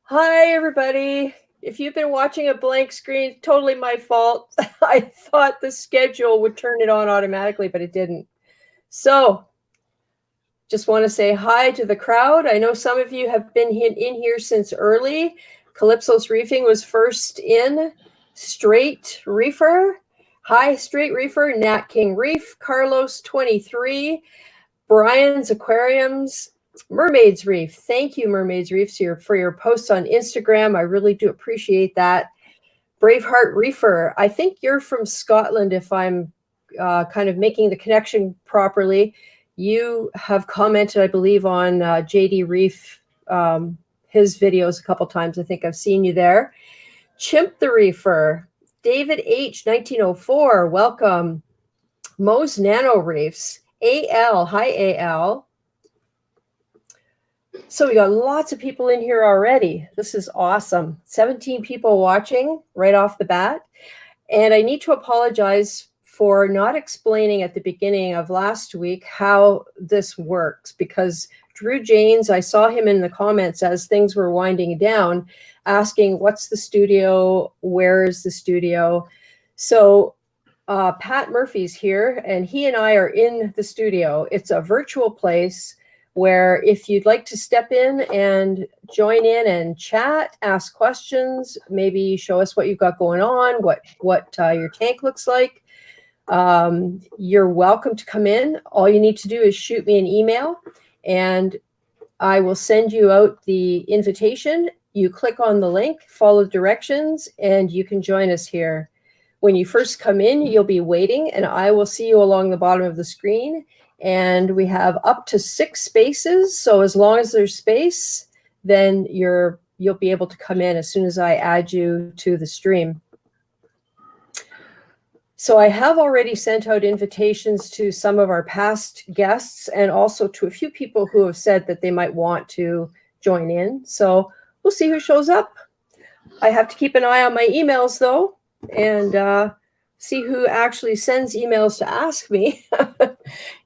Hi, everybody. If you've been watching a blank screen, totally my fault. I thought the schedule would turn it on automatically, but it didn't. So just want to say hi to the crowd. I know some of you have been in here since early. Calypso's Reefing was first in. Straight Reefer. Hi, Straight Reefer. Nat King Reef. Carlos 23. Brian's Aquariums. Mermaids Reef. Thank you, Mermaids Reef, for your posts on Instagram. I really do appreciate that. Braveheart Reefer. I think you're from Scotland, if I'm kind of making the connection properly. You have commented, I believe, on JD Reef, his videos a couple times. I think I've seen you there. Chimp the Reefer. David H. 1904. Welcome. Mo's Nano Reefs. AL. Hi, AL. So we got lots of people in here already. This is awesome. 17 people watching right off the bat. And I need to apologize for not explaining at the beginning of last week how this works, because Drew Janes, I saw him in the comments as things were winding down, asking, what's the studio? Where is the studio? So Pat Murphy's here, and he and I are in the studio. It's a virtual place where if you'd like to step in and join in and chat, ask questions, maybe show us what you've got going on, what your tank looks like, you're welcome to come in. All you need to do is shoot me an email, and I will send you out the invitation. You click on the link, follow the directions, and you can join us here. When you first come in, you'll be waiting, and I will see you along the bottom of the screen. And we have up to 6 spaces. So as long as there's space, then you'll be able to come in as soon as I add you to the stream. So I have already sent out invitations to some of our past guests and also to a few people who have said that they might want to join in. So we'll see who shows up. I have to keep an eye on my emails, though, and see who actually sends emails to ask me.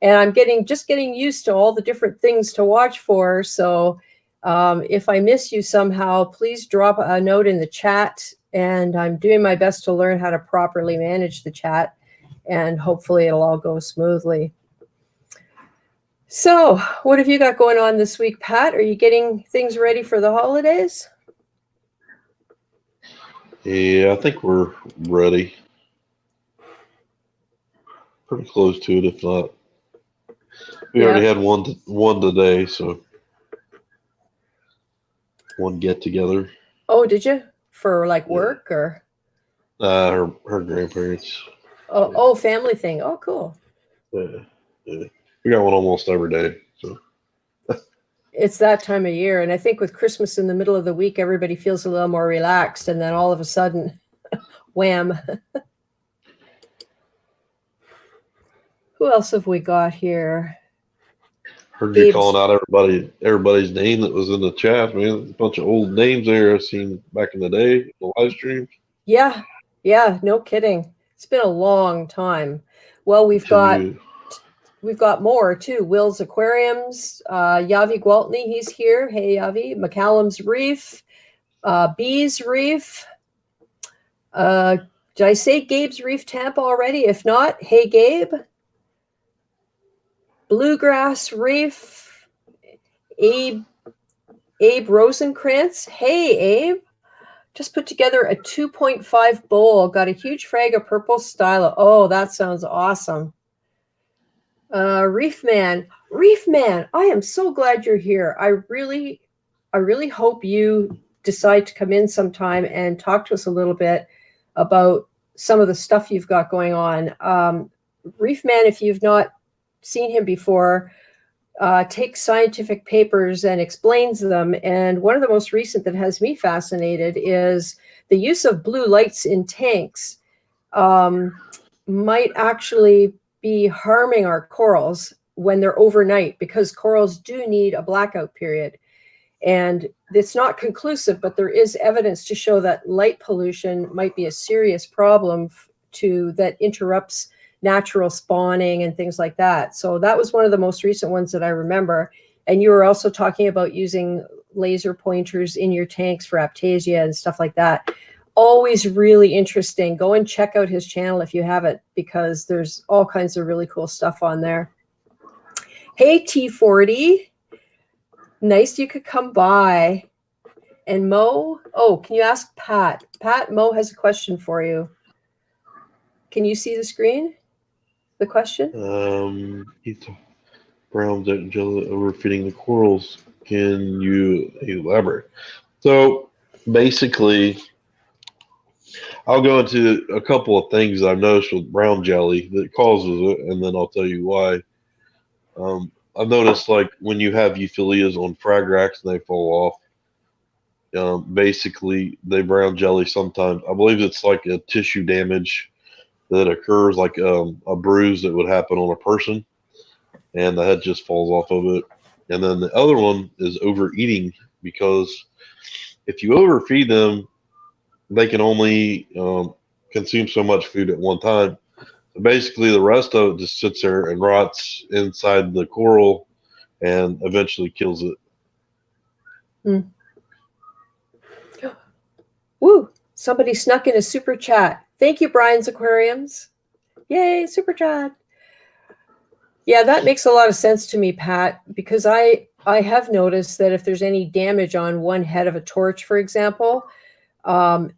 And I'm just getting used to all the different things to watch for. So if I miss you somehow, please drop a note in the chat. And I'm doing my best to learn how to properly manage the chat. And hopefully it'll all go smoothly. So what have you got going on this week, Pat? Are you getting things ready for the holidays? Yeah, I think we're ready. Pretty close to it, if not. We already had one today, so one get together. Oh, did you? For like work or? Her grandparents. Oh, family thing. Oh, cool. Yeah. We got one almost every day. So. It's that time of year, and I think with Christmas in the middle of the week, everybody feels a little more relaxed, and then all of a sudden, wham. Who else have we got here? Heard you calling out everybody's name that was in the chat, man. A bunch of old names there I've seen back in the day, the live streams. Yeah, no kidding. It's been a long time. Well, we've got more too. Will's Aquariums, Yavi Gwaltney, he's here. Hey, Yavi. McCallum's Reef, Bee's Reef. Did I say Gabe's Reef Tampa already? If not, hey, Gabe. Bluegrass Reef, Abe Rosenkrantz. Hey, Abe. Just put together a 2.5 bowl. Got a huge frag of purple stylo. Oh, that sounds awesome. Reefman, I am so glad you're here. I really hope you decide to come in sometime and talk to us a little bit about some of the stuff you've got going on. Reefman, if you've not seen him before, takes scientific papers and explains them. And one of the most recent that has me fascinated is the use of blue lights in tanks might actually be harming our corals when they're overnight, because corals do need a blackout period. And it's not conclusive, but there is evidence to show that light pollution might be a serious problem that interrupts natural spawning and things like that. So that was one of the most recent ones that I remember. And you were also talking about using laser pointers in your tanks for Aptasia and stuff like that. Always really interesting. Go and check out his channel if you haven't, because there's all kinds of really cool stuff on there. Hey, T40. Nice you could come by. And Mo, oh, can you ask Pat? Pat, Mo has a question for you. Can you see the screen? The question? Brown jelly overfeeding the corals. Can you elaborate? So basically, I'll go into a couple of things I've noticed with brown jelly that causes it, and then I'll tell you why. I've noticed, like, when you have euphyllias on frag racks and they fall off, basically they brown jelly sometimes. I believe it's like a tissue damage that occurs, like a bruise that would happen on a person, and the head just falls off of it. And then the other one is overeating, because if you overfeed them, they can only consume so much food at one time. So basically, the rest of it just sits there and rots inside the coral and eventually kills it. Woo! Somebody snuck in a super chat. Thank you, Brian's Aquariums. Yay, super chat. Yeah, that makes a lot of sense to me, Pat, because I have noticed that if there's any damage on one head of a torch, for example,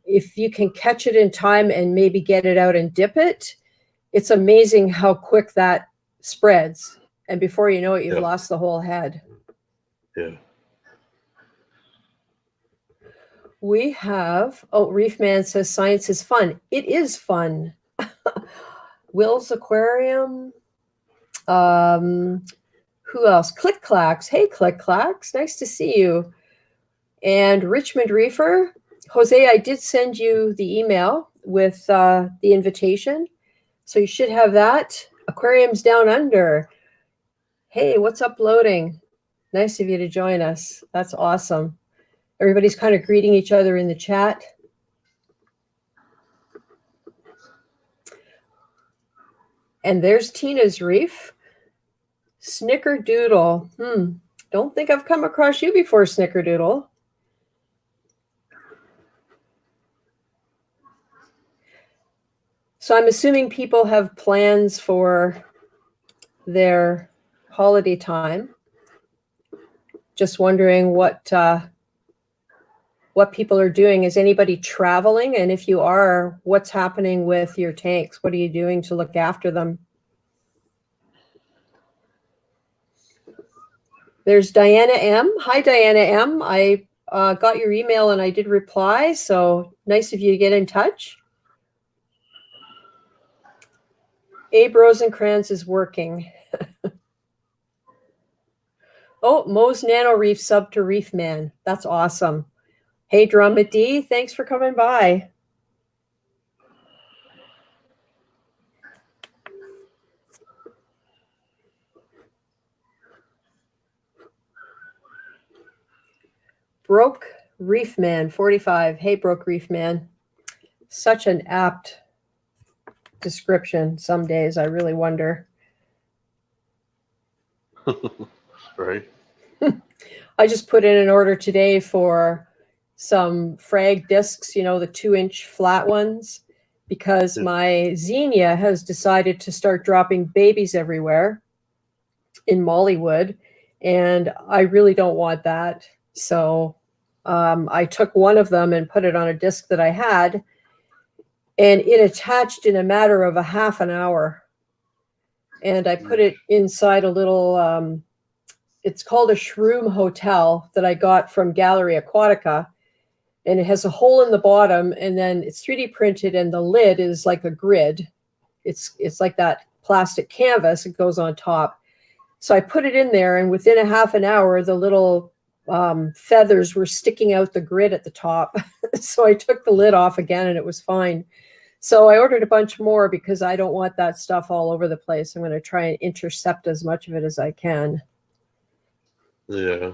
if you can catch it in time and maybe get it out and dip it, it's amazing how quick that spreads. And before you know it, you've lost the whole head. Yeah. We have, oh, Reef Man says science is fun. It is fun. Will's Aquarium. Who else? Click Clacks. Hey, Click Clacks. Nice to see you. And Richmond Reefer. Jose, I did send you the email with the invitation. So you should have that. Aquariums Down Under. Hey, what's uploading? Nice of you to join us. That's awesome. Everybody's kind of greeting each other in the chat. And there's Tina's Reef. Snickerdoodle. Don't think I've come across you before, Snickerdoodle. So I'm assuming people have plans for their holiday time. Just wondering what people are doing. Is anybody traveling? And if you are, what's happening with your tanks? What are you doing to look after them? There's Diana M. Hi, Diana M. I got your email and I did reply. So nice of you to get in touch. Abe Rosencrantz is working. Oh, Mo's Nano Reef sub to Reef Man. That's awesome. Hey, Drama D, thanks for coming by. Broke Reef Man 45. Hey, Broke Reef Man. Such an apt description. Some days I really wonder. Right. I just put in an order today for some frag discs, you know, the 2-inch flat ones, because my Xenia has decided to start dropping babies everywhere in Mollywood, and I really don't want that. So I took one of them and put it on a disc that I had, and it attached in a matter of a half an hour. And I put it inside a little, it's called a shroom hotel that I got from Gallery Aquatica. And it has a hole in the bottom, and then it's 3D printed, and the lid is like a grid. It's like that plastic canvas. It goes on top. So I put it in there, and within a half an hour, the little feathers were sticking out the grid at the top. So I took the lid off again, and it was fine. So I ordered a bunch more because I don't want that stuff all over the place. I'm going to try and intercept as much of it as I can. Yeah.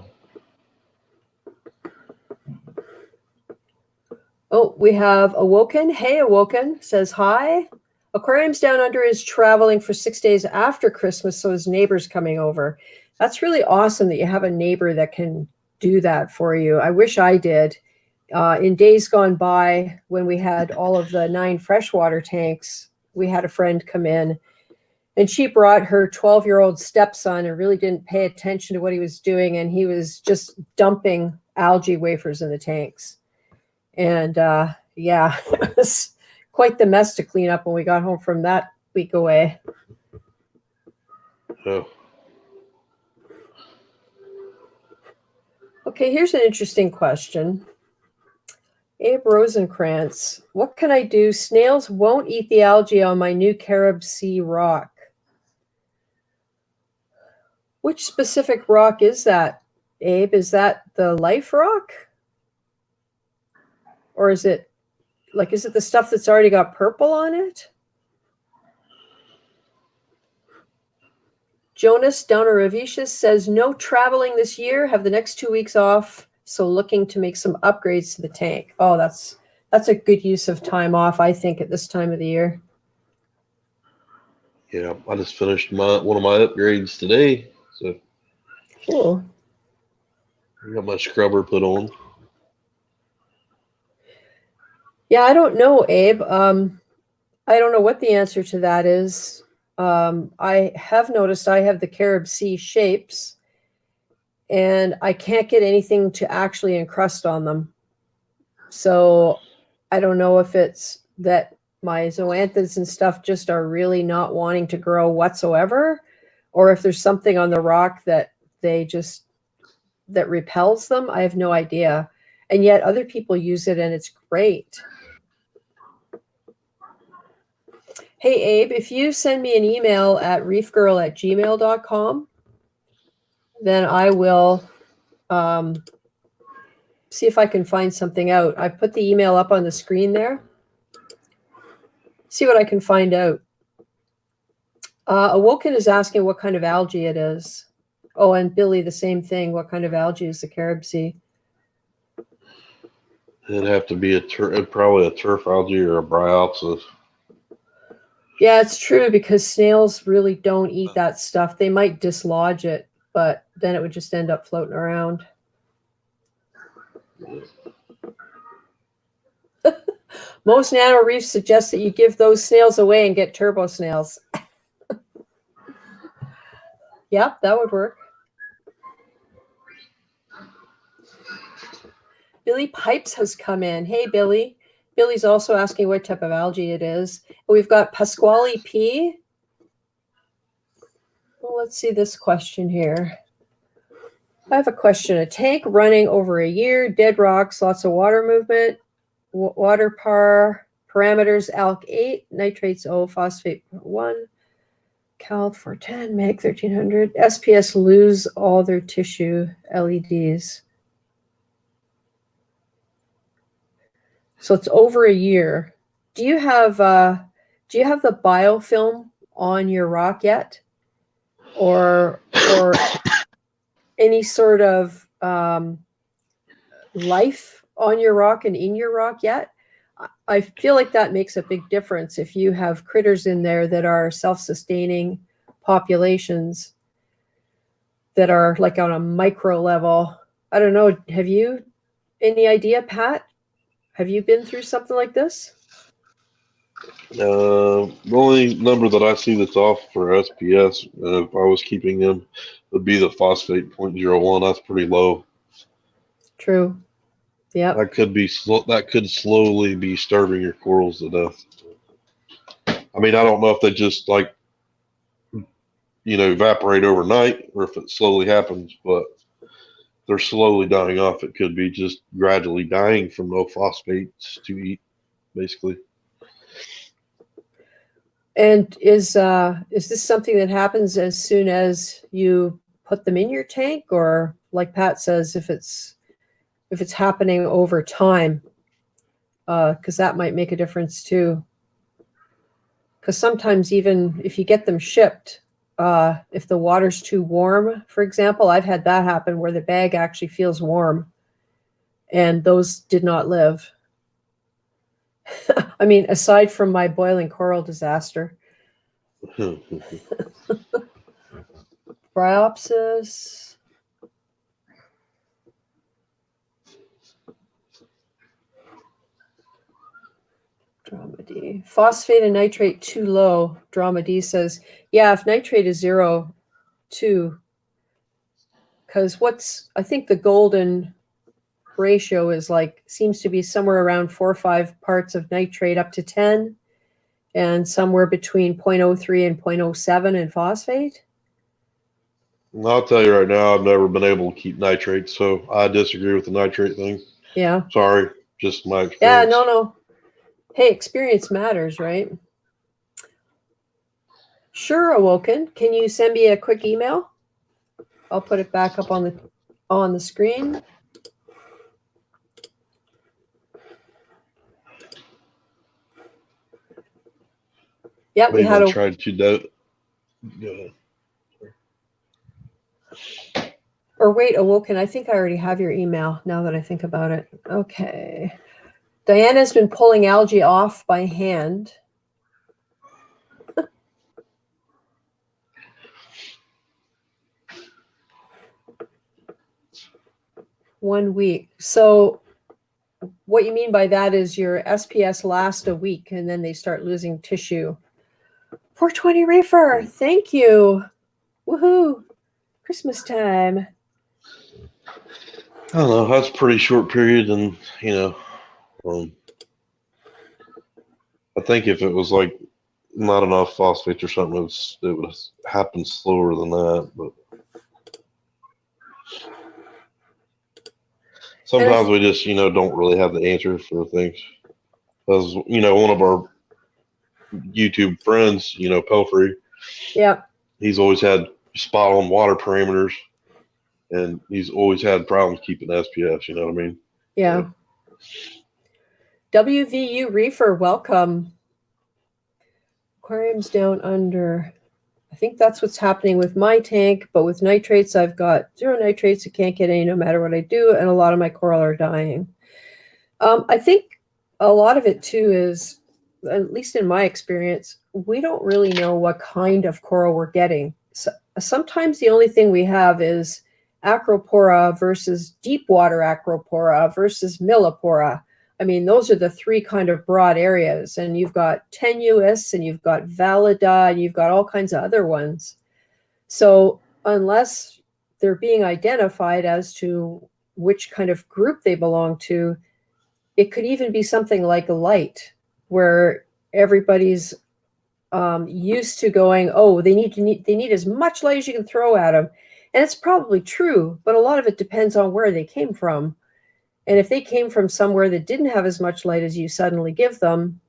Oh, we have Awoken. Hey, Awoken says hi. Aquariums Down Under is traveling for 6 days after Christmas, so his neighbor's coming over. That's really awesome that you have a neighbor that can do that for you. I wish I did. In days gone by, when we had all of the 9 freshwater tanks, we had a friend come in, and she brought her 12-year-old stepson and really didn't pay attention to what he was doing, and he was just dumping algae wafers in the tanks. And yeah, it was quite the mess to clean up when we got home from that week away. Oh. Okay, here's an interesting question. Abe Rosenkrantz, what can I do? Snails won't eat the algae on my new Carib Sea rock. Which specific rock is that, Abe? Is that the life rock? Or is it the stuff that's already got purple on it? Jonas Donaravicius says, no traveling this year, have the next 2 weeks off, so looking to make some upgrades to the tank. Oh, that's a good use of time off, I think, at this time of the year. Yeah, I just finished one of my upgrades today, so Cool. I got my scrubber put on. Yeah, I don't know, Abe. I don't know what the answer to that is. I have noticed I have the Carib Sea shapes, and I can't get anything to actually encrust on them. So I don't know if it's that my zoanthids and stuff just are really not wanting to grow whatsoever, or if there's something on the rock that repels them. I have no idea. And yet other people use it and it's great. Hey, Abe, if you send me an email at reefgrrl@gmail.com, then I will see if I can find something out. I put the email up on the screen there. See what I can find out. Awoken is asking what kind of algae it is. Oh, and Billy, the same thing. What kind of algae is the Carib Sea? It'd have to be probably a turf algae or a bryopsis. Yeah, it's true, because snails really don't eat that stuff. They might dislodge it, but then it would just end up floating around. Most nano reefs suggest that you give those snails away and get turbo snails. Yep, that would work. Billy Pipes has come in. Hey, Billy. Billy's also asking what type of algae it is. We've got Pasquale P. Well, let's see this question here. I have a question. A tank running over a year, dead rocks, lots of water movement, water parameters, ALK 8, nitrates O, phosphate 1, Cal 410, Meg 1300, SPS lose all their tissue, LEDs. So it's over a year. Do you have the biofilm on your rock yet, or any sort of life on your rock and in your rock yet? I feel like that makes a big difference if you have critters in there that are self-sustaining populations that are like on a micro level. I don't know. Have you any idea, Pat? Have you been through something like this? The only number that I see that's off for SPS, if I was keeping them, would be the phosphate 0.01. That's pretty low. True. Yeah. That could slowly be starving your corals to death. I mean, I don't know if they just evaporate overnight or if it slowly happens, but they're slowly dying off. It could be just gradually dying from no phosphates to eat, basically. And is this something that happens as soon as you put them in your tank, or like Pat says, if it's happening over time, because that might make a difference too. Because sometimes even if you get them shipped, if the water's too warm, for example, I've had that happen where the bag actually feels warm, and those did not live. I mean, aside from my boiling coral disaster. Bryopsis. Drama D. Phosphate and nitrate too low. Drama D says, yeah, if nitrate is 0, 2. Because I think the golden ratio is seems to be somewhere around 4 or 5 parts of nitrate up to 10, and somewhere between 0.03 and 0.07 in phosphate. And I'll tell you right now, I've never been able to keep nitrate, so I disagree with the nitrate thing. Yeah. Sorry, just my experience. Yeah, no. Hey, experience matters, right? Sure, Awoken. Can you send me a quick email? I'll put it back up on the screen. Yeah, we had tried to do. Go ahead. Or wait, Awoken, I think I already have your email now that I think about it. Okay. Diana's been pulling algae off by hand. 1 week. So what you mean by that is your SPS lasts a week and then they start losing tissue. 420 Reefer, thank you. Woohoo. Christmas time. I don't know. That's a pretty short period, and I think if it was not enough phosphate or something, it would happen slower than that. But sometimes we just don't really have the answer for things. Because one of our YouTube friends, Pelfrey, yeah, he's always had spot on water parameters. And he's always had problems keeping SPS, you know what I mean? Yeah. WVU Reefer, welcome. Aquarium's down under. I think that's what's happening with my tank, but with nitrates, I've got 0 nitrates. I can't get any no matter what I do, and a lot of my coral are dying. I think a lot of it, too, is, at least in my experience, we don't really know what kind of coral we're getting. So, sometimes the only thing we have is acropora versus deep water acropora versus millipora. I mean, those are the 3 kind of broad areas, and you've got tenuous and you've got valida and you've got all kinds of other ones. So unless they're being identified as to which kind of group they belong to, it could even be something like a light, where everybody's used to going, oh, they need as much light as you can throw at them. And it's probably true, but a lot of it depends on where they came from. And if they came from somewhere that didn't have as much light as you suddenly give them,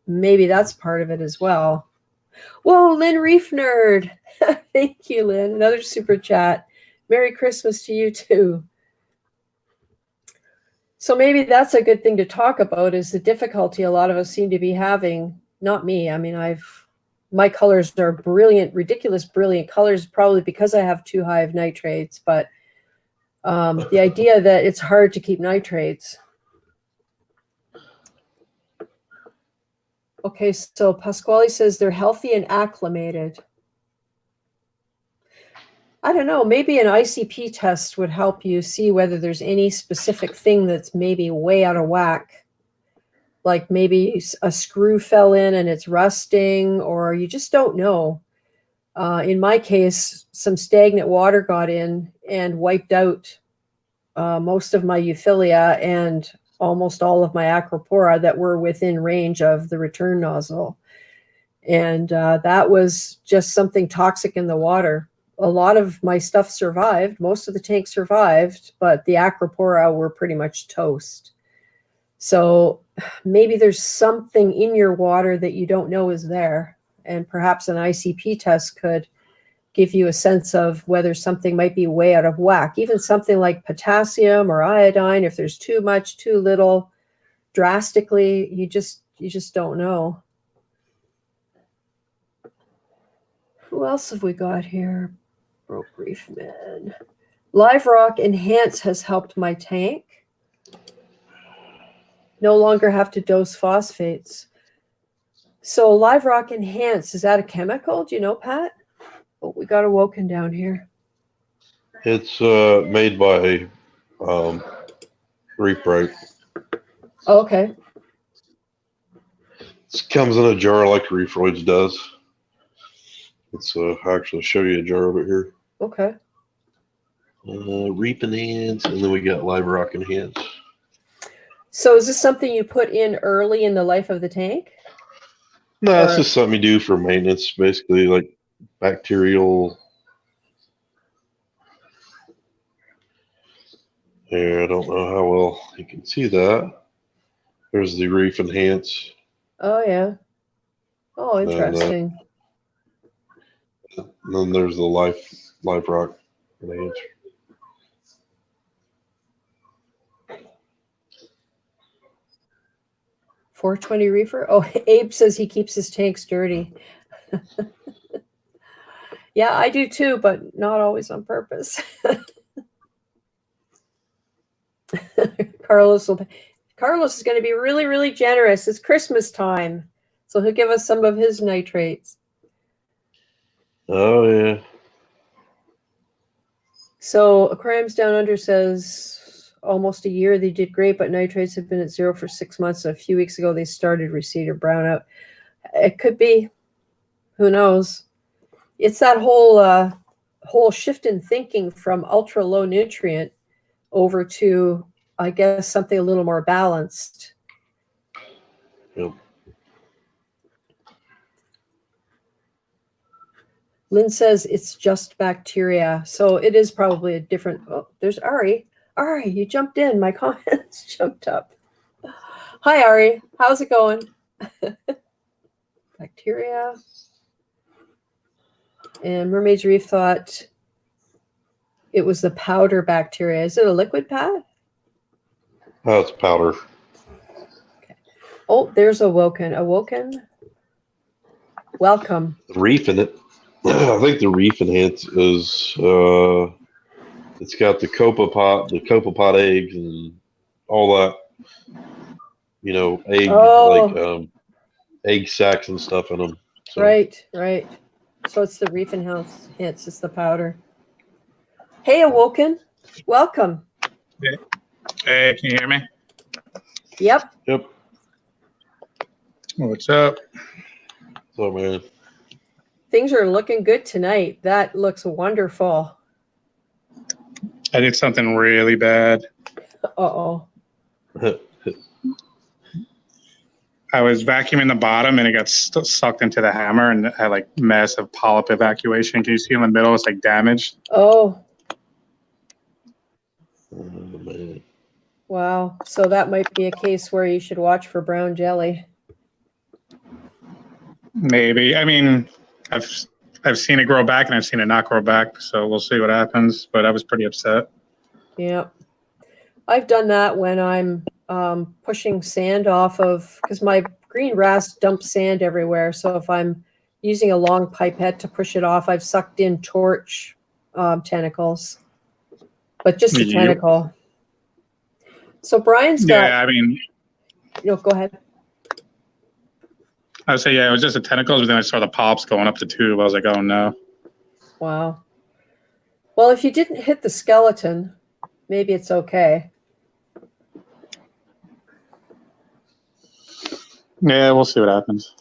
maybe that's part of it as well. Whoa, Lynn Reef Nerd. Thank you, Lynn. Another super chat. Merry Christmas to you too. So maybe that's a good thing to talk about, is the difficulty a lot of us seem to be having. Not me. I mean, my colors are brilliant, ridiculous, brilliant colors, probably because I have too high of nitrates, but the idea that it's hard to keep nitrates. Okay, so Pasquale says they're healthy and acclimated. I don't know, maybe an ICP test would help you see whether there's any specific thing that's maybe way out of whack. Like maybe a screw fell in and it's rusting, or you just don't know. In my case, some stagnant water got in and wiped out most of my euphilia and almost all of my acropora that were within range of the return nozzle. And that was just something toxic in the water. A lot of my stuff survived. Most of the tank survived, but the acropora were pretty much toast. So maybe there's something in your water that you don't know is there. And perhaps an ICP test could give you a sense of whether something might be way out of whack. Even something like potassium or iodine, if there's too much, too little, drastically, you just don't know. Who else have we got here? Broke Reef Man. Live Rock Enhance has helped my tank. No longer have to dose phosphates. So Live Rock Enhance, is that a chemical? Do you know, Pat? Oh, we got Awoken down here. It's made by ReefGrrl. Oh, okay. It comes in a jar like ReefGrrl does. Let's actually show you a jar over here. Okay. Reef enhance, and then we got live rock enhance. So is this something you put in early in the life of the tank? No, it's just something you do for maintenance, basically, like bacterial. Here, I don't know how well you can see that. There's the reef enhance. Oh yeah. Oh, interesting. And then there's the live rock enhance. $4.20 reefer. Oh, Abe says he keeps his tanks dirty. Yeah, I do too, but not always on purpose. Carlos is going to be really, really generous. It's Christmas time, so he'll give us some of his nitrates. Oh yeah. So Aquariums Down Under says almost a year they did great, but nitrates have been at 0 for 6 months. And a few weeks ago they started recede or brownout. It could be. Who knows? It's that whole shift in thinking from ultra low nutrient over to, I guess, something a little more balanced. Yep. Lynn says it's just bacteria. So it is probably a different. Oh, there's Ari. Ari, you jumped in. My comments jumped up. Hi, Ari. How's it going? Bacteria. And Mermaid's Reef thought it was the powder bacteria. Is it a liquid pad? Oh, it's powder. Okay. Oh, there's Awoken. Awoken. Welcome. Reef in it. I think the reef enhance is it's got the copepod eggs and all that, egg sacs and stuff in them. So. Right. So it's the reef enhance. It's the powder. Hey, Awoken. Welcome. Hey, can you hear me? Yep. What's up? So, man. Things are looking good tonight. That looks wonderful. I did something really bad. Uh-oh. I was vacuuming the bottom and it got sucked into the hammer and had like massive polyp evacuation. Can you see in the middle? It's like damaged. Oh. Oh, man. Wow. So that might be a case where you should watch for brown jelly. Maybe. I mean, I've seen it grow back and I've seen it not grow back. So we'll see what happens. But I was pretty upset. Yeah. I've done that when I'm pushing sand off of, because my green wrasse dumps sand everywhere. So if I'm using a long pipette to push it off, I've sucked in torch tentacles, but just the tentacle. So Brian's got. Yeah, I mean. Go ahead. I would say, yeah, it was just the tentacles, but then I saw the polyps going up the tube. I was like, oh no. Wow. Well, if you didn't hit the skeleton, maybe it's okay. Yeah, we'll see what happens.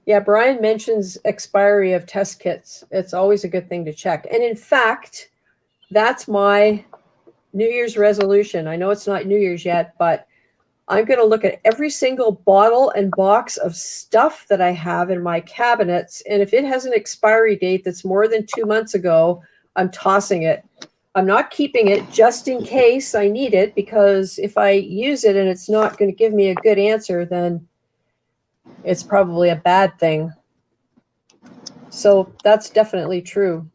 Yeah, Brian mentions expiry of test kits. It's always a good thing to check. And in fact, that's my New Year's resolution. I know it's not New Year's yet, but I'm going to look at every single bottle and box of stuff that I have in my cabinets. And if it has an expiry date that's more than 2 months ago, I'm tossing it. I'm not keeping it just in case I need it, because if I use it and it's not going to give me a good answer, then it's probably a bad thing. So that's definitely true.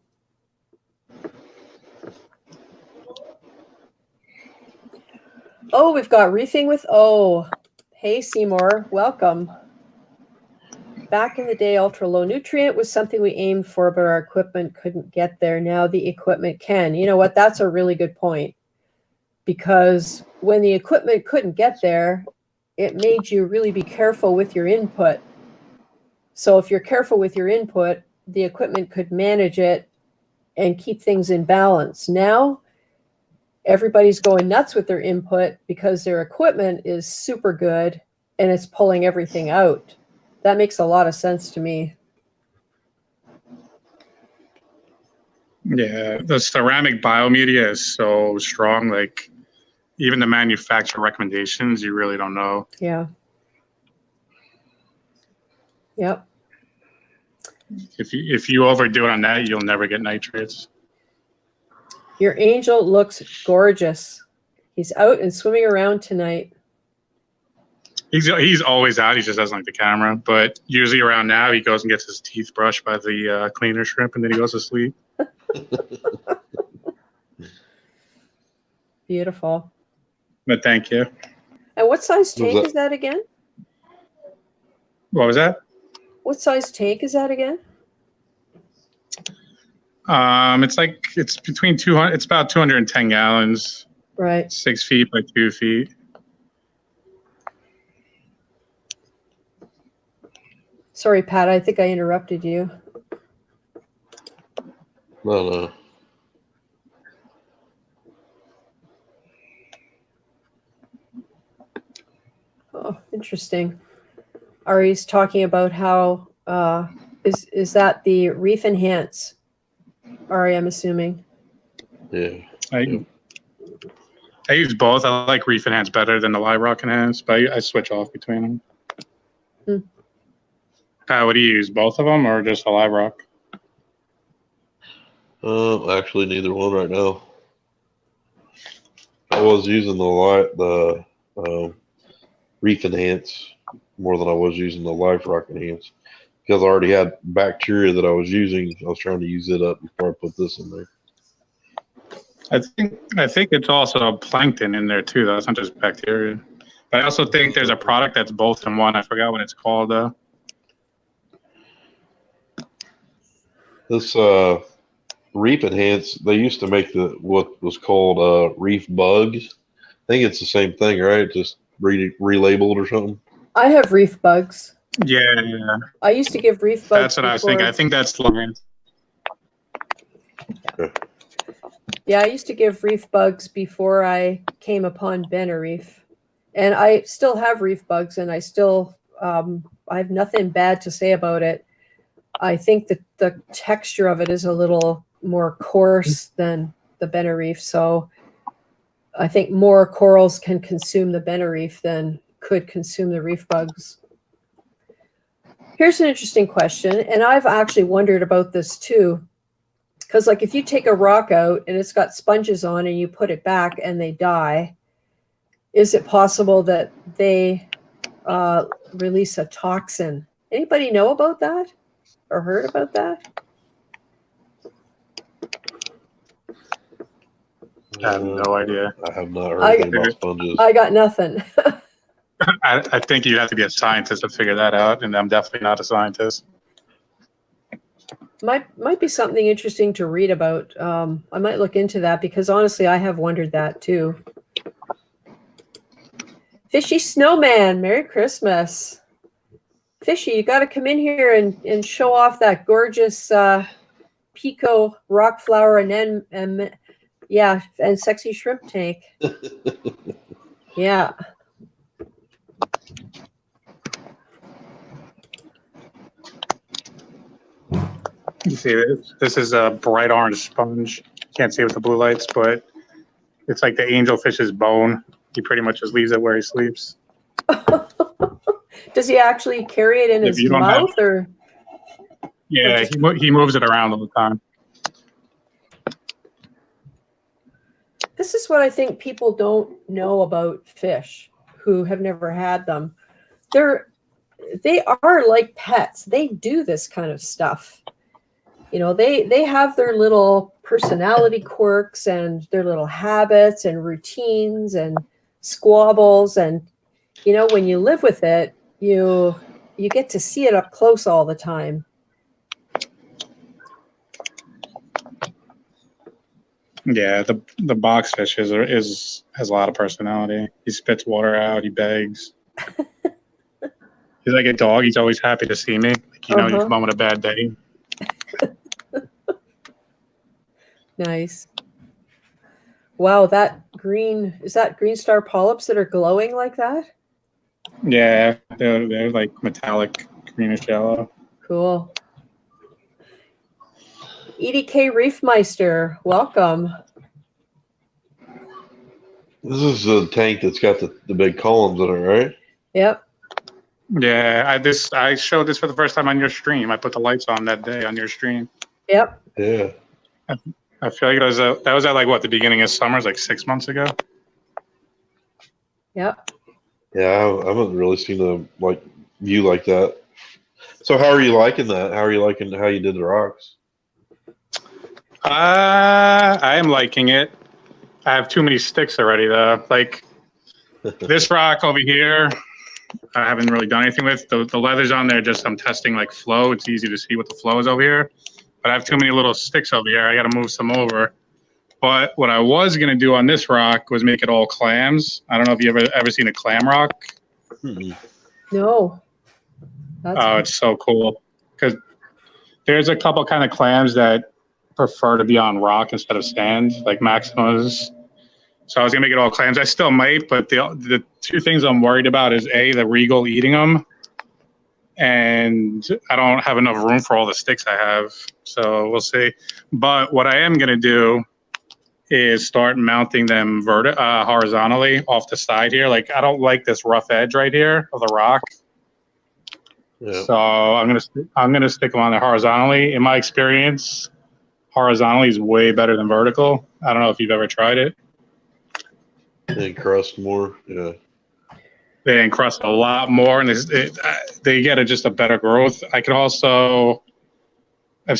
Oh, we've got Reefing with O. Hey, Seymour, welcome. Back in the day, ultra low nutrient was something we aimed for, but our equipment couldn't get there. Now the equipment can. You know what? That's a really good point. Because when the equipment couldn't get there, it made you really be careful with your input. So if you're careful with your input, the equipment could manage it and keep things in balance. Now, everybody's going nuts with their input because their equipment is super good and it's pulling everything out. That makes a lot of sense to me. Yeah, the ceramic biomedia is so strong. Like even the manufacturer recommendations, you really don't know. Yeah. Yep. If you overdo it on that, you'll never get nitrates. Your angel looks gorgeous. He's out and swimming around tonight. He's always out. He just doesn't like the camera. But usually around now, he goes and gets his teeth brushed by the cleaner shrimp, and then he goes to sleep. Beautiful. But thank you. And what size tank is that again? What was that? What size tank is that again? It's between 200. It's about 210 gallons. Right. 6 feet by 2 feet. Sorry, Pat. I think I interrupted you. No. Oh, interesting. Ari's talking about how is that the Reef Enhance? Ari, I'm assuming. Yeah. I use both. I like Reef Enhance better than the Live Rock Enhance, but I switch off between them. What do you use? Both of them or just a Live Rock? Actually, neither one right now. I was using the Reef Enhance more than I was using the Live Rock Enhance because I already had bacteria that I was using. I was trying to use it up before I put this in there. I think it's also plankton in there too, though. It's not just bacteria. But I also think there's a product that's both in one. I forgot what it's called though. This Reef Enhance, they used to make what was called Reef Bugs. I think it's the same thing, right? Just relabeled or something. I have Reef Bugs. Yeah. I used to give Reef Bugs. That's what I was thinking. I think that's Lawrence. Yeah, I used to give Reef Bugs before I came upon Reef, and I still have Reef Bugs, and I still I have nothing bad to say about it. I think that the texture of it is a little more coarse than the Reef, so I think more corals can consume the Reef than could consume the Reef Bugs. Here's an interesting question, and I've actually wondered about this too. Because like if you take a rock out and it's got sponges on and you put it back and they die, is it possible that they release a toxin? Anybody know about that or heard about that? I have no idea. I have not heard anything about sponges. I got nothing. I think you have to be a scientist to figure that out, and I'm definitely not a scientist. Might be something interesting to read about. I might look into that because honestly, I have wondered that too. Fishy Snowman, Merry Christmas. Fishy, you got to come in here and show off that gorgeous Pico rock flower and sexy shrimp tank. Yeah. You see, this is a bright orange sponge. Can't see it with the blue lights, but it's like the angelfish's bone. He pretty much just leaves it where he sleeps. Does he actually carry it in his mouth, or? Yeah, he moves it around all the time. This is what I think people don't know about fish who have never had them. They are like pets. They do this kind of stuff. You know, they have their little personality quirks and their little habits and routines and squabbles. And, you know, when you live with it, you get to see it up close all the time. Yeah, the boxfish has a lot of personality. He spits water out. He begs. He's like a dog. He's always happy to see me. Like, you know, you come home on a bad day. Nice. Wow, is that green star polyps that are glowing like that? Yeah, they're like metallic greenish yellow. Cool. EDK Reefmeister, welcome. This is a tank that's got the big columns in it, right? Yep. Yeah, I showed this for the first time on your stream. I put the lights on that day on your stream. Yep. Yeah. I feel like that was at like what, the beginning of summer, like 6 months ago. Yep. Yeah, I haven't really seen a view like that. So how are you liking that? How are you liking how you did the rocks? I am liking it. I have too many sticks already though. Like this rock over here, I haven't really done anything with. The leather's on there, just I'm testing like flow. It's easy to see what the flow is over here. But I have too many little sticks over here. I got to move some over. But what I was going to do on this rock was make it all clams. I don't know if you ever seen a clam rock. No. Oh, it's so cool. Because there's a couple kind of clams that prefer to be on rock instead of sand, like Maximas. So I was gonna make it all clams. I still might, but the two things I'm worried about is A, the Regal eating them, and I don't have enough room for all the sticks I have. So we'll see. But what I am gonna do is start mounting them horizontally off the side here. Like I don't like this rough edge right here of the rock. Yeah. So I'm gonna stick them on there horizontally. In my experience, horizontally is way better than vertical. I don't know if you've ever tried it. They encrust more. Yeah. They encrust a lot more, and they get just a better growth. I've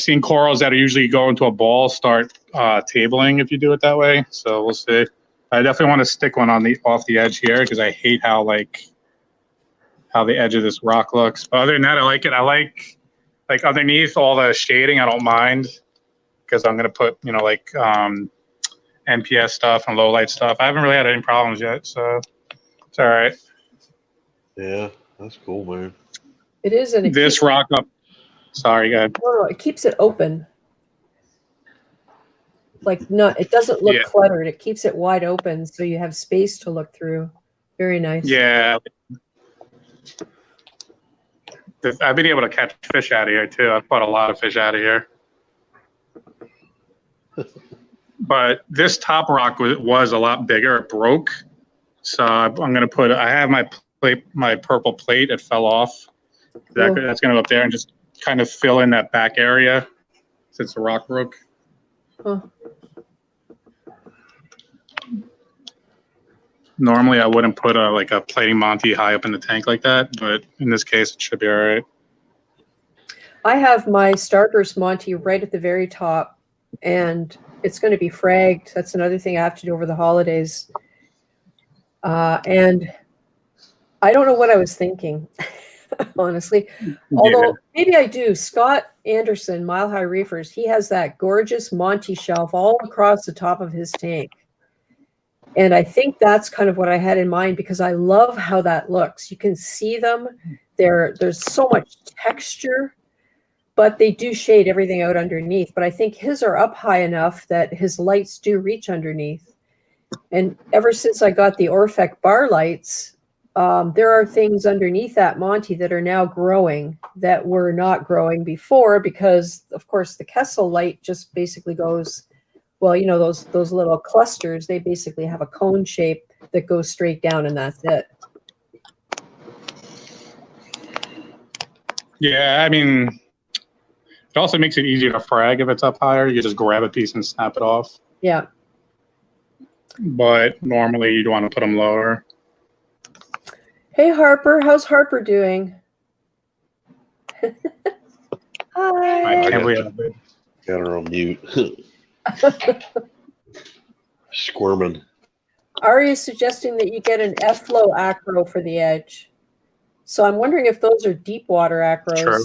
seen corals that are usually go into a ball start tabling if you do it that way. So we'll see. I definitely want to stick one off the edge here because I hate how the edge of this rock looks. But other than that, I like it. I like underneath all the shading. I don't mind because I'm gonna put NPS stuff and low light stuff. I haven't really had any problems yet, so it's all right. Yeah, that's cool, man. It is. And this rock up. Sorry, go ahead. No, it keeps it open. It doesn't look cluttered. It keeps it wide open, so you have space to look through. Very nice. Yeah. I've been able to catch fish out of here too. I've caught a lot of fish out of here. But this top rock was a lot bigger. It broke. So I'm going to I have my purple plate. It fell off. That's going to go up there and just kind of fill in that back area since the rock broke. Huh. Normally, I wouldn't put a plating Monty high up in the tank like that, but in this case, it should be all right. I have my Starburst Monty right at the very top, and it's going to be fragged. That's another thing I have to do over the holidays. And I don't know what I was thinking, honestly. Although maybe I do. Scott Anderson, Mile High Reefers, he has that gorgeous Monty shelf all across the top of his tank. And I think that's kind of what I had in mind because I love how that looks. You can see them. There's so much texture, but they do shade everything out underneath. But I think his are up high enough that his lights do reach underneath. And ever since I got the Orphec bar lights, there are things underneath that Monty that are now growing that were not growing before because, of course, the Kessel light just basically goes... Well, those little clusters, they basically have a cone shape that goes straight down and that's it. Yeah, I mean, it also makes it easier to frag if it's up higher. You just grab a piece and snap it off. Yeah. But normally you'd want to put them lower. Hey, Harper. How's Harper doing? Hi. Got her on mute. Squirming. Ari is suggesting that you get an F-flow acro for the edge. So I'm wondering if those are deep water acros. True.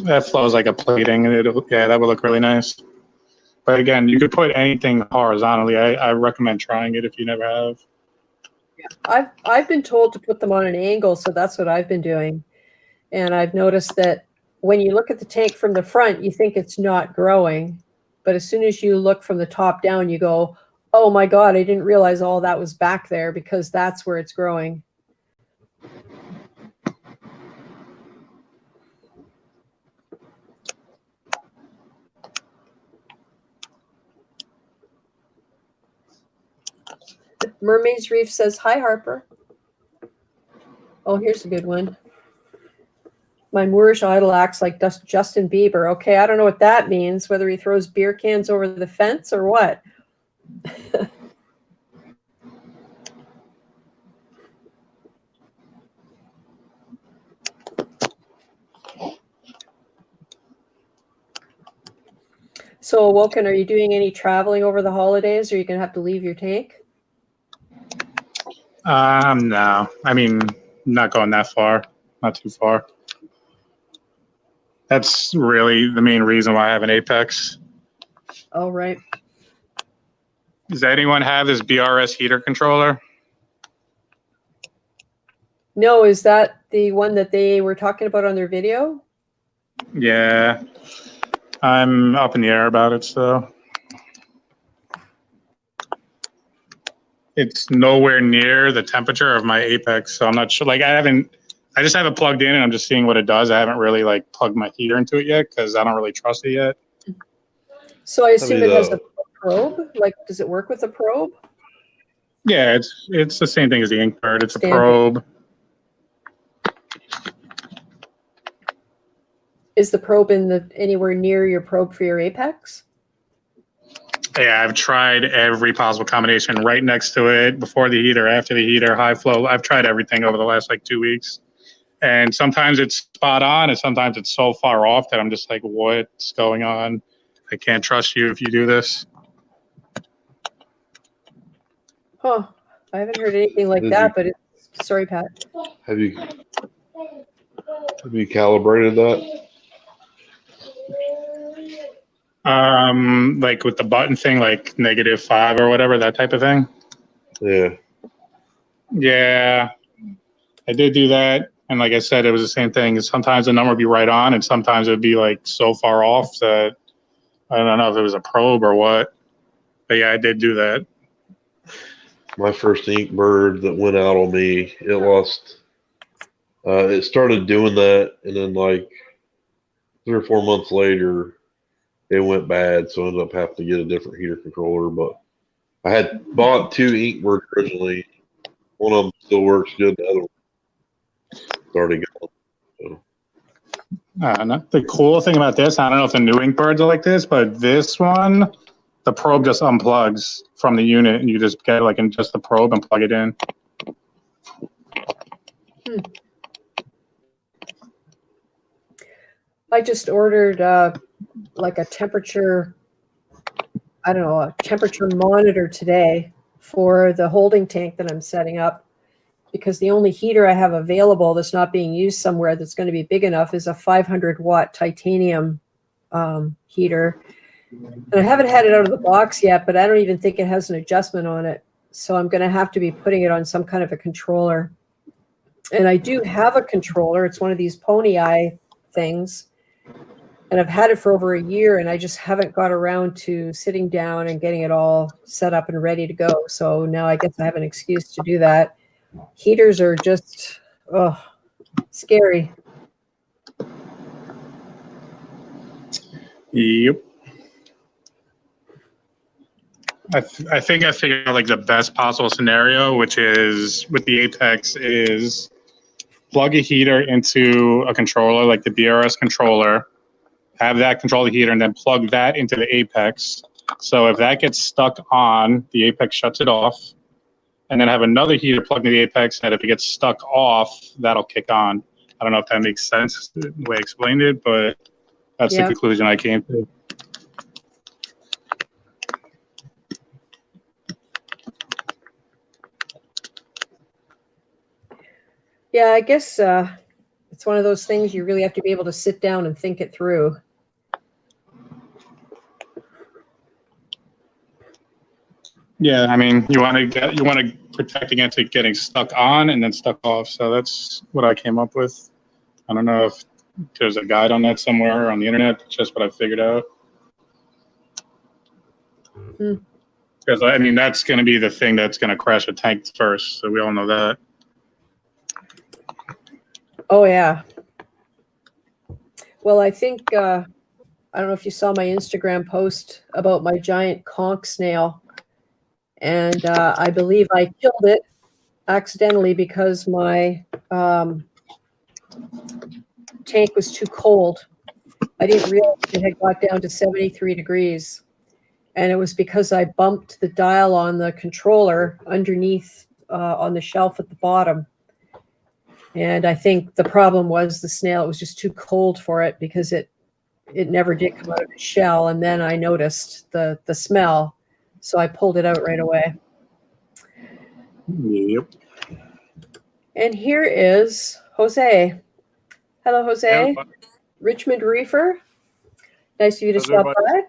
That flows like a plating. That would look really nice. But again, you could put anything horizontally. I recommend trying it if you never have. I've been told to put them on an angle, so that's what I've been doing. And I've noticed that when you look at the tank from the front, you think it's not growing. But as soon as you look from the top down, you go, Oh my God, I didn't realize all that was back there because that's where it's growing. Mermaid's Reef says, hi, Harper. Oh, here's a good one. My Moorish idol acts like Justin Bieber. Okay, I don't know what that means, whether he throws beer cans over the fence or what. So, Awoken, are you doing any traveling over the holidays, or are you going to have to leave your tank? No. I mean, not going that far. Not too far. That's really the main reason why I have an Apex. Oh, right. Does anyone have this BRS heater controller? No, is that the one that they were talking about on their video? Yeah. I'm up in the air about it, so. It's nowhere near the temperature of my Apex, so I'm not sure. Like, I just have it plugged in and I'm just seeing what it does. I haven't really like plugged my heater into it yet because I don't really trust it yet. So I assume it has a probe. Like, does it work with a probe? Yeah, it's the same thing as the Inkbird. It's Standard. a probe. Is the probe anywhere near your probe for your Apex? Yeah, I've tried every possible combination right next to it, before the heater, after the heater, high flow. I've tried everything over the last like 2 weeks. And sometimes it's spot on and sometimes it's so far off that I'm just like, what's going on? I can't trust you if you do this. Huh. I haven't heard anything like that, but sorry, Pat. Have you calibrated that? Like with the button thing, like -5 or whatever, that type of thing. Yeah. Yeah, I did do that. And like I said, it was the same thing. Sometimes the number would be right on and sometimes it would be like so far off that I don't know if it was a probe or what. But yeah, I did do that. My first Inkbird that went out on me, it lost. It started doing that, and then like 3 or 4 months later, it went bad. So I ended up having to get a different heater controller. But I had bought 2 Inkbirds originally. One of them still works good. The other one's already gone. So. The cool thing about this, I don't know if the new Inkbirds are like this, but this one, the probe just unplugs from the unit and you just get like in just the probe and plug it in. I just ordered like a temperature, I don't know, a temperature monitor today for the holding tank that I'm setting up, because the only heater I have available that's not being used somewhere that's going to be big enough is a 500-watt titanium heater. And I haven't had it out of the box yet, but I don't even think it has an adjustment on it. So I'm going to have to be putting it on some kind of a controller. And I do have a controller. It's one of these pony eye things. And I've had it for over a year, and I just haven't got around to sitting down and getting it all set up and ready to go. So now I guess I have an excuse to do that. Heaters are just, scary. Yep. I think I figured out like the best possible scenario, which is with the Apex, is plug a heater into a controller like the BRS controller, have that control the heater, and then plug that into the Apex. So if that gets stuck on, the Apex shuts it off, and then have another heater plugged into the Apex, and if it gets stuck off, that'll kick on. I don't know if that makes sense the way I explained it, but that's the conclusion I came to. Yeah, I guess it's one of those things you really have to be able to sit down and think it through. Yeah, I mean, you want to protect against it getting stuck on and then stuck off. So that's what I came up with. I don't know if there's a guide on that somewhere on the internet. Just what I figured out. Because, I mean, that's going to be the thing that's going to crash a tank first. So we all know that. Oh, yeah. Well, I think, I don't know if you saw my Instagram post about my giant conch snail. And I believe I killed it accidentally because my tank was too cold. I didn't realize it had got down to 73 degrees. And it was because I bumped the dial on the controller underneath on the shelf at the bottom. And I think the problem was the snail. It was just too cold for it because it never did come out of its shell. And then I noticed the smell. So I pulled it out right away. Yep. And here is Jose. Hello, Jose. Yeah, Richmond Reefer. Nice of you to how's stop everybody? by.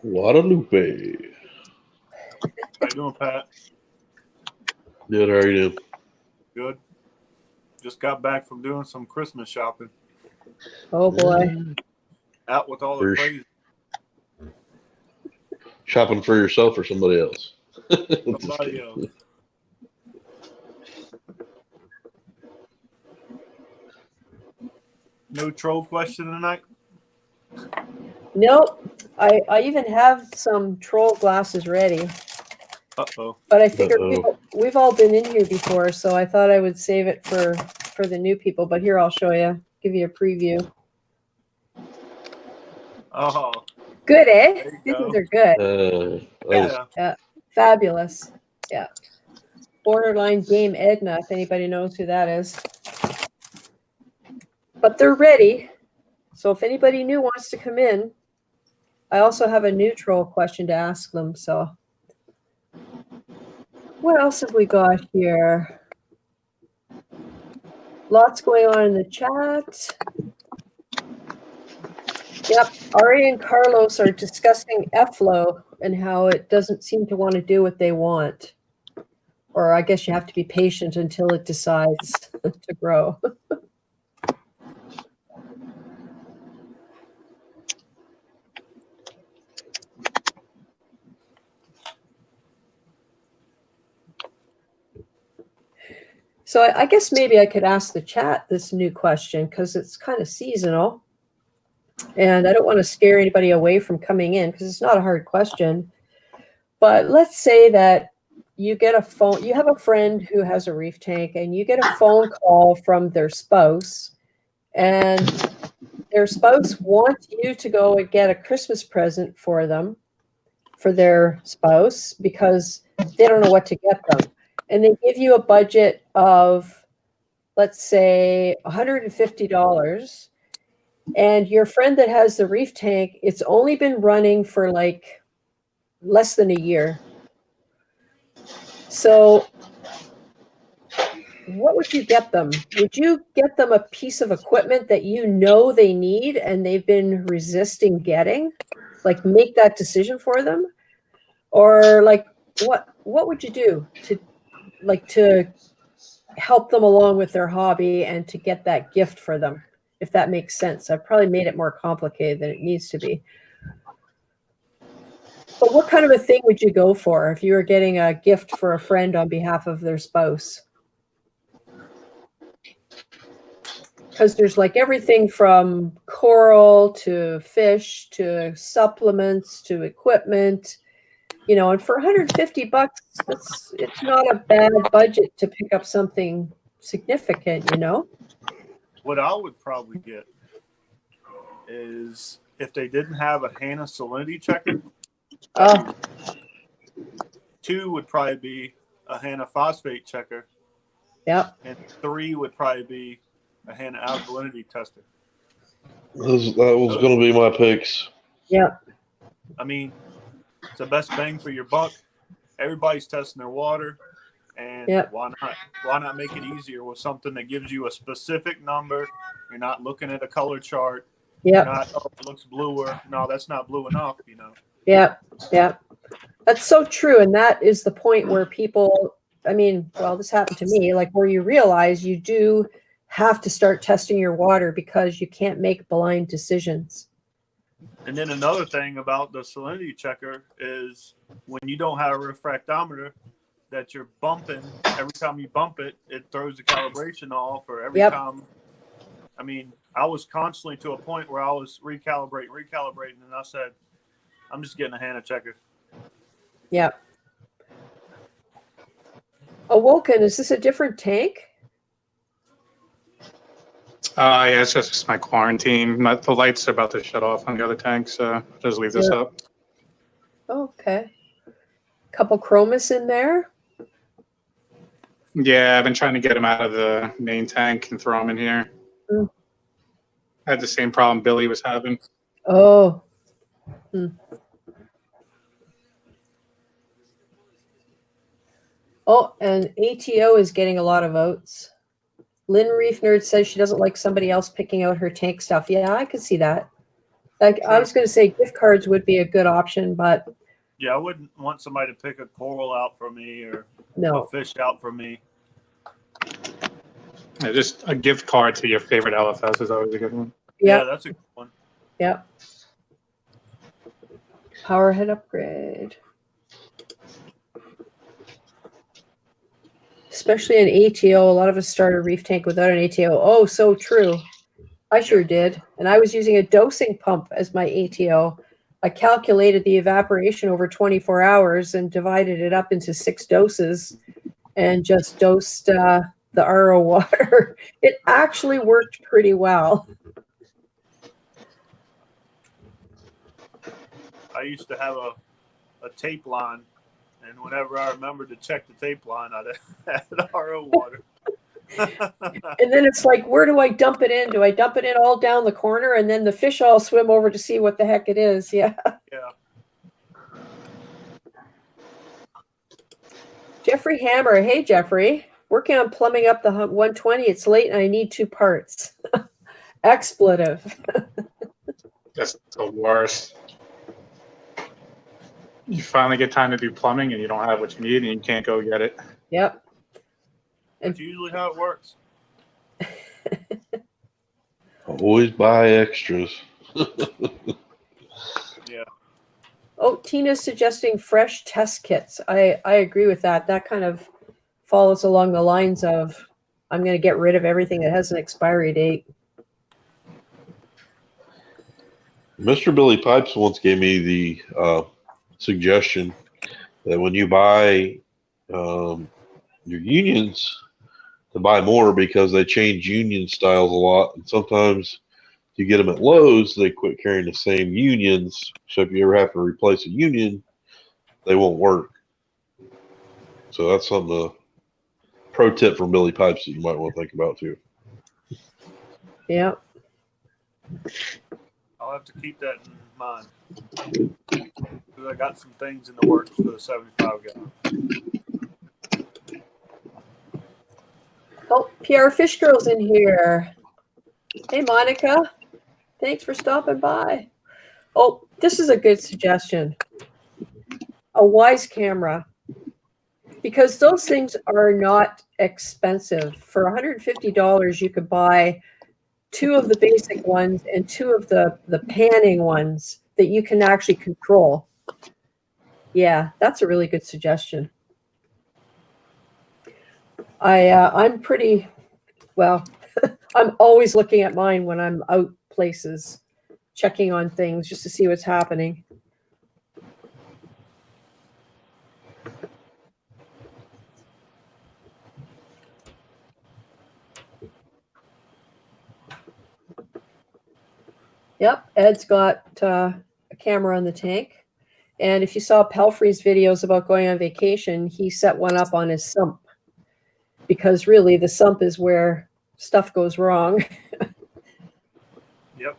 Guadalupe. How you doing, Pat? Good, how are you doing? Good. Just got back from doing some Christmas shopping. Oh boy. Out with all the First- crazy. Shopping for yourself or somebody else? Somebody else. No troll question tonight? Nope. I even have some troll glasses ready, Uh-oh. but I figured Uh-oh. we've all been in here before, so I thought I would save it for the new people. But here, I'll show you, give you a preview. Oh, Good, eh? there These you go. ones are good. Yeah. Fabulous. Yeah. Borderline Game Edna, if anybody knows who that is. But they're ready. So if anybody new wants to come in, I also have a new troll question to ask them. So what else have we got here? Lots going on in the chat. Yep, Ari and Carlos are discussing F-Flow and how it doesn't seem to want to do what they want. Or I guess you have to be patient until it decides to grow. So I guess maybe I could ask the chat this new question because it's kind of seasonal. And I don't want to scare anybody away from coming in because it's not a hard question. But let's say that you get a phone, you have a friend who has a reef tank and you get a phone call from their spouse, and their spouse wants you to go and get a Christmas present for them, for their spouse, because they don't know what to get them. And they give you a budget of, let's say, $150. And your friend that has the reef tank, it's only been running for like less than a year. So what would you get them? Would you get them a piece of equipment that you know they need and they've been resisting getting? Like make that decision for them? Or like what would you do to help them along with their hobby and to get that gift for them, if that makes sense? I've probably made it more complicated than it needs to be. But what kind of a thing would you go for if you were getting a gift for a friend on behalf of their spouse? Because there's like everything from coral to fish to supplements to equipment, you know, and for $150, it's not a bad budget to pick up something significant, you know? What I would probably get is if they didn't have a Hannah salinity checker, Oh, 2 would probably be a Hannah phosphate checker, yep. and 3 would probably be a Hannah alkalinity tester. That was going to be my picks. Yep. I mean, it's the best bang for your buck. Everybody's testing their water, and Yep. why not? Why not make it easier with something that gives you a specific number? You're not looking at a color chart. Yep. You're not, oh, it looks bluer. No, that's not blue enough, you know. Yep. Yep. That's so true. And that is the point where people, I mean, well, this happened to me, like where you realize you do have to start testing your water because you can't make blind decisions. And then another thing about the salinity checker is when you don't have a refractometer that you're bumping, every time you bump it, it throws the calibration off, or every time. I mean, I was constantly to a point where I was recalibrating, and I said, I'm just getting a Hannah checker. Yep. Awoken, is this a different tank? Yeah, it's just my quarantine. The lights are about to shut off on the other tank, so just leave this up. Okay. Couple chromis in there. Yeah, I've been trying to get them out of the main tank and throw them in here. I had the same problem Billy was having. Oh. Oh, and ATO is getting a lot of votes. Lynn Reef Nerd says she doesn't like somebody else picking out her tank stuff. Yeah, I could see that. Like, I was going to say gift cards would be a good option, but yeah, I wouldn't want somebody to pick a coral out for me or no a fish out for me. Yeah, just a gift card to your favorite LFS is always a good one. Yeah, that's a good one. Yep. Power head upgrade. Especially an ATO. A lot of us start a reef tank without an ATO. Oh, so true. I sure did. And I was using a dosing pump as my ATO. I calculated the evaporation over 24 hours and divided it up into 6 doses and just dosed the RO water. It actually worked pretty well. I used to have a tape line, and whenever I remembered to check the tape line, I'd add RO water. And then it's like, where do I dump it in? Do I dump it in all down the corner, and then the fish all swim over to see what the heck it is? Yeah. Jeffrey Hammer. Hey, Jeffrey. Working on plumbing up the 120. It's late, and I need 2 parts. Expletive. That's the worst. You finally get time to do plumbing, and you don't have what you need, and you can't go get it. Yep. That's usually how it works. Always buy extras. Yeah. Oh, Tina's suggesting fresh test kits. I agree with that. That kind of follows along the lines of, I'm going to get rid of everything that has an expiry date. Mr. Billy Pipes once gave me the suggestion that when you buy your unions, to buy more because they change union styles a lot, and sometimes you get them at Lowe's, they quit carrying the same unions. So if you ever have to replace a union, they won't work. So that's something, pro tip from Billy Pipes that you might want to think about too. Yeah. I'll have to keep that in mind. Because I got some things in the works for the 75 gallon. Oh, PR Fish Girl's in here. Hey, Monica. Thanks for stopping by. Oh, this is a good suggestion. A Wise camera. Because those things are not expensive. For $150, you could buy 2 of the basic ones and 2 of the panning ones that you can actually control. Yeah, that's a really good suggestion. I'm pretty, well, I'm always looking at mine when I'm out places, checking on things just to see what's happening. Yep, Ed's got a camera on the tank. And if you saw Pelfrey's videos about going on vacation, he set one up on his sump. Because really, the sump is where stuff goes wrong. Yep.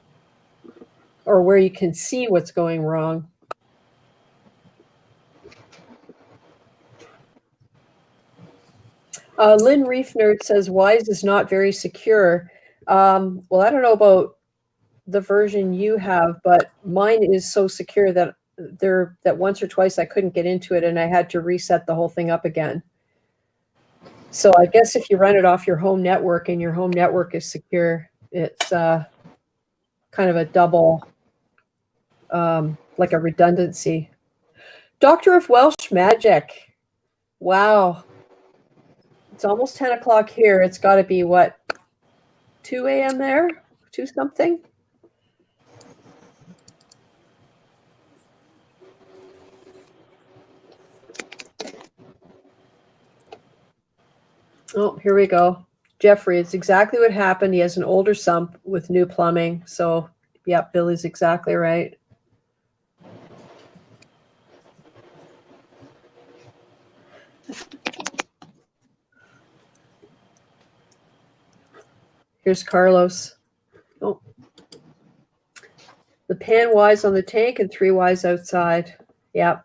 Or where you can see what's going wrong. Lynn Reef Nerd says Wise is not very secure. Well, I don't know about the version you have, but mine is so secure that once or twice I couldn't get into it and I had to reset the whole thing up again. So I guess if you run it off your home network and your home network is secure, it's kind of a double, like a redundancy. Doctor of Welsh Magic. Wow. It's almost 10 o'clock here. It's got to be, what, 2 a.m. there? 2 something? Oh, here we go. Jeffrey, it's exactly what happened. He has an older sump with new plumbing. So, yeah, Billy's exactly right. Here's Carlos. Oh. The pan Ys on the tank and 3 Ys outside. Yep.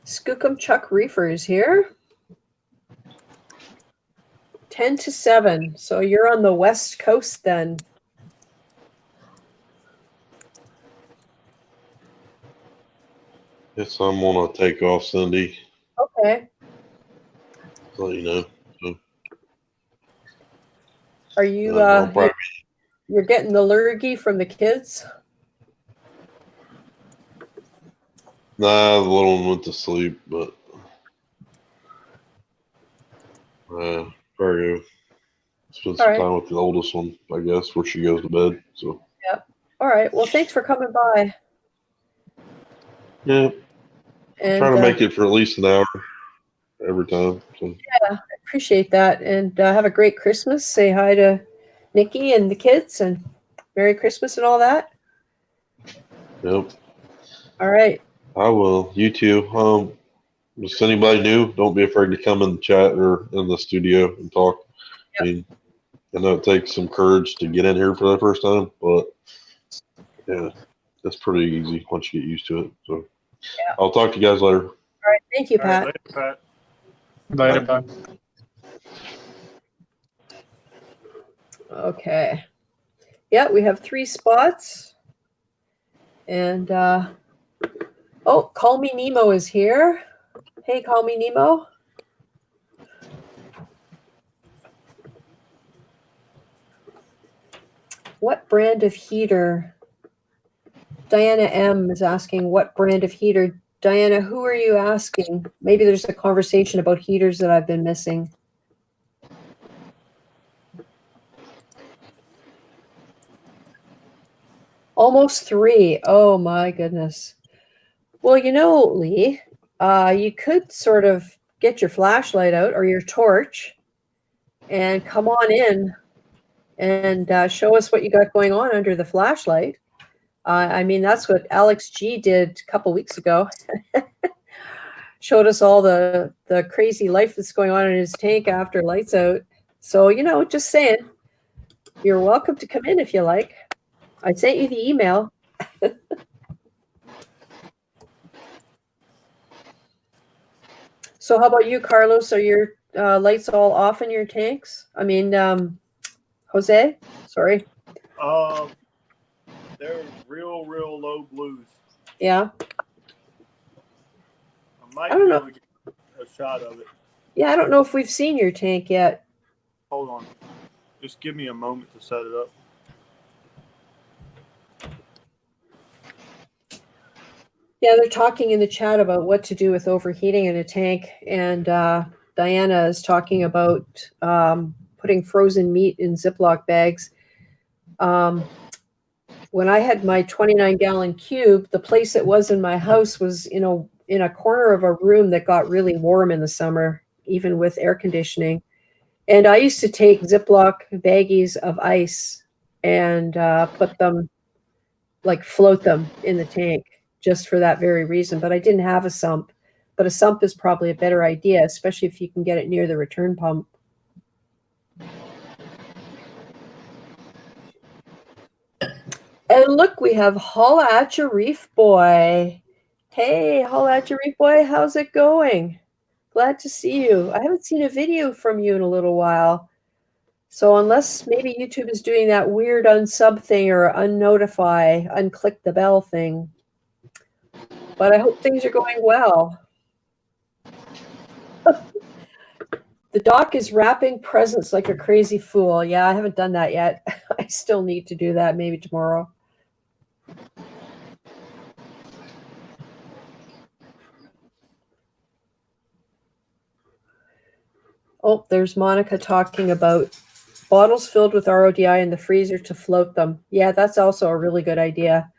Skookum Chuck Reefer is here. 10 to 7. So you're on the West Coast then. Yes, I'm on a takeoff, Cindy. Okay. So you know. So, Are you you're getting the lurgy from the kids? nah, the little one went to sleep, but Fargo spend some time with the oldest one, I guess, before she goes to bed. So Yep. All right. Well, thanks for coming by. yeah, And trying to make it for at least an hour every time. So. Yeah, I appreciate that. And have a great Christmas. Say hi to Nikki and the kids, and Merry Christmas and all that. Yep. All right. I will. You too. If anybody new, don't be afraid to come in the chat or in the studio and talk. Yep. I mean, I know it takes some courage to get in here for the first time, but yeah, it's pretty easy once you get used to it. So Yeah. I'll talk to you guys later. All right. Thank you, All right, Pat. later, Pat. Later, bye. Okay. Yeah, we have 3 spots. And oh, Call Me Nemo is here. Hey, Call Me Nemo. What brand of heater? Diana M is asking what brand of heater. Diana, who are you asking? Maybe there's a conversation about heaters that I've been missing. Almost 3. Oh my goodness. Well, you know, Lee, you could sort of get your flashlight out or your torch and come on in and show us what you got going on under the flashlight. I mean, that's what Alex G did a couple weeks ago. Showed us all the crazy life that's going on in his tank after lights out. So, you know, just saying, you're welcome to come in if you like. I sent you the email. So how about you, Carlos? Are your lights all off in your tanks? I mean, Jose, sorry. They're real low blues. Yeah. I don't be know. able to get a shot of it. Yeah, I don't know if we've seen your tank yet. Hold on. Just give me a moment to set it up. Yeah, they're talking in the chat about what to do with overheating in a tank. And Diana is talking about putting frozen meat in Ziploc bags. When I had my 29-gallon cube, the place it was in my house was, you know, in a corner of a room that got really warm in the summer, even with air conditioning. And I used to take Ziploc baggies of ice and put them, like float them in the tank just for that very reason. But I didn't have a sump. But a sump is probably a better idea, especially if you can get it near the return pump. And look, we have Holla at your Reef Boy. Hey, Holla at your Reef Boy, how's it going? Glad to see you. I haven't seen a video from you in a little while. So unless maybe YouTube is doing that weird unsub thing or unnotify, unclick the bell thing. But I hope things are going well. The doc is wrapping presents like a crazy fool. Yeah, I haven't done that yet. I still need to do that maybe tomorrow. Oh, there's Monica talking about bottles filled with RODI in the freezer to float them. Yeah, that's also a really good idea.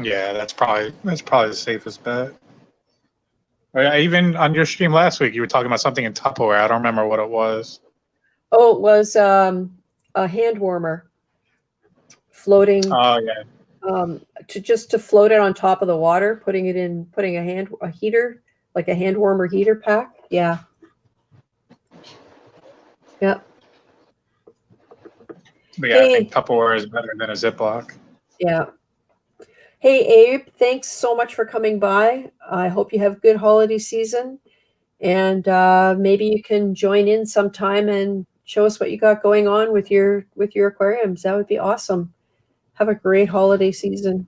Yeah, that's probably the safest bet. Even on your stream last week, you were talking about something in Tupperware. I don't remember what it was. Oh, it was a hand warmer floating. Oh yeah. To float it on top of the water, putting a heater, like a hand warmer heater pack. Yeah. Yep. But yeah, I think Tupperware is better than a Ziploc. Yeah. Hey, Abe, thanks so much for coming by. I hope you have a good holiday season. And maybe you can join in sometime and show us what you got going on with your aquariums. That would be awesome. Have a great holiday season.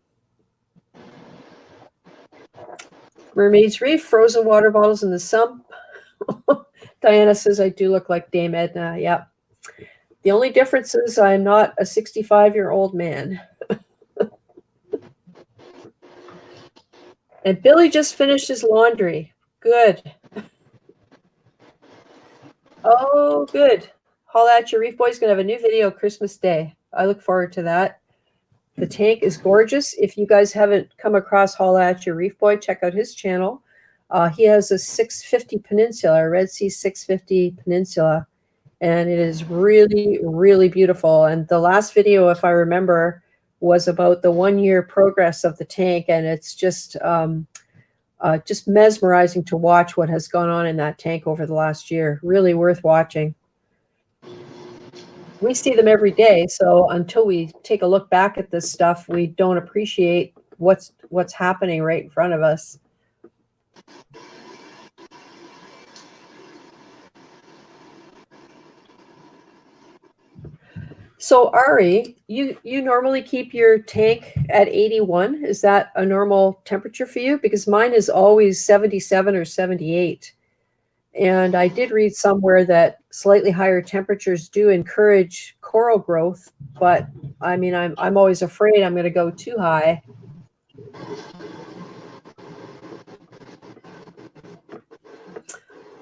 Mermaid's Reef, frozen water bottles in the sump. Diana says I do look like Dame Edna. Yeah. The only difference is I'm not a 65-year-old man. And Billy just finished his laundry. Good. Oh, good. Holla at your Reef Boy's going to have a new video Christmas Day. I look forward to that. The tank is gorgeous. If you guys haven't come across Holla at your Reef Boy, check out his channel. He has a 650 Peninsula, a Red Sea 650 Peninsula, and it is really, really beautiful. And the last video, if I remember, was about the 1-year progress of the tank, and it's just mesmerizing to watch what has gone on in that tank over the last year. Really worth watching. We see them every day, so until we take a look back at this stuff, we don't appreciate what's happening right in front of us. So Ari, you normally keep your tank at 81. Is that a normal temperature for you? Because mine is always 77 or 78. And I did read somewhere that slightly higher temperatures do encourage coral growth, but I mean, I'm always afraid I'm going to go too high.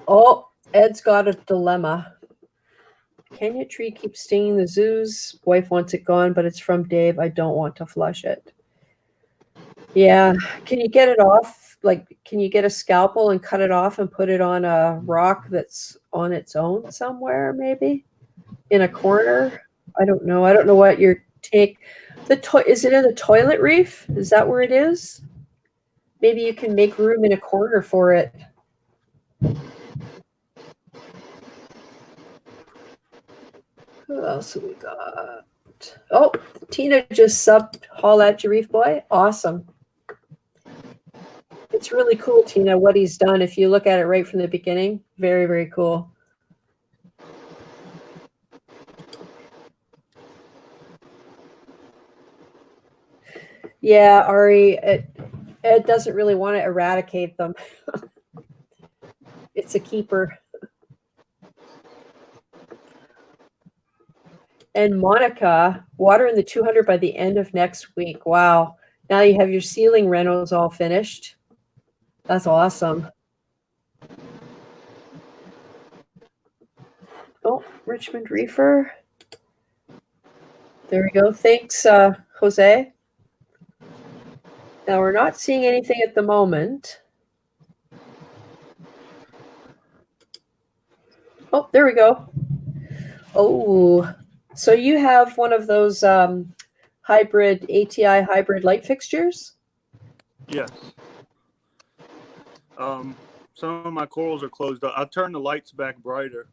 Oh, Ed's got a dilemma. Kenya tree keeps stinging the zoos. Wife wants it gone, but it's from Dave. I don't want to flush it. Yeah. Can you get it off? Like, can you get a scalpel and cut it off and put it on a rock that's on its own somewhere, maybe in a corner? I don't know. I don't know what your tank. Is it in the toilet, Reef? Is that where it is? Maybe you can make room in a corner for it. Who else have we got? Oh, Tina just subbed Holla at your Reef Boy. Awesome. It's really cool, Tina, what he's done. If you look at it right from the beginning, very, very cool. Yeah, Ari, Ed doesn't really want to eradicate them. It's a keeper. And Monica, water in the 200 by the end of next week. Wow. Now you have your ceiling renos all finished. That's awesome. Oh, Richmond Reefer. There we go. Thanks, Jose. Now we're not seeing anything at the moment. Oh, there we go. Oh, so you have one of those hybrid ATI hybrid light fixtures? Yes. Some of my corals are closed up. I turned the lights back brighter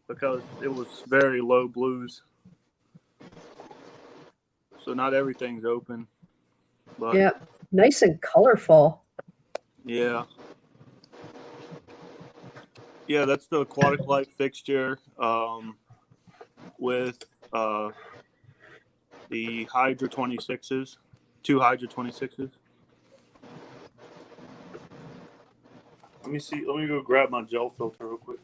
because it was very low blues. So not everything's open. But yeah, nice and colorful. Yeah. Yeah, that's the aquatic light fixture with the Hydra 26s, 2 Hydra 26s. Let me see. Let me go grab my gel filter real quick.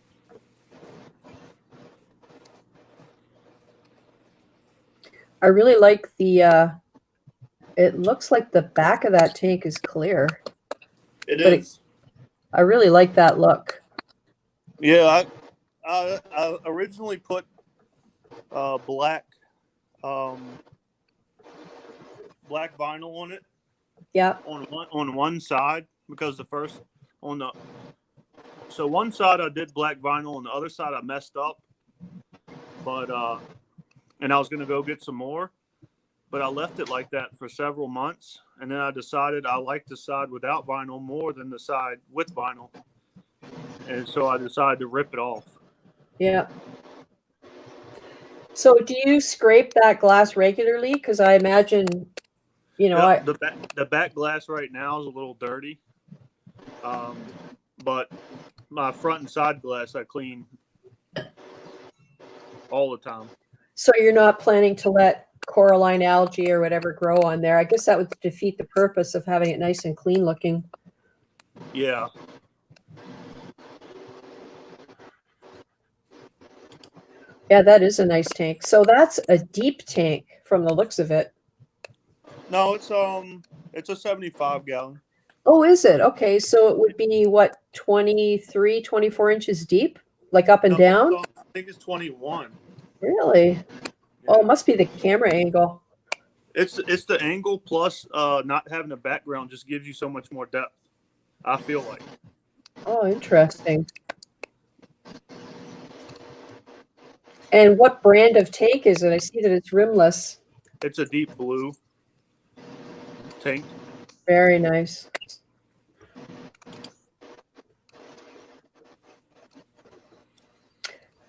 I really like the, it looks like the back of that tank is clear. It But is. I really like that look. Yeah, I originally put black black vinyl on it. Yeah. On one side, because the first on the so one side I did black vinyl, on the other side I messed up. But and I was gonna go get some more, but I left it like that for several months, and then I decided I liked the side without vinyl more than the side with vinyl, and so I decided to rip it off. Yeah. So do you scrape that glass regularly? Because I imagine, you know, Yep, the back glass right now is a little dirty, but my front and side glass I clean all the time. so you're not planning to let coralline algae or whatever grow on there. I guess that would defeat the purpose of having it nice and clean looking. Yeah. Yeah, that is a nice tank. So that's a deep tank from the looks of it. No, it's a 75 gallon. Oh, is it? Okay, so it would be what, 23, 24 inches deep? Like up and No, down? I think it's 21. Really? Yeah. Oh, it must be the camera angle. It's the angle plus not having a background just gives you so much more depth, I feel like. Oh, interesting. And what brand of tank is it? I see that it's rimless. It's a deep blue tank. Very nice.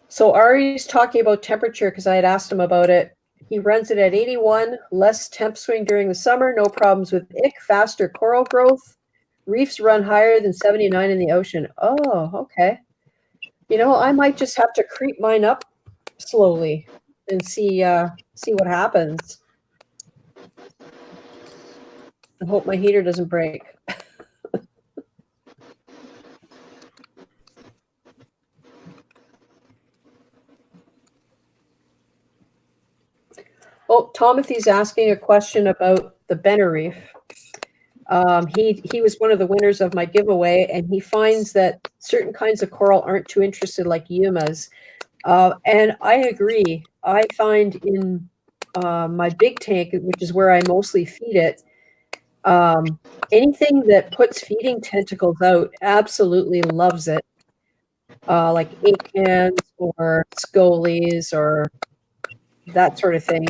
So Ari's talking about temperature because I had asked him about it. He runs it at 81, less temp swing during the summer, no problems with ick, faster coral growth. Reefs run higher than 79 in the ocean. Oh, okay. You know, I might just have to creep mine up slowly and see what happens. I hope my heater doesn't break. Oh, Timothy's asking a question about the Benner Reef. He was one of the winners of my giveaway, and he finds that certain kinds of coral aren't too interested, like yumas. And I agree. I find in my big tank, which is where I mostly feed it, anything that puts feeding tentacles out absolutely loves it, like ink cans or scolies or that sort of thing.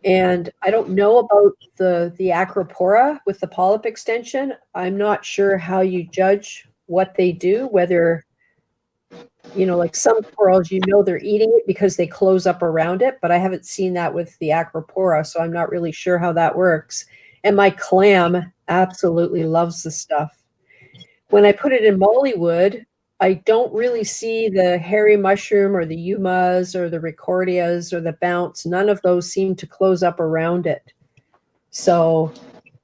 And I don't know about the acropora with the polyp extension. I'm not sure how you judge what they do, whether, you know, like some corals, you know, they're eating it because they close up around it, but I haven't seen that with the acropora, so I'm not really sure how that works. And my clam absolutely loves the stuff. When I put it in Mollywood, I don't really see the hairy mushroom or the yumas or the ricordias or the bounce. None of those seem to close up around it. So,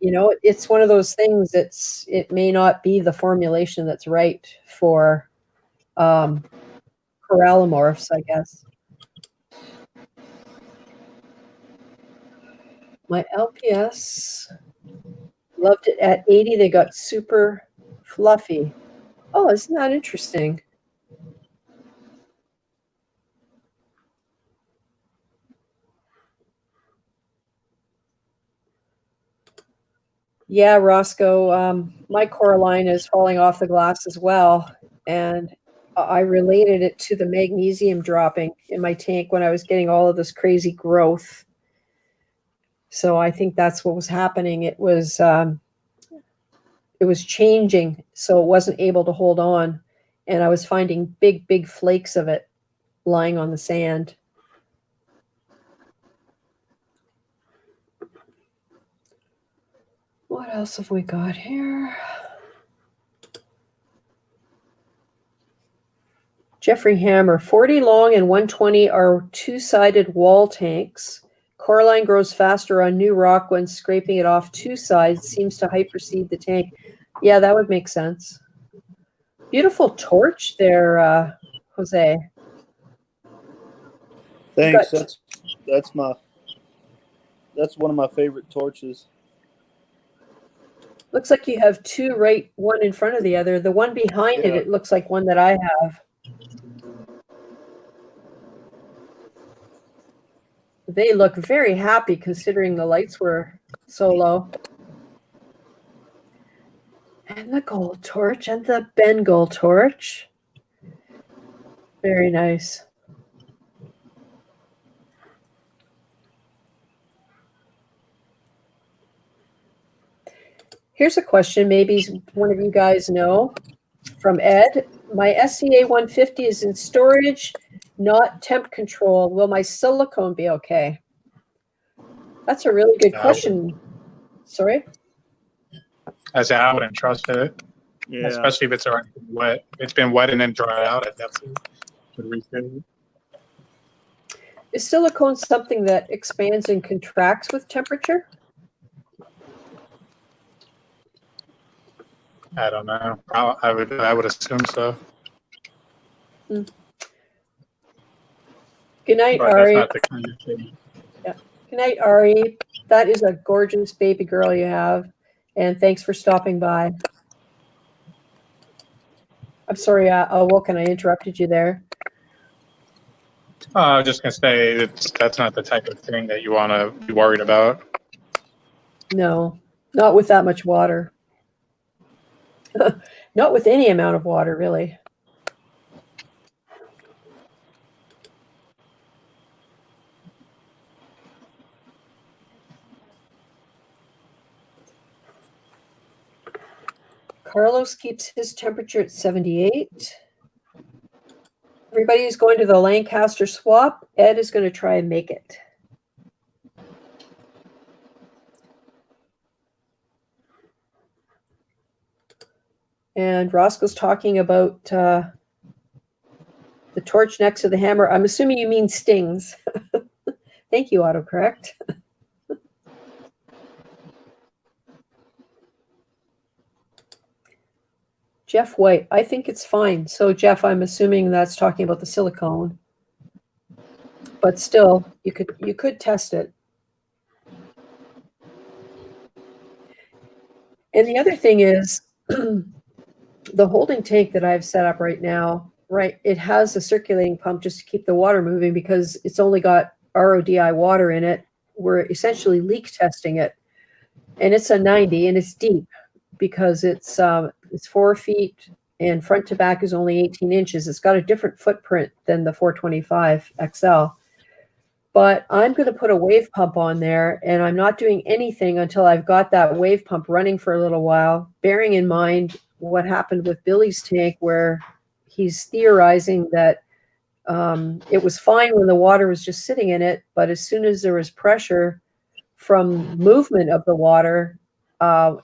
you know, it's one of those things it may not be the formulation that's right for corallomorphs, I guess. My LPS loved it at 80. They got super fluffy. Oh, isn't that interesting? Yeah, Roscoe, my coralline is falling off the glass as well. And I related it to the magnesium dropping in my tank when I was getting all of this crazy growth. So I think that's what was happening. It was changing, so it wasn't able to hold on. And I was finding big, big flakes of it lying on the sand. What else have we got here? Jeffrey Hammer, 40 long and 120 are two-sided wall tanks. Coralline grows faster on new rock when scraping it off two sides. Seems to hyperseed the tank. Yeah, that would make sense. Beautiful torch there, Jose. Thanks. That's one of my favorite torches. Looks like you have two, right, one in front of the other. The one behind it looks like one that I have. They look very happy considering the lights were so low. And the gold torch and the Bengal torch. Very nice. Here's a question maybe one of you guys know from Ed. My SCA 150 is in storage, not temp control. Will my silicone be okay? That's a really good question. Sorry? I say I wouldn't trust it, Yeah. especially if it's already wet. If it's been wet and then dried out, I definitely would refill it. Is silicone something that expands and contracts with temperature? I don't know. I would assume so. Good night, But Ari. that's not the kind of thing. Yeah. Good night, Ari. That is a gorgeous baby girl you have. And thanks for stopping by. I'm sorry, Woken, I interrupted you there. I was just going to say that's not the type of thing that you want to be worried about. No, not with that much water. Not with any amount of water, really. Carlos keeps his temperature at 78. Everybody is going to the Lancaster swap. Ed is going to try and make it. And Roscoe's talking about the torch next to the hammer. I'm assuming you mean stings. Thank you, autocorrect. Jeff White, I think it's fine. So Jeff, I'm assuming that's talking about the silicone. But still, you could test it. And the other thing is the holding tank that I've set up right now, right, it has a circulating pump just to keep the water moving because it's only got RODI water in it. We're essentially leak testing it. And it's a 90 and it's deep because it's 4 feet and front to back is only 18 inches. It's got a different footprint than the 425 XL. But I'm going to put a wave pump on there, and I'm not doing anything until I've got that wave pump running for a little while, bearing in mind what happened with Billy's tank, where he's theorizing that it was fine when the water was just sitting in it, but as soon as there was pressure from movement of the water,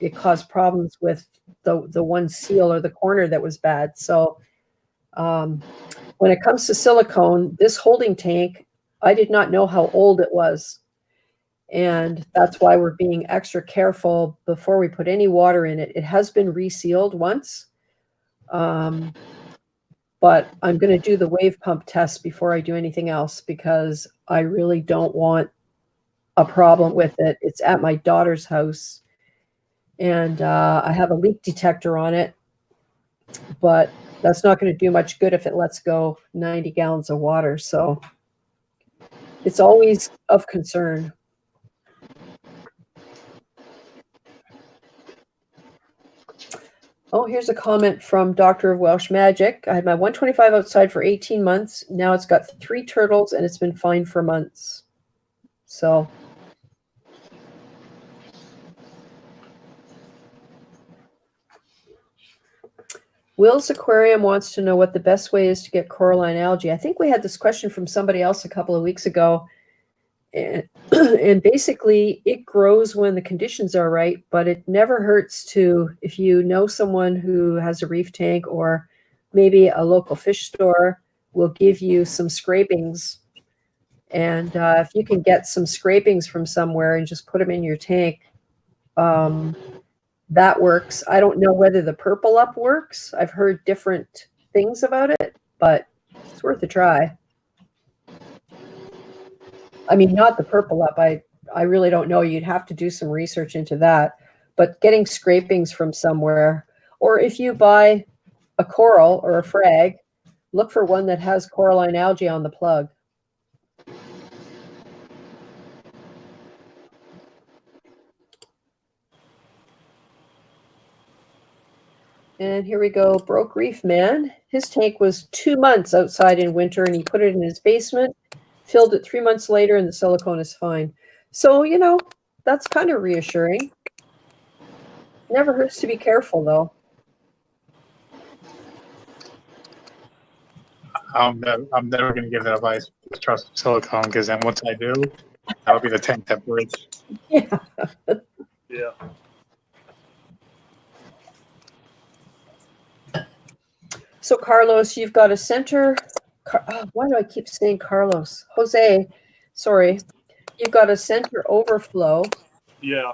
it caused problems with the one seal or the corner that was bad. So when it comes to silicone, this holding tank, I did not know how old it was. And that's why we're being extra careful before we put any water in it. It has been resealed once. But I'm going to do the wave pump test before I do anything else because I really don't want a problem with it. It's at my daughter's house. And I have a leak detector on it. But that's not going to do much good if it lets go 90 gallons of water. So it's always of concern. Oh, here's a comment from Doctor of Welsh Magic. I had my 125 outside for 18 months. Now it's got 3 turtles and it's been fine for months. So Will's Aquarium wants to know what the best way is to get coralline algae. I think we had this question from somebody else a couple of weeks ago. And basically, it grows when the conditions are right, but it never hurts to, if you know someone who has a reef tank or maybe a local fish store, will give you some scrapings. And if you can get some scrapings from somewhere and just put them in your tank, that works. I don't know whether the purple up works. I've heard different things about it, but it's worth a try. I mean, not the purple up. I really don't know. You'd have to do some research into that. But getting scrapings from somewhere, or if you buy a coral or a frag, look for one that has coralline algae on the plug. And here we go, Broke Reef Man. His tank was 2 months outside in winter, and he put it in his basement, filled it 3 months later, and the silicone is fine. So, you know, that's kind of reassuring. Never hurts to be careful, though. I'm never going to give that advice. Trust silicone, because then once I do, that'll be the tank that breaks. Yeah. Yeah. So, Carlos, you've got a center. Why do I keep saying Carlos? Jose, sorry. You've got a center overflow. Yeah.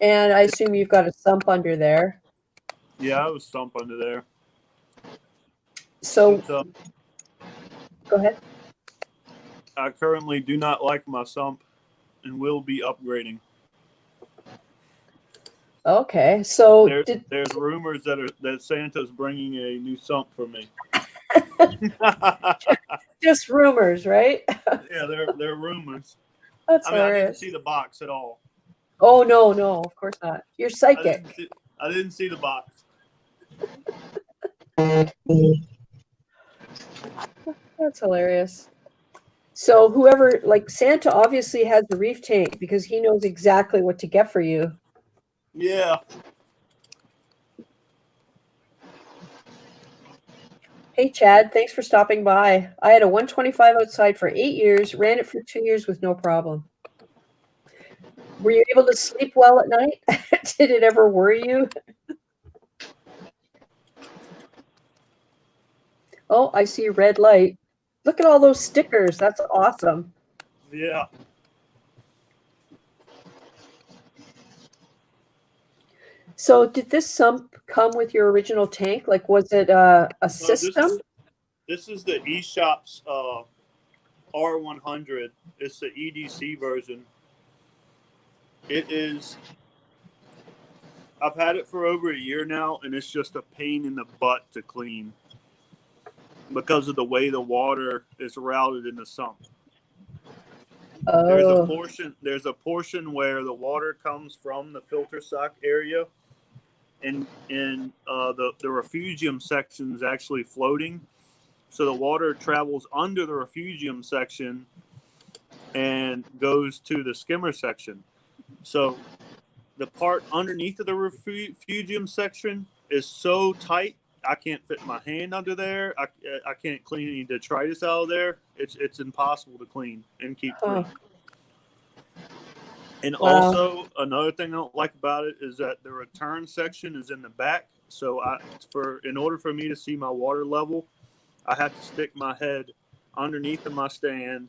And I assume you've got a sump under there. Yeah, I was Sump under there. So, But, go ahead. I currently do not like my Sump and will be upgrading. Okay, so there's rumors that Santa's bringing a new Sump for me. Just rumors, right? Yeah, they're rumors. That's I mean, I hilarious. didn't see the box at all. Oh no, of course not. You're psychic. I didn't see the box. That's hilarious. So whoever, like Santa obviously has the reef tank because he knows exactly what to get for you. Yeah. Hey, Chad, thanks for stopping by. I had a 125 outside for 8 years, ran it for 2 years with no problem. Were you able to sleep well at night? Did it ever worry you? Oh, I see a red light. Look at all those stickers. That's awesome. Yeah. So did this sump come with your original tank? Like, was it a system? This is the eShop's R100. It's the EDC version. It is. I've had it for over a year now, and it's just a pain in the butt to clean because of the way the water is routed in the sump. Oh. There's a portion where the water comes from the filter sock area, and the refugium section is actually floating. So the water travels under the refugium section and goes to the skimmer section. So the part underneath of the refugium section is so tight, I can't fit my hand under there. I can't clean any detritus out of there. It's impossible to clean and keep clean. And also, another thing I don't like about it is that the return section is in the back. So in order for me to see my water level, I have to stick my head underneath of my stand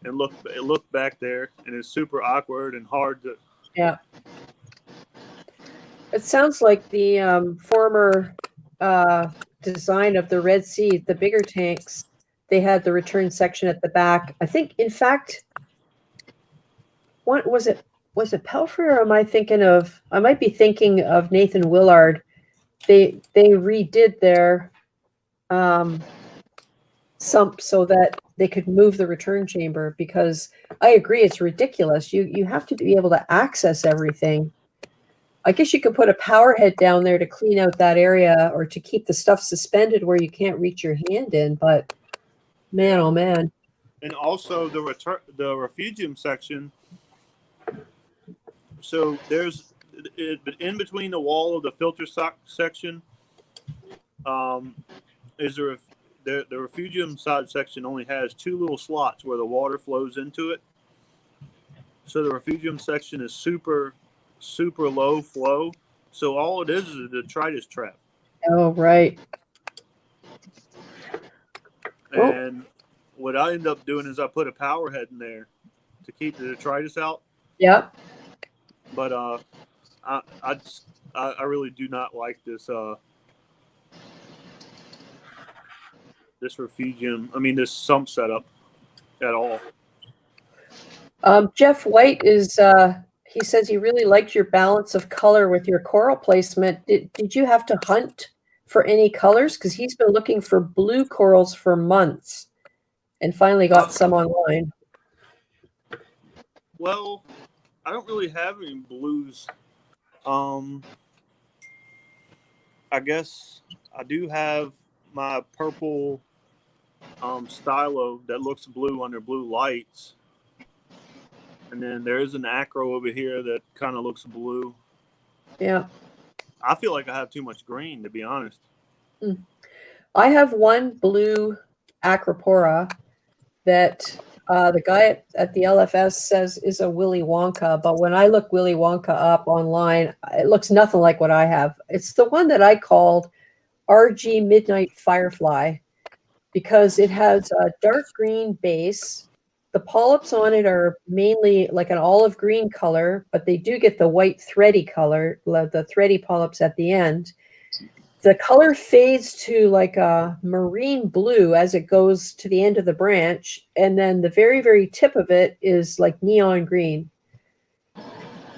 and look back there, and it's super awkward and hard to. Yeah. It sounds like the former design of the Red Sea, the bigger tanks, they had the return section at the back. I think, in fact, what was it? Was it Pelfrey, or I might be thinking of Nathan Willard. They redid their sump so that they could move the return chamber, because I agree, it's ridiculous. You have to be able to access everything. I guess you could put a power head down there to clean out that area or to keep the stuff suspended where you can't reach your hand in, but man, oh man. And also the refugium section. So there's in between the wall of the filter sock section is the refugium side section only has 2 little slots where the water flows into it. So the refugium section is super low flow. So all it is a detritus trap. Oh, right. And what I end up doing is I put a power head in there to keep the detritus out. Yeah. But I really do not like this this refugium. I mean, this sump setup at all. Jeff White is, he says he really liked your balance of color with your coral placement. Did you have to hunt for any colors? Because he's been looking for blue corals for months and finally got some online. Well, I don't really have any blues. I guess I do have my purple stylo that looks blue under blue lights. And then there's an acro over here that kind of looks blue. Yeah. I feel like I have too much green, to be honest. I have one blue acropora that the guy at the LFS says is a Willy Wonka, but when I look Willy Wonka up online, it looks nothing like what I have. It's the one that I called RG Midnight Firefly because it has a dark green base. The polyps on it are mainly like an olive green color, but they do get the white thready color, the thready polyps at the end. The color fades to like a marine blue as it goes to the end of the branch. And then the very, very tip of it is like neon green.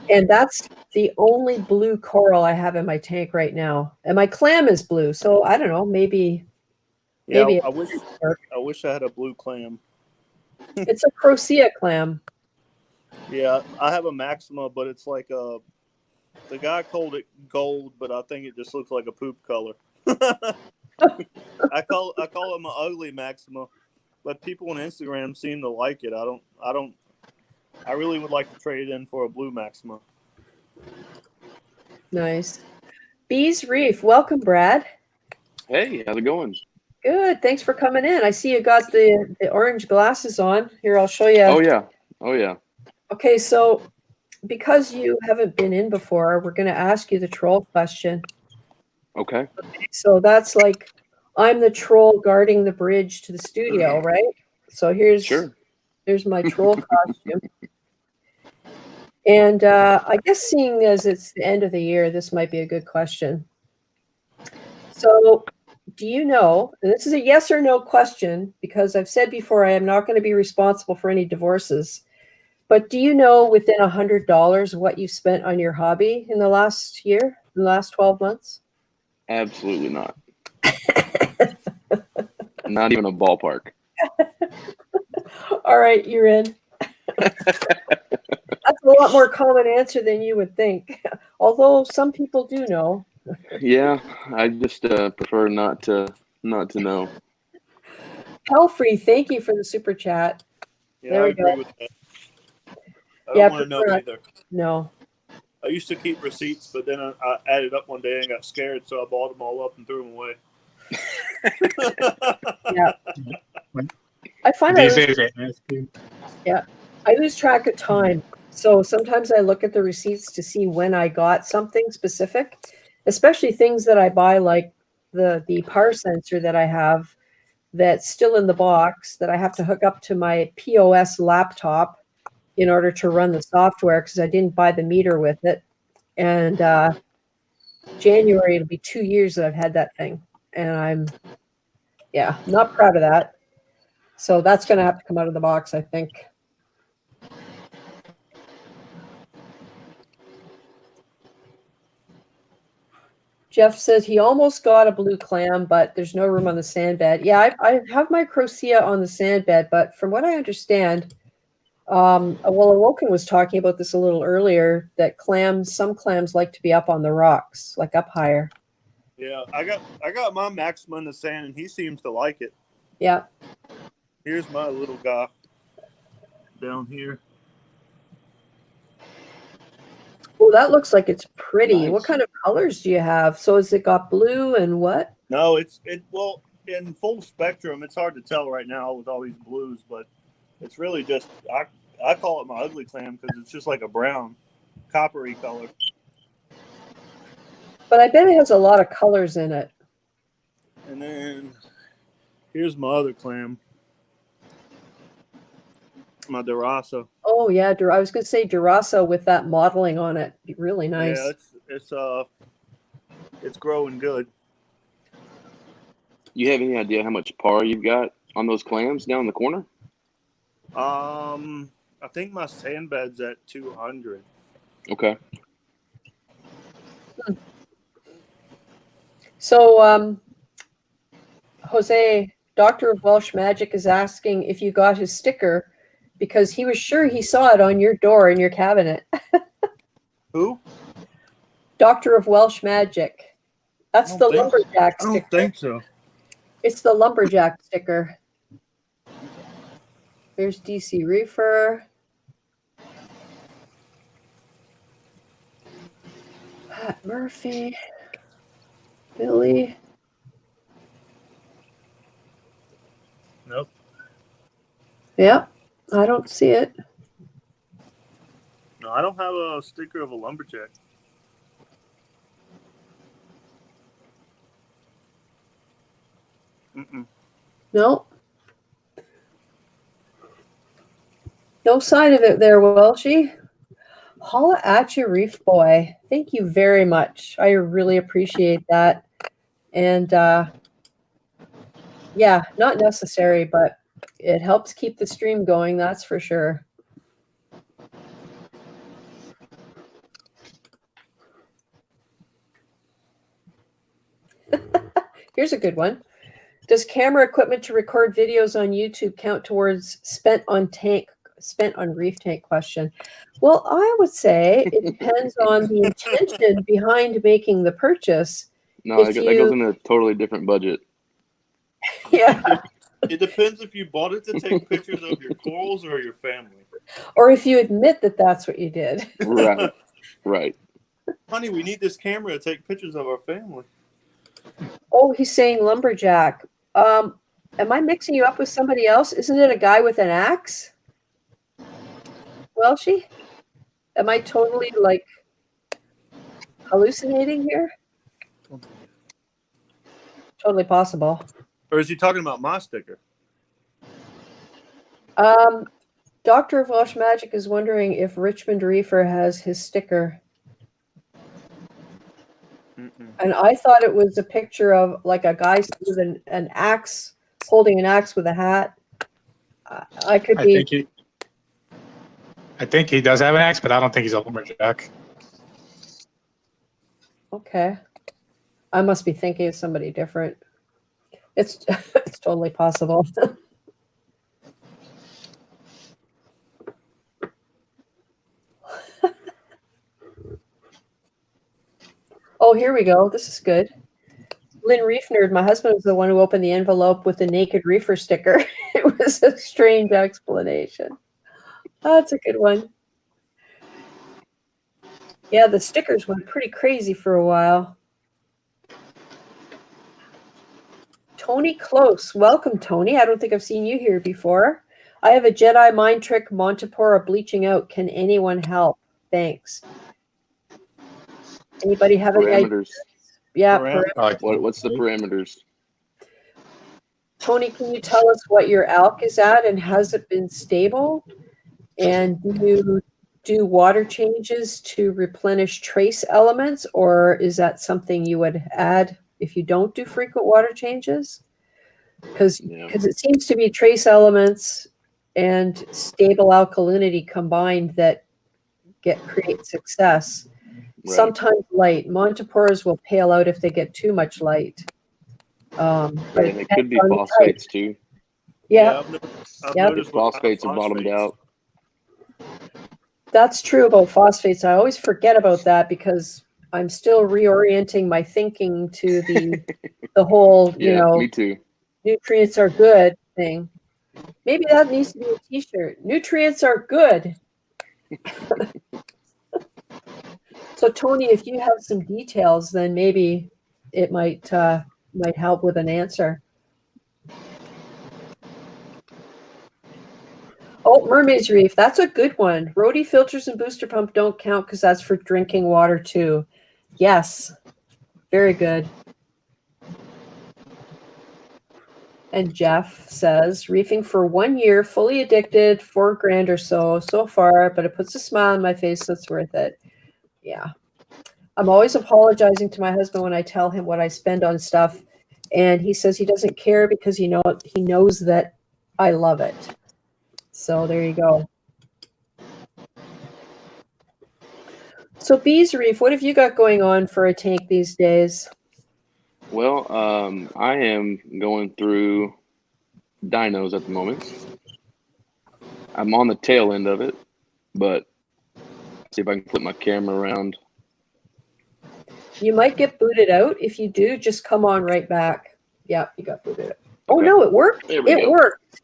And that's the only blue coral I have in my tank right now. And my clam is blue. So I don't know, maybe. Yeah, maybe I wish I had a blue clam. It's a crocea clam. Yeah, I have a Maxima, but it's like the guy called it gold, but I think it just looks like a poop color. I call it my ugly Maxima, but people on Instagram seem to like it. I really would like to trade it in for a blue Maxima. Nice. Bees Reef, welcome, Brad. Hey, how's it going? Good. Thanks for coming in. I see you got the orange glasses on. Here, I'll show you. Oh yeah. Okay, so because you haven't been in before, we're going to ask you the troll question. Okay. So that's like, I'm the troll guarding the bridge to the studio, right? So here's my troll costume. And I guess seeing as it's the end of the year, this might be a good question. So do you know, and this is a yes or no question, because I've said before I am not going to be responsible for any divorces, but do you know within $100 what you spent on your hobby in the last year, in the last 12 months? Absolutely not. Not even a ballpark. All right, you're in. That's a lot more common answer than you would think, although some people do know. Yeah, I just prefer not to know. Hellfree, thank you for the super chat. Yeah, There I we agree go. with that. I don't want to know prefer- either. No. I used to keep receipts, but then I added up one day and got scared, so I balled them all up and threw them away. Yeah. I find These days, I lose track of time. So sometimes I look at the receipts to see when I got something specific, especially things that I buy, like the power sensor that I have that's still in the box that I have to hook up to my POS laptop in order to run the software because I didn't buy the meter with it. And January, it'll be 2 years that I've had that thing. And I'm not proud of that. So that's going to have to come out of the box, I think. Jeff says he almost got a blue clam, but there's no room on the sand bed. Yeah, I have my crocea on the sand bed, but from what I understand, Awoken was talking about this a little earlier, that some clams like to be up on the rocks, like up higher. Yeah, I got my Maxima in the sand, and he seems to like it. Yeah. Here's my little guy down here. Oh, that looks like it's pretty. Nice. What kind of colors do you have? So has it got blue and what? No, well, in full spectrum, it's hard to tell right now with all these blues, but it's really just, I call it my ugly clam because it's just like a brown, coppery color. But I bet it has a lot of colors in it. And then Here's my other clam. My Durasa. Oh yeah, I was going to say Durasa with that modeling on it. Be really nice. Yeah, it's growing good. You have any idea how much par you've got on those clams down in the corner? I think my sand bed's at 200. Okay. So, Jose, Doctor of Welsh Magic is asking if you got his sticker because he was sure he saw it on your door in your cabinet. Who? Doctor of Welsh Magic. That's the lumberjack I don't sticker. think so. It's the lumberjack sticker. There's DC Reefer. Pat Murphy. Billy. Nope. Yep, I don't see it. No, I don't have a sticker of a lumberjack. No. No sign of it there, Welshie. Holla at you, Reef Boy. Thank you very much. I really appreciate that. And yeah, not necessary, but it helps keep the stream going, that's for sure. Here's a good one. Does camera equipment to record videos on YouTube count towards spent on reef tank question? Well, I would say it depends on the intention behind making the purchase. No, that goes in a totally different budget. Yeah. It depends if you bought it to take pictures of your corals or your family. Or if you admit that that's what you did. Right. Right. Honey, we need this camera to take pictures of our family. Oh, he's saying lumberjack. Am I mixing you up with somebody else? Isn't it a guy with an axe? Welshie? Am I totally like hallucinating here? Totally possible. Or is he talking about my sticker? Doctor of Welsh Magic is wondering if Richmond Reefer has his sticker. And I thought it was a picture of like a guy with an axe, holding an axe with a hat. I think he does have an axe, but I don't think he's a lumberjack. Okay. I must be thinking of somebody different. It's it's totally possible. Oh, here we go. This is good. Lynn Reef Nerd, my husband was the one who opened the envelope with the naked reefer sticker. It was a strange explanation. That's a good one. Yeah, the stickers went pretty crazy for a while. Tony Close. Welcome, Tony. I don't think I've seen you here before. I have a Jedi mind trick Montipora bleaching out. Can anyone help? Thanks. Anybody have any ideas? Yeah. What's the parameters? Tony, can you tell us what your alk is at and has it been stable? And do you do water changes to replenish trace elements, or is that something you would add if you don't do frequent water changes? Because it seems to be trace elements and stable alkalinity combined that create success. Right. Sometimes light. Montiporas will pale out if they get too much light. But it could be phosphates too. Yeah. I've noticed phosphates are bottomed out. That's true about phosphates. I always forget about that because I'm still reorienting my thinking to the whole, me too. Nutrients are good thing. Maybe that needs to be a t-shirt. Nutrients are good. So Tony, if you have some details, then maybe it might help with an answer. Oh, Mermaid's Reef. That's a good one. Rhodey filters and booster pump don't count because that's for drinking water too. Yes. Very good. And Jeff says, reefing for 1 year, fully addicted, $4,000 or so far, but it puts a smile on my face, so it's worth it. Yeah. I'm always apologizing to my husband when I tell him what I spend on stuff. And he says he doesn't care because he knows that I love it. So there you go. So Bees Reef, what have you got going on for a tank these days? Well, I am going through dinos at the moment. I'm on the tail end of it, but see if I can flip my camera around. You might get booted out. If you do, just come on right back. Yeah, you got booted out. Oh, Okay. no, it worked. There we It go. worked.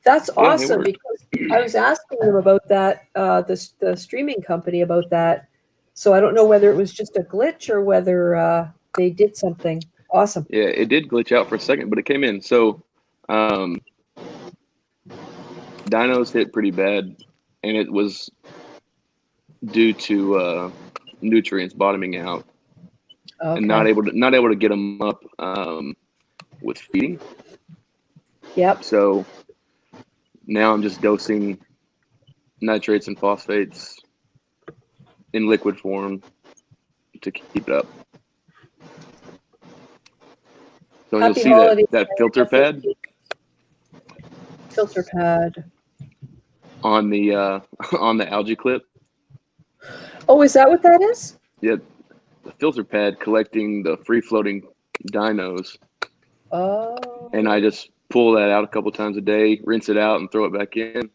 That's Yeah, it awesome worked. because I was asking them about that, the streaming company about that. So I don't know whether it was just a glitch or whether they did something. Awesome. Yeah, it did glitch out for a second, but it came in. So, dinos hit pretty bad, and it was due to nutrients bottoming out and not Okay. able to get them up with feeding. Yep. So now I'm just dosing nitrates and phosphates in liquid form to keep it up. So you'll Happy see holidays. that filter pad Filter pad. on the algae clip. Oh, is that what that is? Yeah, the filter pad collecting the free floating dinos, Oh. and I just pull that out a couple times a day, rinse it out, and throw it back in.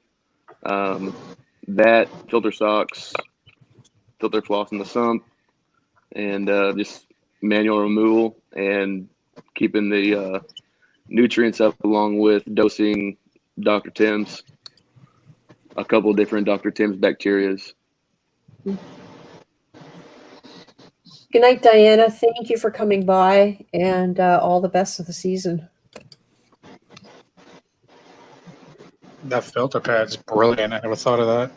That filter socks, filter floss in the sump, and just manual removal and keeping the nutrients up along with dosing Dr. Tim's, a couple of different Dr. Tim's bacterias. Good night, Diana. Thank you for coming by, and all the best of the season. That filter pad's brilliant. I never thought of that.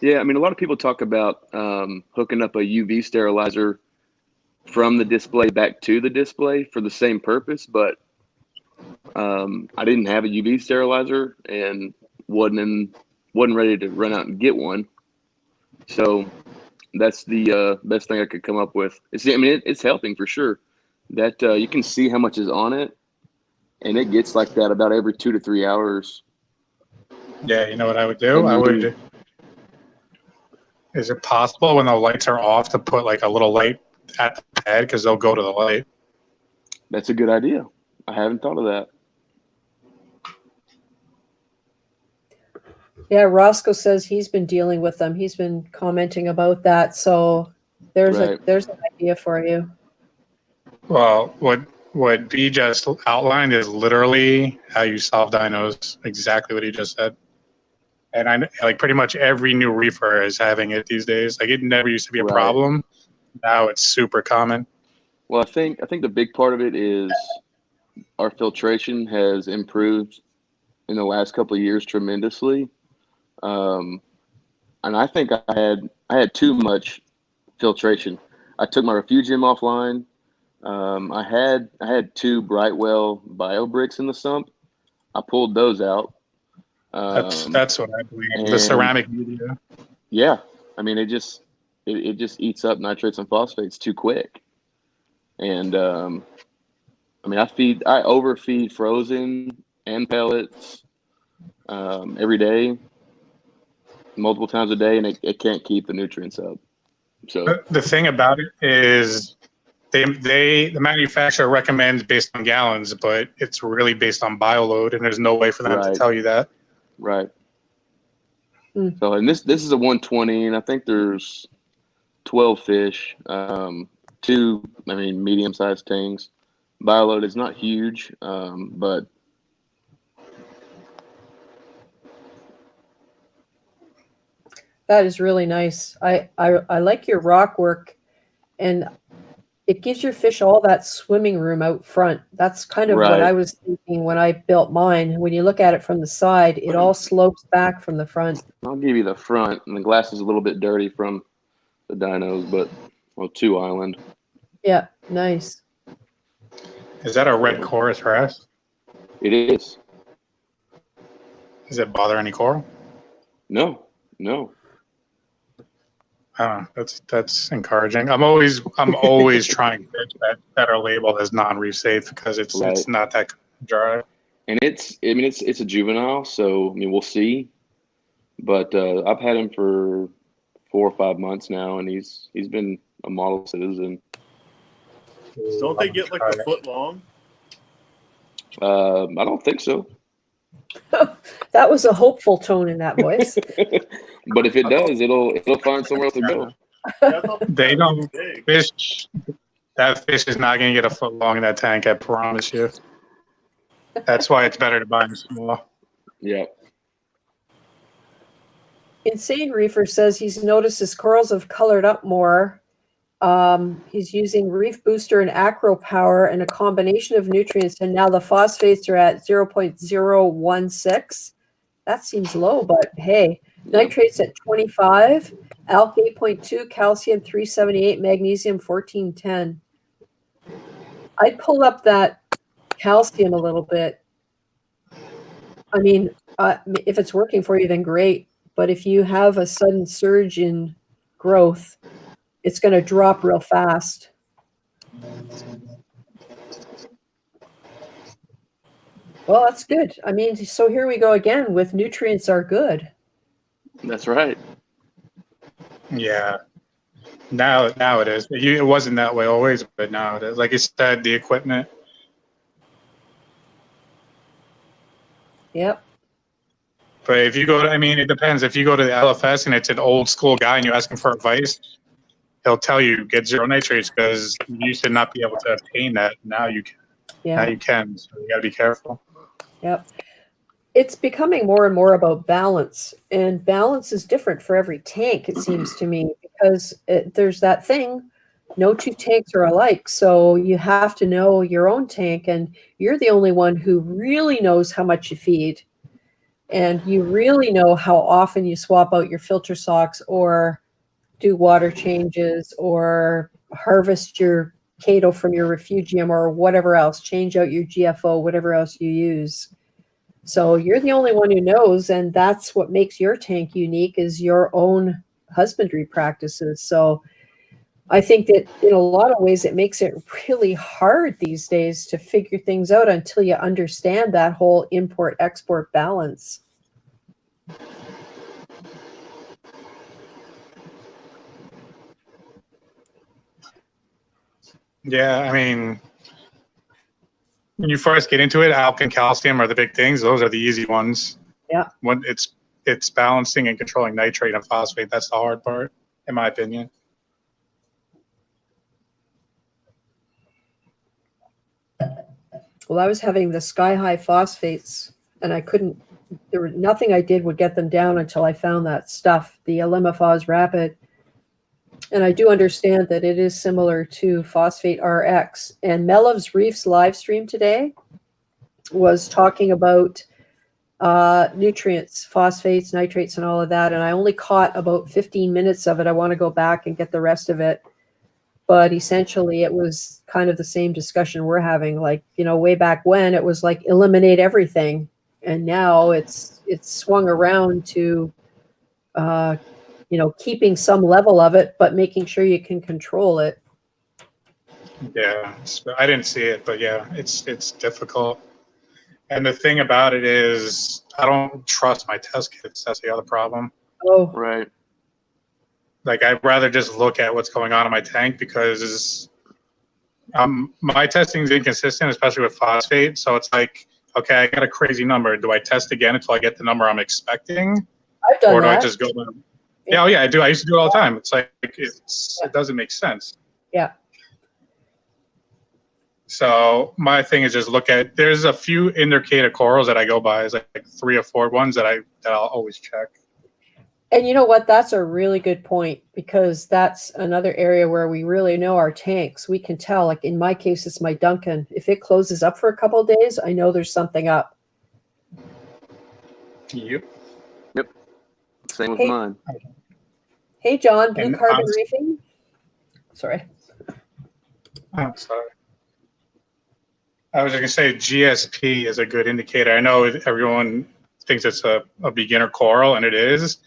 Yeah, I mean, a lot of people talk about hooking up a UV sterilizer from the display back to the display for the same purpose, but I didn't have a UV sterilizer and wasn't ready to run out and get one. So that's the best thing I could come up with. It's helping for sure. That you can see how much is on it, and it gets like that about every 2 to 3 hours. Yeah, you know what I would do? I would. Is it possible when the lights are off to put like a little light at the pad because they'll go to the light? That's a good idea. I haven't thought of that. Yeah, Roscoe says he's been dealing with them. He's been commenting about that. So there's Right. there's an idea for you. Well, what B just outlined is literally how you solve dinos. Exactly what he just said. And I like pretty much every new reefer is having it these days. Like it never used to be a Right. problem. Now it's super common. Well, I think the big part of it is our filtration has improved in the last couple of years tremendously. And I think I had too much filtration. I took my refugium offline. I had 2 Brightwell bio bricks in the sump. I pulled those out. That's what I believe. The ceramic media. Yeah, I mean it just eats up nitrates and phosphates too quick. And I mean I overfeed frozen and pellets every day, multiple times a day, and it can't keep the nutrients up. So The thing about it is the manufacturer recommends based on gallons, but it's really based on bioload, and there's no way for them to Right. tell you that. right. Mm. So and this is a 120, and I think there's 12 fish, 2 medium-sized tanks. Bioload is not huge, but That is really nice. I like your rock work, and it gives your fish all that swimming room out front. That's kind of what Right. I was thinking when I built mine. When you look at it from the side, it all slopes back from the front. I'll give you the front, and the glass is a little bit dirty from the dinos, but 2 island. Yeah, nice. Is that a red chorus wrasse? It is. Does it bother any coral? No. That's encouraging. I'm always trying fish that are labeled as non-reef safe because it's not that dry. And it's a juvenile, so I mean we'll see. But I've had him for 4 or 5 months now, and he's been a model citizen. Don't they get like a foot long? I don't think so. That was a hopeful tone in that voice. But if it does, it'll find somewhere else to go. They don't fish. That fish is not going to get a foot long in that tank. I promise you. That's why it's better to buy them small. Yeah. Insane Reefer says he's noticed his corals have colored up more. He's using Reef Booster and Acro Power and a combination of nutrients, and now the phosphates are at 0.016. That seems low, but hey, nitrates at 25, alk 8.2, calcium 378, magnesium 1410. I'd pull up that calcium a little bit. I mean, if it's working for you, then great. But if you have a sudden surge in growth, it's going to drop real fast. Well, that's good. I mean, so here we go again with nutrients are good. That's right. Yeah. Now it is. It wasn't that way always, but now it is. Like you said, the equipment. Yep. But if you go to, I mean, it depends. If you go to the LFS and it's an old school guy and you ask him for advice, he'll tell you get zero nitrates because you used to not be able to obtain that. Now you can. Yeah. Now you can. So you got to be careful. Yep. It's becoming more and more about balance, and balance is different for every tank, it seems to me, because there's that thing, no two tanks are alike. So you have to know your own tank, and you're the only one who really knows how much you feed. And you really know how often you swap out your filter socks or do water changes or harvest your chaeto from your refugium or whatever else, change out your GFO, whatever else you use. So you're the only one who knows, and that's what makes your tank unique is your own husbandry practices. So I think that in a lot of ways it makes it really hard these days to figure things out until you understand that whole import-export balance. Yeah, I mean, when you first get into it, alk and calcium are the big things. Those are the easy ones. Yeah. When it's balancing and controlling nitrate and phosphate, that's the hard part, in my opinion. Well, I was having the sky-high phosphates, and I couldn't, there was nothing I did would get them down until I found that stuff, the Alimophos Rapid. And I do understand that it is similar to Phosphate RX. And Melev's Reef's live stream today was talking about nutrients, phosphates, nitrates, and all of that. And I only caught about 15 minutes of it. I want to go back and get the rest of it. But essentially, it was kind of the same discussion we're having. Like, you know, way back when, it was like eliminate everything. And now it's swung around to you know, keeping some level of it, but making sure you can control it. Yeah, I didn't see it, but yeah, it's difficult. And the thing about it is, I don't trust my test kits. That's the other problem. Oh, Right. Like, I'd rather just look at what's going on in my tank because my testing is inconsistent, especially with phosphate. So it's like, okay, I got a crazy number. Do I test again until I get the number I'm expecting? I've done Or do that. I just go? Yeah, oh yeah, I do. I used to do it all the time. It's like it doesn't make sense. Yeah. So my thing is just look at. There's a few indicator corals that I go by. It's like 3 or 4 ones that I'll always check. And you know what? That's a really good point, because that's another area where we really know our tanks. We can tell, like in my case, it's my Duncan. If it closes up for a couple of days, I know there's something up. Yep. Same with mine. Hey, John, Blue And Carbon Reefing. Sorry. I'm sorry. I was going to say GSP is a good indicator. I know everyone thinks it's a beginner coral, and it is,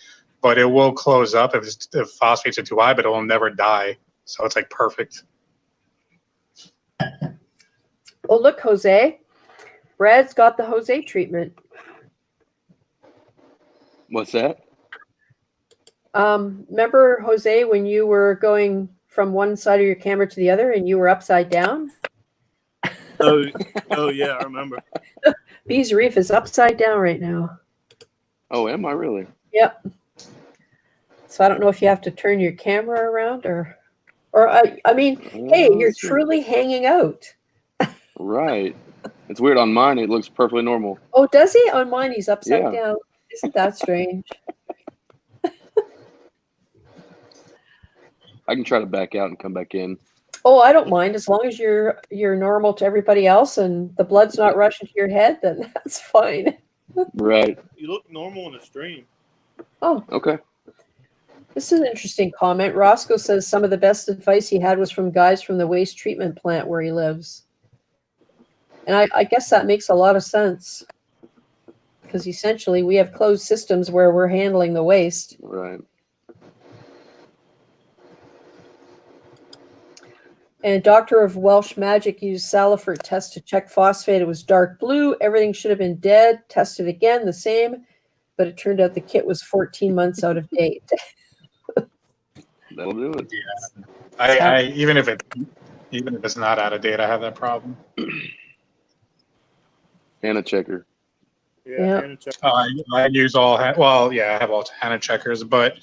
but it will close up if phosphates are too high, but it will never die. So it's like perfect. Oh, look, Jose. Brad's got the Jose treatment. What's that? Remember, Jose, when you were going from one side of your camera to the other and you were upside down? Oh yeah, I remember. Bee's Reef is upside down right now. Oh, am I really? Yep. So I don't know if you have to turn your camera around or I mean, hey, you're truly hanging out. Right. It's weird on mine. It looks perfectly normal. Oh, does he? On mine, he's upside Yeah. down. Isn't that strange? I can try to back out and come back in. Oh, I don't mind as long as you're normal to everybody else and the blood's not rushing to your head. Then that's fine. Right. You look normal in the stream. Oh, Okay. this is an interesting comment. Roscoe says some of the best advice he had was from guys from the waste treatment plant where he lives. And I guess that makes a lot of sense. Because essentially we have closed systems where we're handling the waste. Right. And Doctor of Welsh Magic used Salifert test to check phosphate. It was dark blue. Everything should have been dead. Tested again, the same. But it turned out the kit was 14 months out of date. That'll do it. Yeah. Even if it's not out of date, I have that problem. And a checker. Yeah. And a check. I use all, I have all HANA checkers, but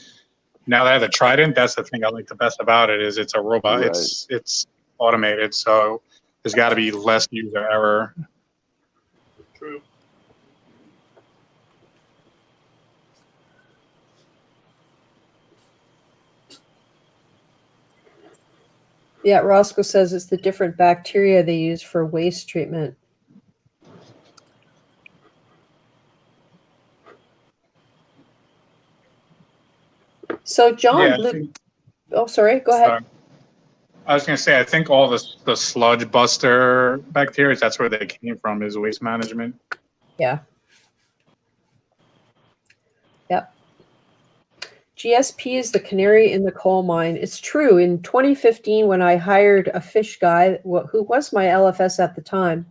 now that I have the Trident, that's the thing I like the best about it is it's a robot. Right. It's automated, so there's got to be less user error. True. Yeah, Roscoe says it's the different bacteria they use for waste treatment. So, John, oh, sorry, go ahead. Sorry. I was going to say, I think all the sludge buster bacteria, that's where they came from, is waste management. Yeah. Yep. GSP is the canary in the coal mine. It's true. In 2015, when I hired a fish guy, who was my LFS at the time,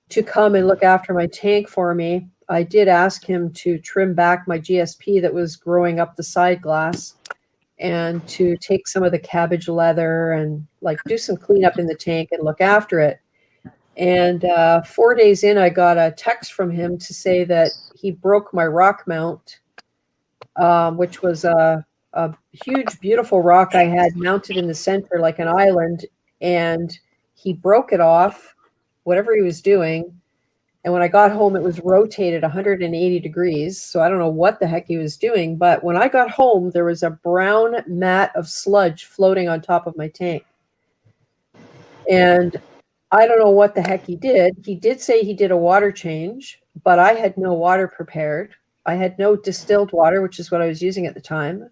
to come and look after my tank for me, I did ask him to trim back my GSP that was growing up the side glass and to take some of the cabbage leather and like do some cleanup in the tank and look after it. And 4 days in, I got a text from him to say that he broke my rock mount, which was a huge, beautiful rock I had mounted in the center like an island. And he broke it off, whatever he was doing. And when I got home, it was rotated 180 degrees. So I don't know what the heck he was doing. But when I got home, there was a brown mat of sludge floating on top of my tank. And I don't know what the heck he did. He did say he did a water change, but I had no water prepared. I had no distilled water, which is what I was using at the time.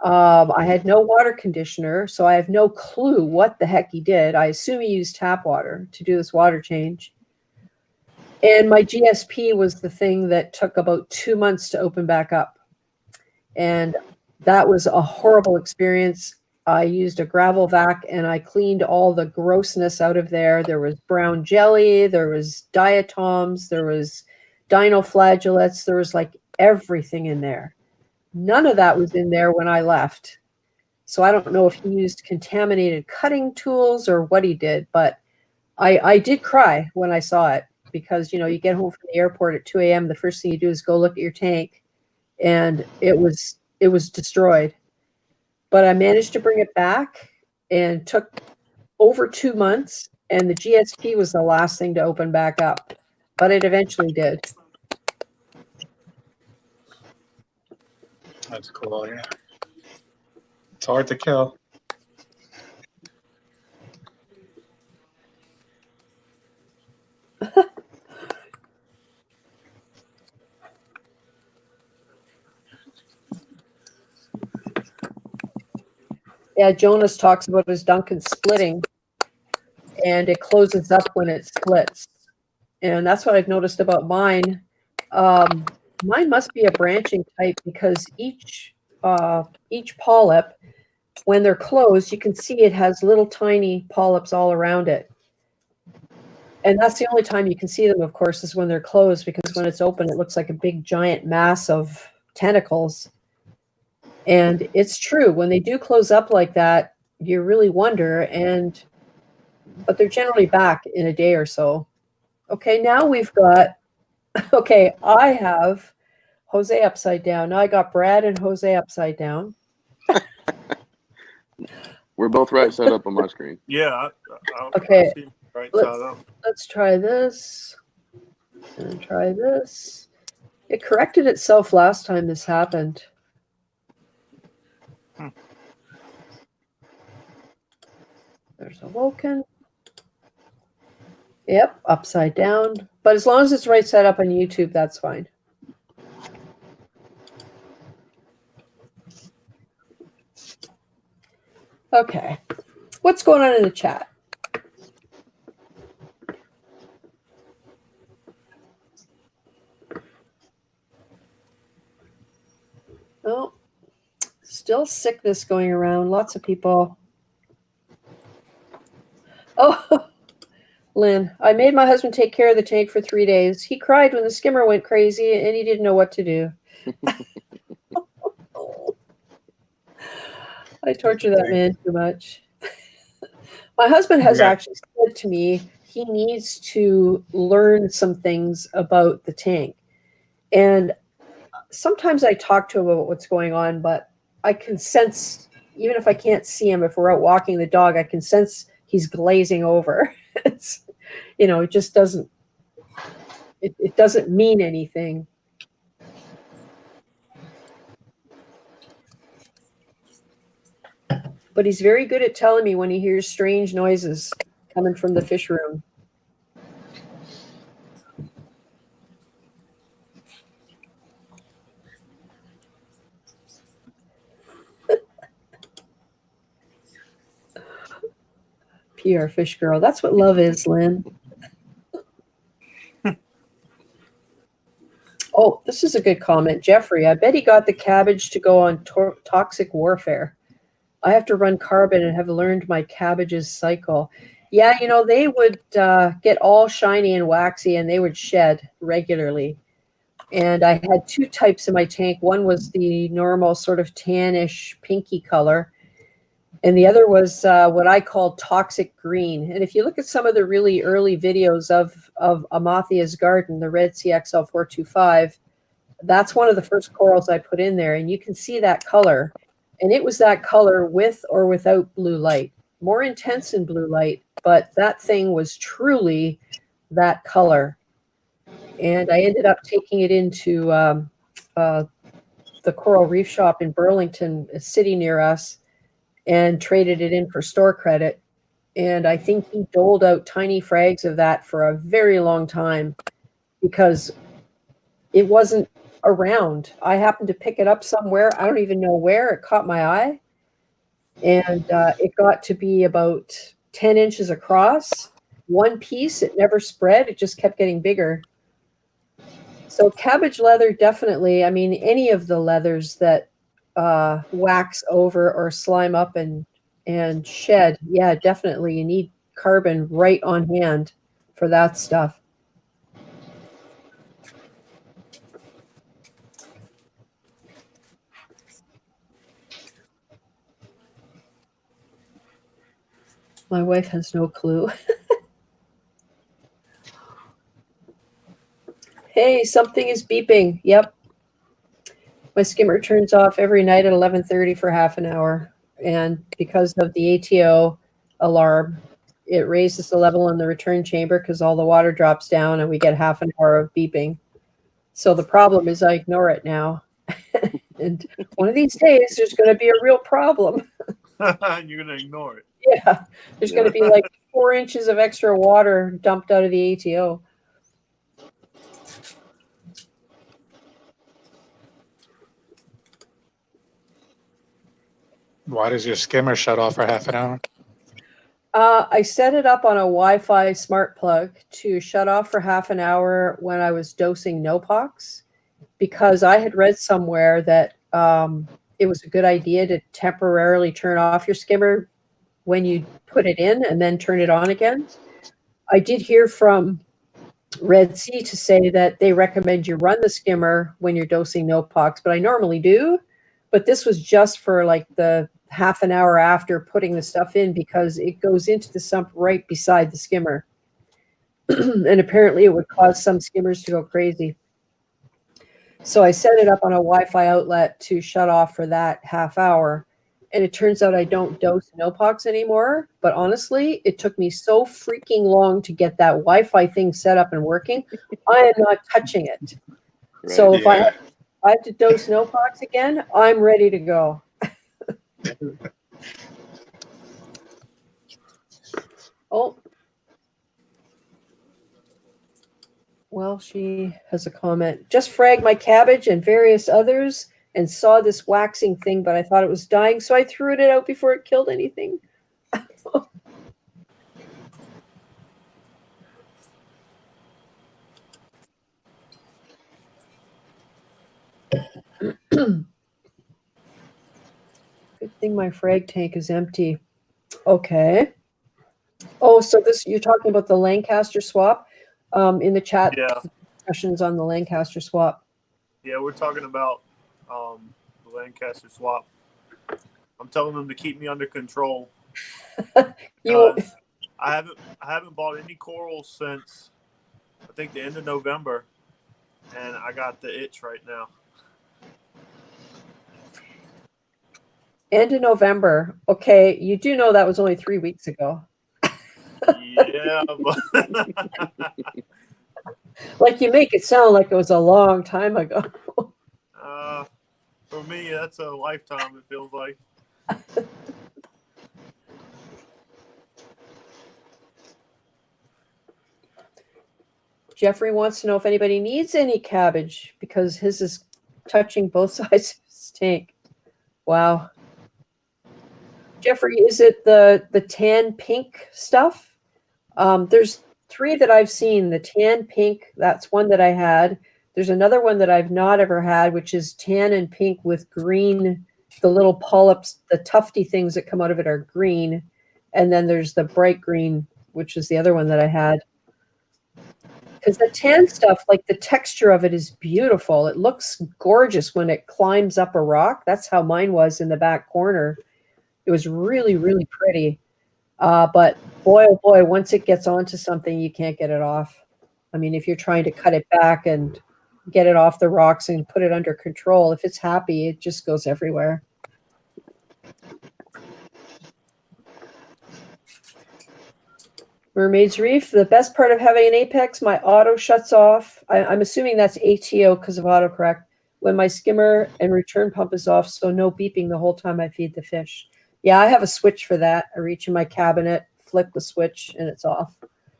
I had no water conditioner, so I have no clue what the heck he did. I assume he used tap water to do this water change. And my GSP was the thing that took about 2 months to open back up. And that was a horrible experience. I used a gravel vac and I cleaned all the grossness out of there. There was brown jelly, there was diatoms, there was dinoflagellates, there was like everything in there. None of that was in there when I left. So I don't know if he used contaminated cutting tools or what he did, but I did cry when I saw it. Because, you know, you get home from the airport at 2 a.m., the first thing you do is go look at your tank, and it was destroyed. But I managed to bring it back and took over 2 months, and the GSP was the last thing to open back up. But it eventually did. That's cool, yeah. It's hard to kill. Yeah, Jonas talks about his Duncan splitting. and it closes up when it splits. And that's what I've noticed about mine. Mine must be a branching type because each polyp, when they're closed, you can see it has little tiny polyps all around it. And that's the only time you can see them, of course, is when they're closed, because when it's open, it looks like a big giant mass of tentacles. And it's true, when they do close up like that, you really wonder, but they're generally back in a day or so. Okay, now we've got, okay, I have Jose upside down. Now I got Brad and Jose upside down. We're both right side up on my screen. Yeah. Okay. I see right side up. Let's try this and try this. It corrected itself last time this happened. There's Awoken. Yep, upside down. But as long as it's right side up on YouTube, that's fine. Okay. What's going on in the chat? Oh, still sickness going around. Lots of people. Oh, Lynn, I made my husband take care of the tank for 3 days. He cried when the skimmer went crazy and he didn't know what to do. I torture that man too much. My husband has actually said to me he needs to learn some things about the tank. And sometimes I talk to him about what's going on, but I can sense, even if I can't see him, if we're out walking the dog, I can sense he's glazing over. It's, it just doesn't, it doesn't mean anything. But he's very good at telling me when he hears strange noises coming from the fish room. PR fish girl. That's what love is, Lynn. Oh, this is a good comment. Jeffrey, I bet he got the cabbage to go on toxic warfare. I have to run carbon and have learned my cabbage's cycle. Yeah, they would get all shiny and waxy and they would shed regularly. And I had 2 types in my tank. One was the normal sort of tannish pinky color. And the other was what I call toxic green. And if you look at some of the really early videos of Amathia's garden, the red CXL 425, that's one of the first corals I put in there. And you can see that color. And it was that color with or without blue light. More intense in blue light, but that thing was truly that color. And I ended up taking it into the Coral Reef shop in Burlington, a city near us, and traded it in for store credit. And I think he doled out tiny frags of that for a very long time because it wasn't around. I happened to pick it up somewhere. I don't even know where. It caught my eye. And it got to be about 10 inches across. One piece, it never spread. It just kept getting bigger. So cabbage leather, definitely. I mean, any of the leathers that wax over or slime up and shed, yeah, definitely you need carbon right on hand for that stuff. My wife has no clue. Hey, something is beeping. Yep. My skimmer turns off every night at 11:30 for half an hour. And because of the ATO alarm, it raises the level in the return chamber because all the water drops down and we get half an hour of beeping. So the problem is I ignore it now. And one of these days, there's going to be a real problem. And you're going to ignore it. Yeah. There's going to be like 4 inches of extra water dumped out of the ATO. Why does your skimmer shut off for half an hour? I set it up on a Wi-Fi smart plug to shut off for half an hour when I was dosing no-pox, because I had read somewhere that it was a good idea to temporarily turn off your skimmer when you put it in and then turn it on again. I did hear from Red Sea to say that they recommend you run the skimmer when you're dosing no-pox, but I normally do. But this was just for like the half an hour after putting the stuff in, because it goes into the sump right beside the skimmer. And apparently it would cause some skimmers to go crazy. So I set it up on a Wi-Fi outlet to shut off for that half hour. And it turns out I don't dose no-pox anymore. But honestly, it took me so freaking long to get that Wi-Fi thing set up and working. I am not touching it. Right. So if I have to dose no-pox again, I'm ready to go. Oh. Well, she has a comment. Just fragged my cabbage and various others and saw this waxing thing, but I thought it was dying, so I threw it out before it killed anything. Good thing my frag tank is empty. Okay. Oh, so this, you're talking about the Lancaster swap in the chat. Yeah. Discussions on the Lancaster swap. Yeah, we're talking about the Lancaster swap. I'm telling them to keep me under control. Because I haven't bought any corals since I think the end of November, and I got the itch right now. End of November. Okay, you do know that was only 3 weeks ago. Yeah, but like you make it sound like it was a long time ago. For me, that's a lifetime, it feels like. Jeffrey wants to know if anybody needs any cabbage because his is touching both sides of his tank. Wow. Jeffrey, is it the tan pink stuff? There's 3 that I've seen. The tan pink, that's one that I had. There's another one that I've not ever had, which is tan and pink with green. The little polyps, the tufty things that come out of it are green. And then there's the bright green, which is the other one that I had. Because the tan stuff, like the texture of it is beautiful. It looks gorgeous when it climbs up a rock. That's how mine was in the back corner. It was really, really pretty. But boy, oh boy, once it gets onto something, you can't get it off. I mean, if you're trying to cut it back and get it off the rocks and put it under control, if it's happy, it just goes everywhere. Mermaid's Reef, the best part of having an Apex, my auto shuts off. I'm assuming that's ATO because of autocorrect. When my skimmer and return pump is off, so no beeping the whole time I feed the fish. Yeah, I have a switch for that. I reach in my cabinet, flip the switch, and it's off.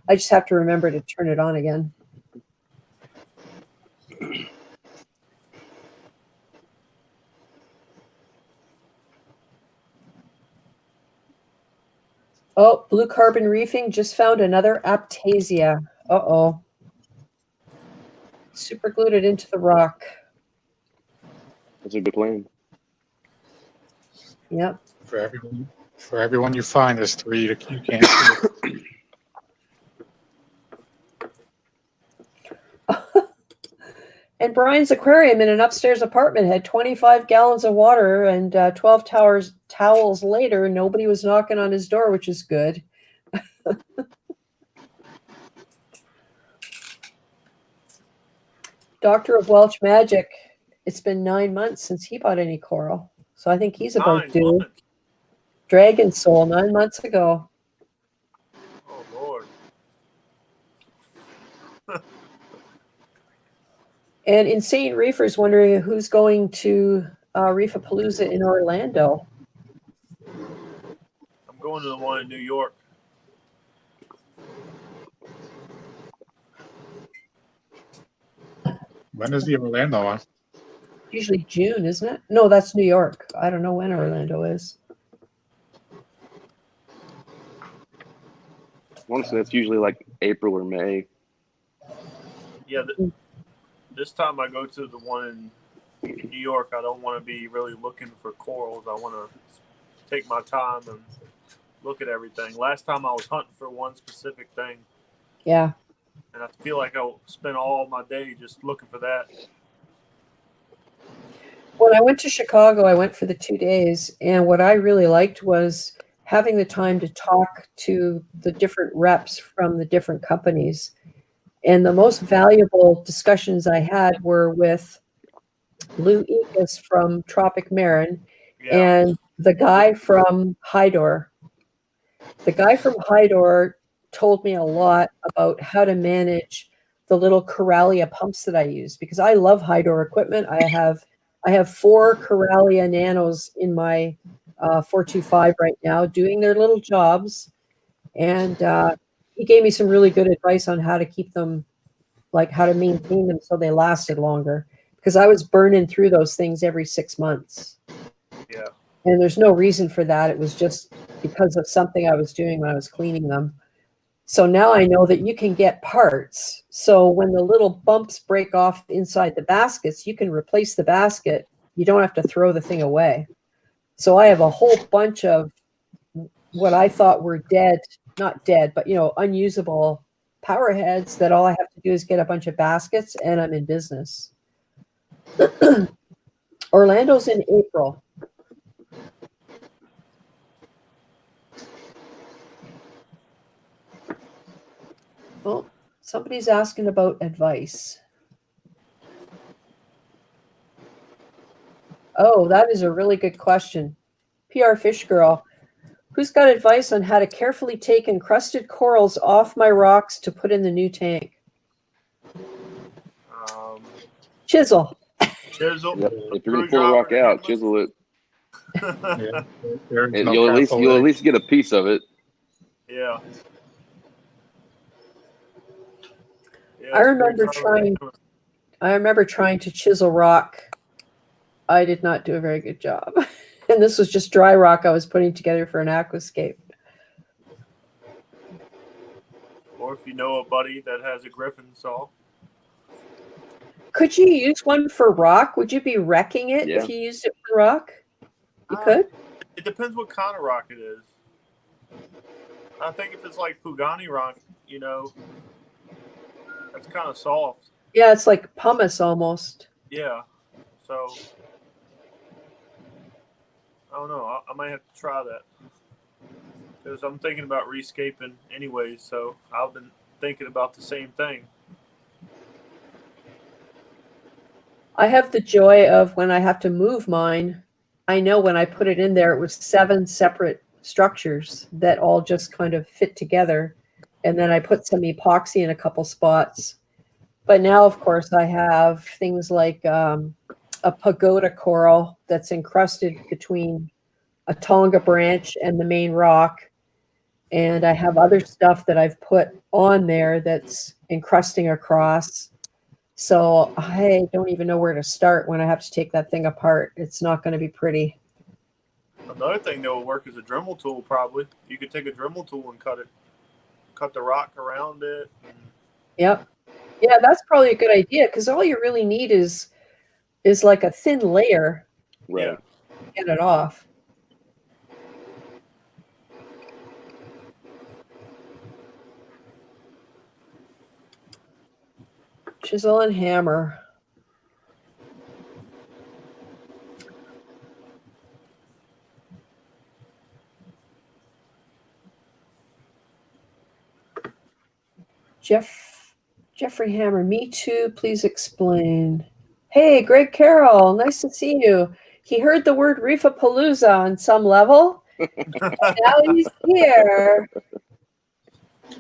I just have to remember to turn it on again. Oh, Blue Carbon Reefing just found another Aptasia. Uh-oh. Super glued it into the rock. That's a good plan. Yep. For everyone you find, there's 3 that you can't see. And Brian's aquarium in an upstairs apartment had 25 gallons of water, and 12 towels later, nobody was knocking on his door, which is good. Doctor of Welsh Magic, it's been 9 months since he bought any coral. So I think he's about due. Dragon Soul, 9 months ago. Oh, Lord. And Insane Reefer's wondering who's going to Reefapalooza in Orlando. I'm going to the one in New York. When is the Orlando one? Usually June, isn't it? No, that's New York. I don't know when Orlando is. want to say that's usually like April or May. Yeah, this time I go to the one in New York, I don't want to be really looking for corals. I want to take my time and look at everything. Last time I was hunting for one specific thing. Yeah. And I feel like I'll spend all my day just looking for that. When I went to Chicago, I went for the 2 days, and what I really liked was having the time to talk to the different reps from the different companies. And the most valuable discussions I had were with Lou Ekus from Tropic Marin and the guy from Hydor. The guy from Hydor told me a lot about how to manage the little Coralia pumps that I use, because I love Hydor equipment. I have 4 Coralia Nanos in my 425 right now doing their little jobs. And he gave me some really good advice on how to keep them, like how to maintain them so they lasted longer, because I was burning through those things every 6 months. Yeah. And there's no reason for that. It was just because of something I was doing when I was cleaning them. So now I know that you can get parts. So when the little bumps break off inside the baskets, you can replace the basket. You don't have to throw the thing away. So I have a whole bunch of what I thought were dead, not dead, but, unusable power heads that all I have to do is get a bunch of baskets and I'm in business. Orlando's in April. Well, somebody's asking about advice. Oh, that is a really good question. PR Fish Girl, who's got advice on how to carefully take encrusted corals off my rocks to put in the new tank? Chisel. Chisel. Yep. If you're gonna pull a rock out, chisel it. Yeah. You'll at least get a piece of it. Yeah. I remember trying to chisel rock. I did not do a very good job. And this was just dry rock I was putting together for an aquascape. Or if you know a buddy that has a Griffin saw. Could you use one for rock? Would you be wrecking it if you used it for rock? You could? It depends what kind of rock it is. I think if it's like Pugani rock, that's kind of soft. Yeah, it's like pumice almost. Yeah. So, I don't know. I might have to try that. Because I'm thinking about rescaping anyway, so I've been thinking about the same thing. I have the joy of when I have to move mine, I know when I put it in there, it was 7 separate structures that all just kind of fit together. And then I put some epoxy in a couple spots. But now, of course, I have things like a pagoda coral that's encrusted between a Tonga branch and the main rock. And I have other stuff that I've put on there that's encrusting across. So I don't even know where to start when I have to take that thing apart. It's not going to be pretty. Another thing that will work is a Dremel tool, probably. You could take a Dremel tool and cut the rock around it. Yep. Yeah, that's probably a good idea, because all you really need is like a thin layer. Right. To get it off. Chisel and hammer. Jeffrey Hammer, me too, please explain. Hey, Greg Carroll, nice to see you. He heard the word Reefapalooza on some level. Now he's here.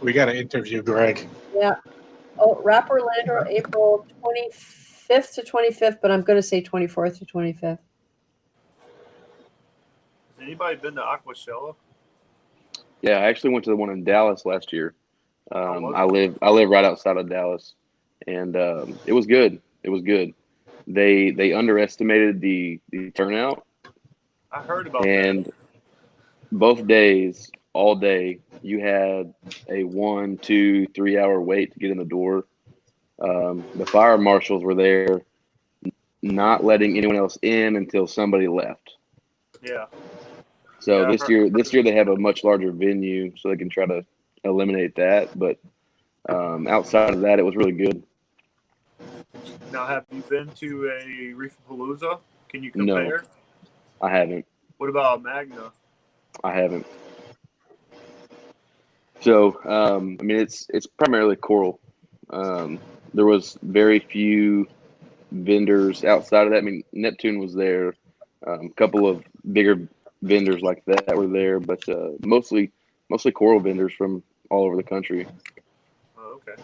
We got to interview Greg. Yeah. Oh, Wrap Orlando, April 25th to 25th, but I'm going to say 24th to 25th. Has anybody been to Aquascaping? Yeah, I actually went to the one in Dallas last year. I live right outside of Dallas, and it was good. It was good. They underestimated the turnout. I heard about that. And both days, all day. You had a 1, 2, 3 hour wait to get in the door. The fire marshals were there, not letting anyone else in until somebody left. Yeah. So Yeah, this year they have a much larger venue, so they can try to eliminate that. But outside of that, it was really good. Now, have you been to a Reefapalooza? Can you No. compare? I haven't. What about Magna? I haven't. So I mean, it's primarily coral. There was very few vendors outside of that. I mean, Neptune was there. A couple of bigger vendors like that were there, but mostly coral vendors from all over the country. Oh, okay.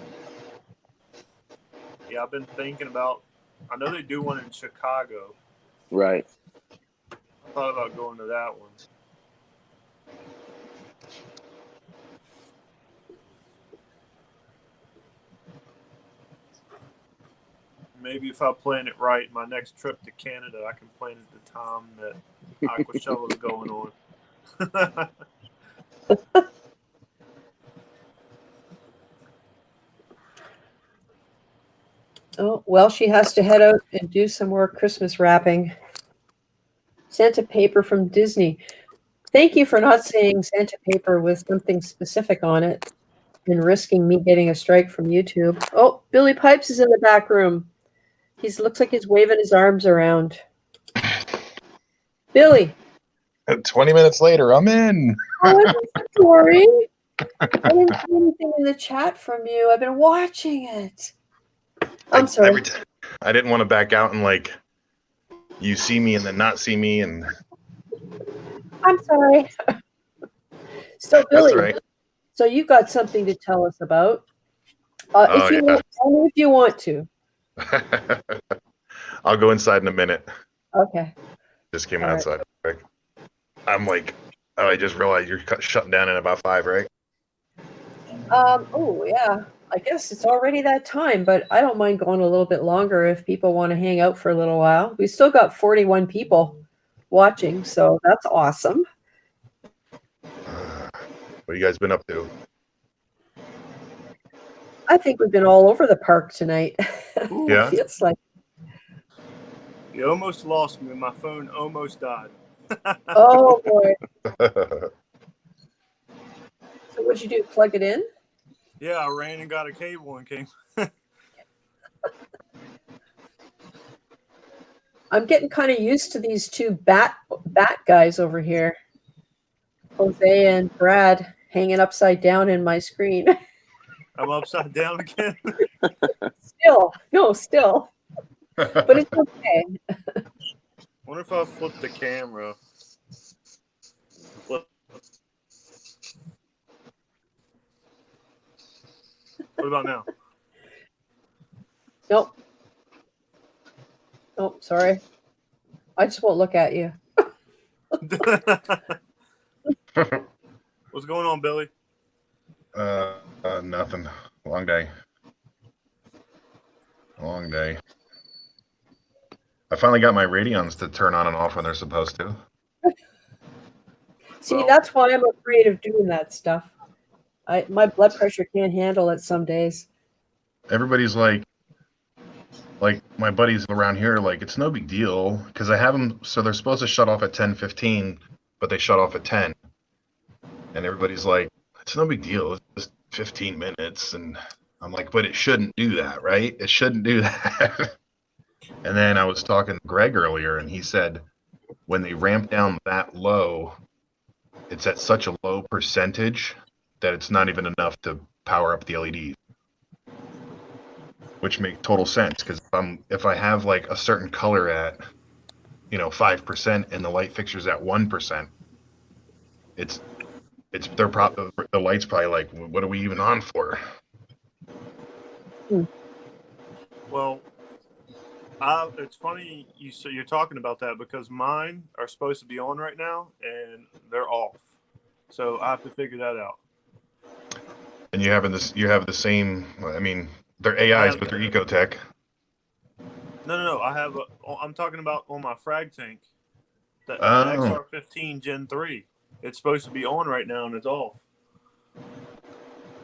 Yeah, I've been thinking about. I know they do one in Chicago. Right. I thought about going to that one. Maybe if I plan it right, my next trip to Canada, I can plan it the time that Aquascaping is going on. Oh, well, she has to head out and do some more Christmas wrapping. Santa paper from Disney. Thank you for not saying Santa paper with something specific on it and risking me getting a strike from YouTube. Oh, Billy Pipes is in the back room. He looks like he's waving his arms around. Billy. 20 minutes later, I'm in. Oh, I'm sorry. I didn't see anything in the chat from you. I've been watching it. I'm sorry. I didn't want to back out and like you see me and then not see me, and I'm sorry. So, Billy, that's all right. so you've got something to tell us about. Oh, Only if you want to. I'll go inside in a minute. Okay. Just came All right. outside. Right. I'm like, oh, I just realized you're shutting down in about 5, right? Oh, yeah. I guess it's already that time, but I don't mind going a little bit longer if people want to hang out for a little while. We still got 41 people watching, so that's awesome. What have you guys been up to? I think we've been all over the park tonight. Yeah? Feels like. You almost lost me. My phone almost died. Oh, boy. So what'd you do? Plug it in? Yeah, I ran and got a cable and came. I'm getting kind of used to these two bat guys over here. Jose and Brad hanging upside down in my screen. I'm upside down again. Still. But it's okay. Wonder if I flip the camera. Flip. What about now? Nope, sorry. I just won't look at you. What's going on, Billy? Nothing. Long day. I finally got my radions to turn on and off when they're supposed to. See, that's why I'm afraid of doing that stuff. My blood pressure can't handle it some days. Everybody's like my buddies around here, like, it's no big deal because I have them. So they're supposed to shut off at 10:15, but they shut off at 10. And everybody's like, it's no big deal. It's just 15 minutes. And I'm like, but it shouldn't do that, right? It shouldn't do that. And then I was talking to Greg earlier, and he said when they ramp down that low, it's at such a low percentage that it's not even enough to power up the LEDs. Which makes total sense because if I have like a certain color at 5% and the light fixture's at 1%, the light's probably like, what are we even on for? Well, it's funny you're talking about that because mine are supposed to be on right now and they're off, so I have to figure that out. And you have the same. I mean, they're AIs, but they're Ecotech. No. I'm talking about on my frag tank. The XR15 Gen 3. It's supposed to be on right now, and it's off.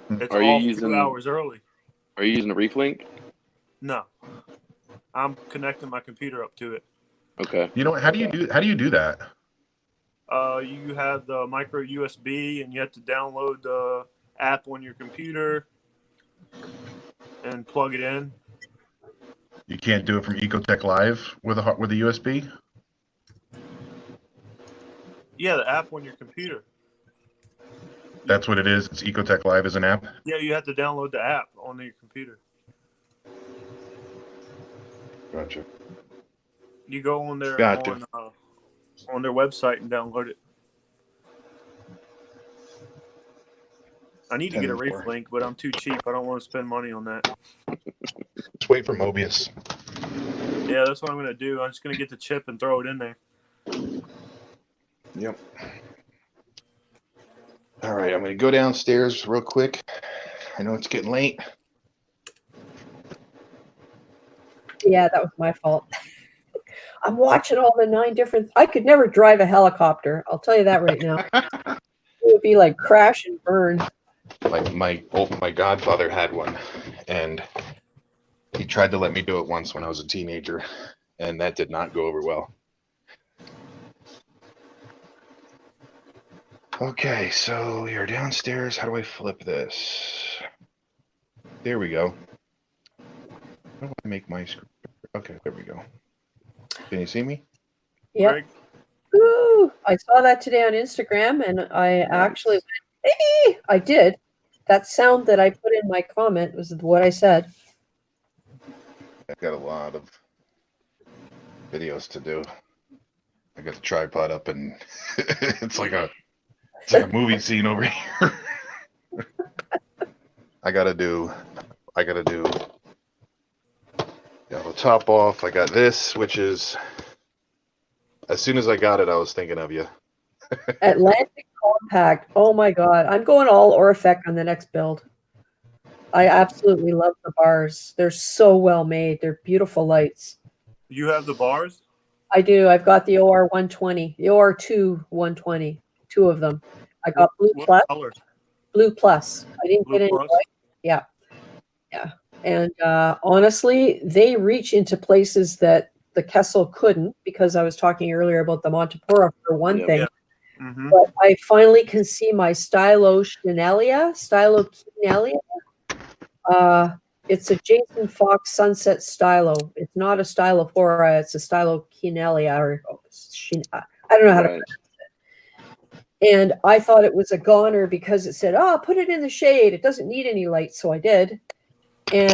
It's Are you off using- 2 hours early. Are you using a Reef link? No, I'm connecting my computer up to it. Okay. You know, how do you do that? You have the micro USB, and you have to download the app on your computer and plug it in. You can't do it from Ecotech Live with a USB. Yeah, the app on your computer. That's what it is. It's Ecotech Live as an app. Yeah, you have to download the app on your computer. Gotcha. You go on there Gotcha. on their website and download it. I need to get a Reef 10-4. link, but I'm too cheap. I don't want to spend money on that. Just wait for Mobius. Yeah, that's what I'm going to do. I'm just going to get the chip and throw it in there. Yep. All right, I'm going to go downstairs real quick. I know it's getting late. Yeah, that was my fault. I'm watching all the 9 different. I could never drive a helicopter. I'll tell you that right now. It would be like crash and burn. My godfather had one, and he tried to let me do it once when I was a teenager, and that did not go over well. Okay, so we are downstairs. How do I flip this? There we go. How do I make my screen? Okay, there we go. Can you see me? Yep. Greg, Ooh, I saw that today on Instagram, and I actually went, hey! I did. That sound that I put in my comment was what I said. I've got a lot of videos to do. I got the tripod up, and it's like a movie scene over here. I gotta do the top off. I got this, which is, as soon as I got it, I was thinking of you. Atlantic Compact. Oh my God. I'm going all Orifec on the next build. I absolutely love the bars. They're so well made. They're beautiful lights. you have the bars? I do. I've got the OR 120, the OR2 120, 2 of them. I got Blue What Plus. color? Blue Plus. I didn't Blue get any Plus? white. Yeah. Yeah. And honestly, they reach into places that the Kessel couldn't, because I was talking earlier about the Montipora for one Yeah. thing. Yeah. Mm-hmm. But I finally can see my Stylochenelia. It's a Jason Fox Sunset Stylo. It's not a Stylophora. It's a Stylochenelia. Or I don't know how to Right. pronounce it. And I thought it was a goner because it said, "Oh, put it in the shade. It doesn't need any light." So I did, and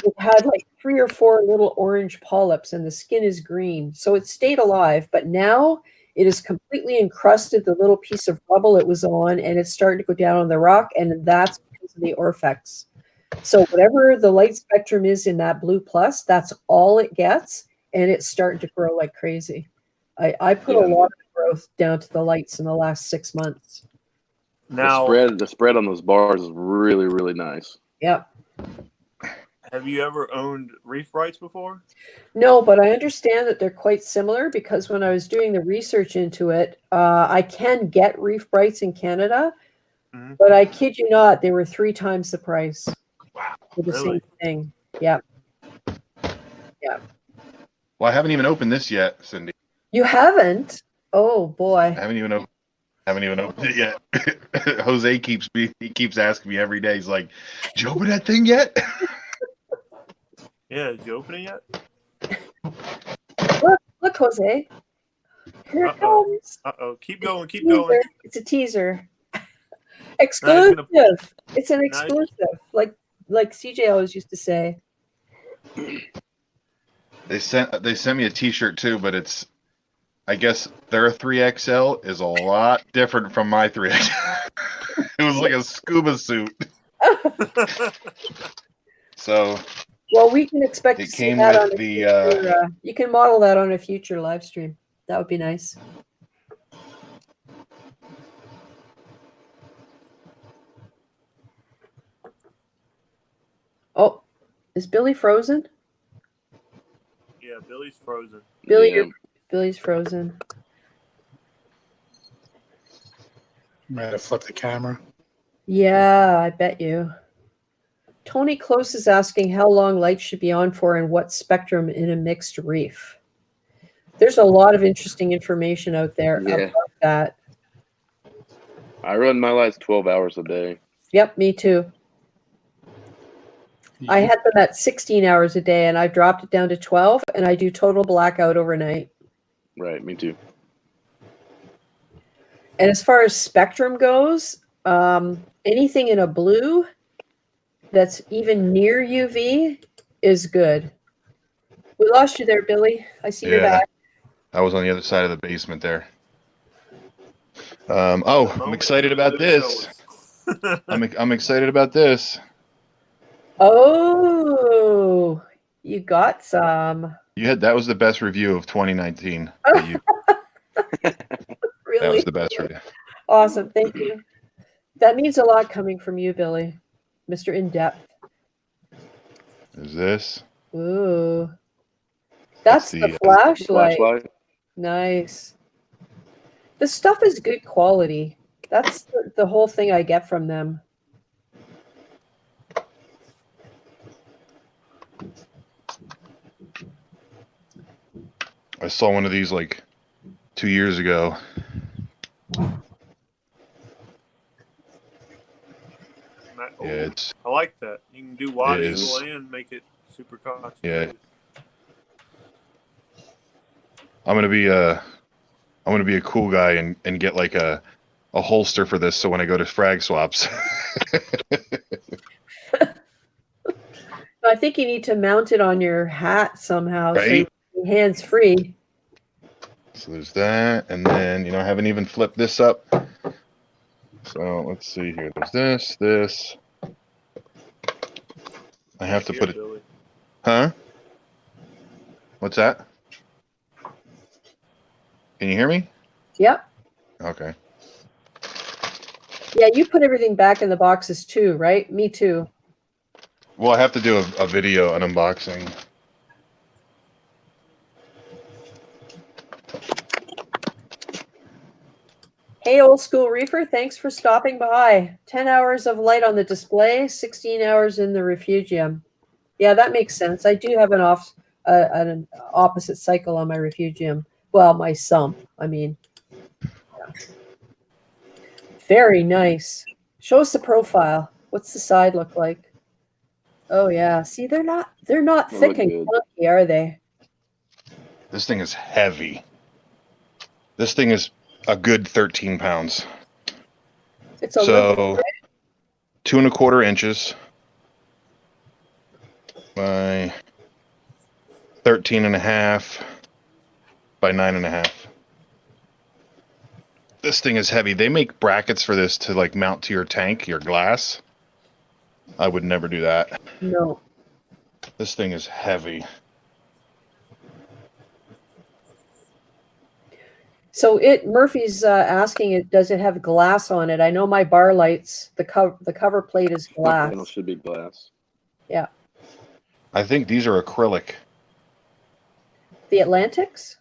it had like 3 or 4 little orange polyps, and the skin is green. So it stayed alive, but now it is completely encrusted the little piece of rubble it was on, and it's starting to go down on the rock, and that's because of the Orfex. So whatever the light spectrum is in that Blue Plus, that's all it gets, and it's starting to grow like crazy. I put a lot of growth down to the lights in the last 6 months. Now, The spread on those bars is really, really nice. Yep. have you ever owned Reef Brights before? No, but I understand that they're quite similar, because when I was doing the research into it, I can get Reef Brights in Canada, Mhm. but I kid you not, they were 3 times the price for the Really? same thing. Yep. Well, I haven't even opened this yet, Cindy. You haven't? Oh I boy. haven't even opened it yet. Jose keeps asking me every day. He's like, "Did you open that thing yet?" Yeah, did you open it yet? Look, Jose. Here it Uh-oh. comes. Uh-oh. Keep going. Keep going. Teaser. It's a teaser. Exclusive. It's an Now- exclusive. Like CJ always used to say. They sent me a T-shirt too, but it's, I guess their 3XL is a lot different from my 3XL. It was like a scuba suit. So Well, we can expect to it see came that on with a the future, you can model that on a future live stream. That would be nice. Oh, is Billy frozen? Yeah, Billy's frozen. Billy, Yeah. Billy's frozen. Might have flipped the camera. Yeah, I bet you. Tony Close is asking how long lights should be on for and what spectrum in a mixed reef. There's a lot of interesting information out there Yeah. about that. I run my lights 12 hours a day. Yep, me too. I had them at 16 hours a day, and I dropped it down to 12, and I do total blackout overnight. Right, me too. And as far as spectrum goes, anything in a blue that's even near UV is good. We lost you there, Billy. I see you're back. I was on the other side of the basement there. I'm excited about this. I'm excited about this. Oh, you got some. That was the best review of 2019. That Really? was the best review. Awesome. Thank you. That means a lot coming from you, Billy. Mr. In-Depth. Is this? Ooh. That's the, the flashlight. Flashlight. Nice. The stuff is good quality. That's the whole thing I get from them. I saw one of these like 2 years ago. Yeah, I like that. You can do wide angle and make it super concentrated. Yeah. I'm gonna be a cool guy and get like a holster for this, so when I go to frag swaps. I think you need to mount it on your hat somehow, right? so you're hands free. So there's that, and then I haven't even flipped this up. So let's see here. There's this. I have to put it. Huh? What's that? Can you hear me? Yep. Okay. Yeah, you put everything back in the boxes too, right? Me too. Well, I have to do a video, an unboxing. Hey, old school reefer, thanks for stopping by. 10 hours of light on the display, 16 hours in the refugium. Yeah, that makes sense. I do have an opposite cycle on my refugium. Well, my sump, I mean. Yeah. Very nice. Show us the profile. What's the side look like? Oh yeah. See, they're not thick and clunky, are they? This thing is heavy. This thing is a good 13 pounds. It's a so 2¼ inches by 13.5 by 9.5. This thing is heavy. They make brackets for this to like mount to your tank, your glass. I would never do that. No. This thing is heavy. So Murphy's asking it. Does it have glass on it? I know my bar lights. The cover plate is glass. Panel should be glass. Yeah. I think these are acrylic. The Atlantics?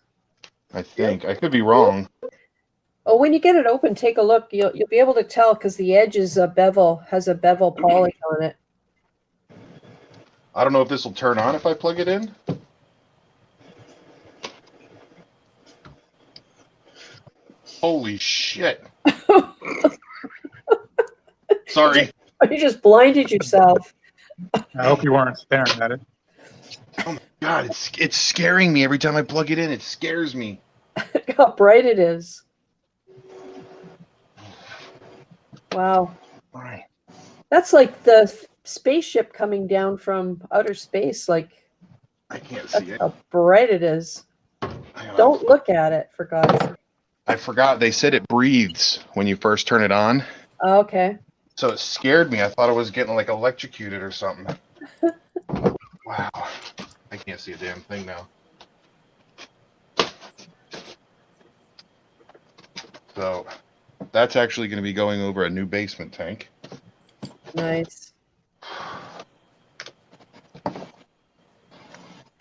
I think. I could be wrong. Oh, when you get it open, take a look. You'll be able to tell because the edge is has a bevel polish on it. I don't know if this will turn on if I plug it in. Holy shit. Sorry. You just blinded yourself. I hope you weren't staring at it. Oh my god, it's scaring me every time I plug it in. It scares me. Look how bright it is. Wow. All right. That's like the spaceship coming down from outer space. Like, I can't see it. How bright it is. Don't look at it, for God's sake. I forgot they said it breathes when you first turn it on. Oh, okay. So it scared me. I thought I was getting like electrocuted or something. Wow. I can't see a damn thing now. So that's actually going to be going over a new basement tank. Nice.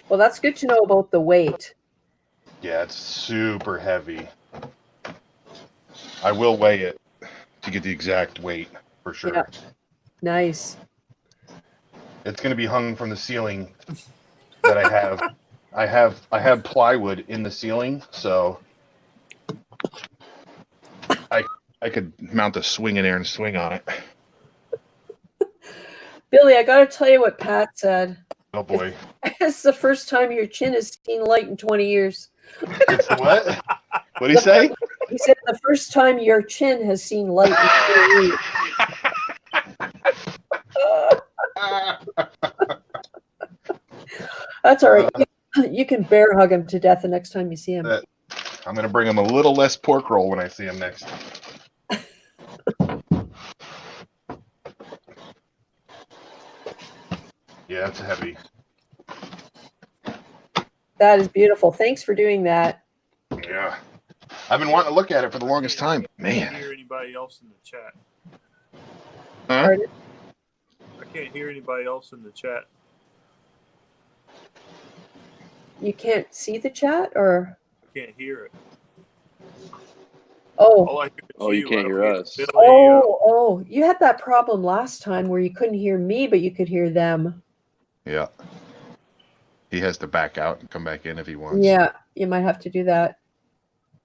Well, that's good to know about the weight. Yeah, it's super heavy. I will weigh it to get the exact weight for sure. Yeah. Nice. It's going to be hung from the ceiling that I have. I have plywood in the ceiling, so I could mount a swing in there and swing on it. Billy, I got to tell you what Pat said. Oh boy. It's the first time your chin has seen light in 20 years. It's the what? What did he say? He said the first time your chin has seen light in 20 years. That's all right. You can bear hug him to death the next time you see him. I'm going to bring him a little less pork roll when I see him next. Yeah, it's heavy. That is beautiful. Thanks for doing that. Yeah. I've been wanting to look at it for the longest time. I can't Man. hear anybody else in the chat. Huh? Pardon? I can't hear anybody else in the chat. You can't see the chat, or? I can't hear it. Oh. All I hear is Oh, you can't I don't hear us. Billy, Oh, you had that problem last time where you couldn't hear me, but you could hear them. Yeah. He has to back out and come back in if he wants. Yeah, you might have to do that.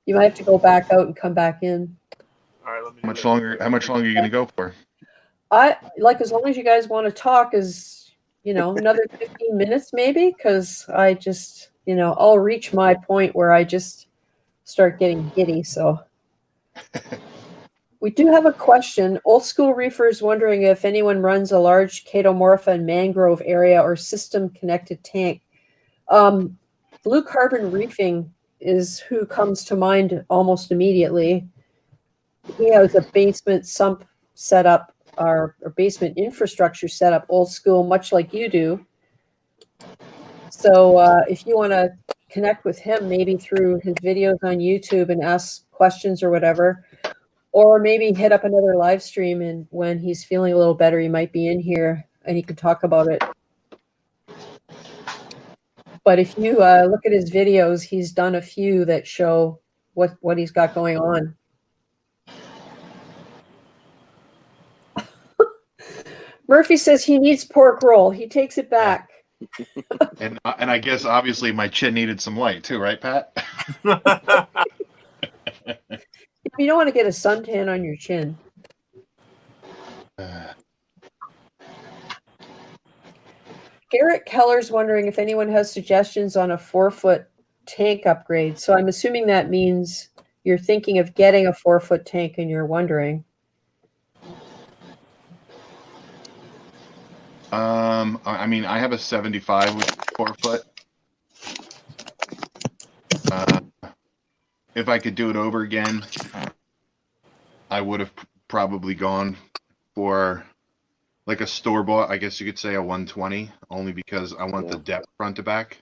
You might have to go back out and come back in. All right, let me. How much longer are you going to go for? I like, as long as you guys want to talk, is, another 15 minutes maybe, because I just, I'll reach my point where I just start getting giddy. So we do have a question. Old School Reefer is wondering if anyone runs a large chaetomorpha and mangrove area or system connected tank. Blue Carbon Reefing is who comes to mind almost immediately. He has a basement sump set up, or basement infrastructure set up old school, much like you do. So if you want to connect with him, maybe through his videos on YouTube and ask questions or whatever, or maybe hit up another live stream, and when he's feeling a little better, he might be in here and he can talk about it. But if you look at his videos, he's done a few that show what he's got going on. Murphy says he needs pork roll. He takes it back. And I guess obviously my chin needed some light too, right, Pat? You don't want to get a suntan on your chin. Garrett Keller's wondering if anyone has suggestions on a 4-foot tank upgrade. So I'm assuming that means you're thinking of getting a 4-foot tank and you're wondering. I mean, I have a 75 with 4-foot. If I could do it over again, I would have probably gone for like a store-bought, I guess you could say a 120, only because I want the depth front to back.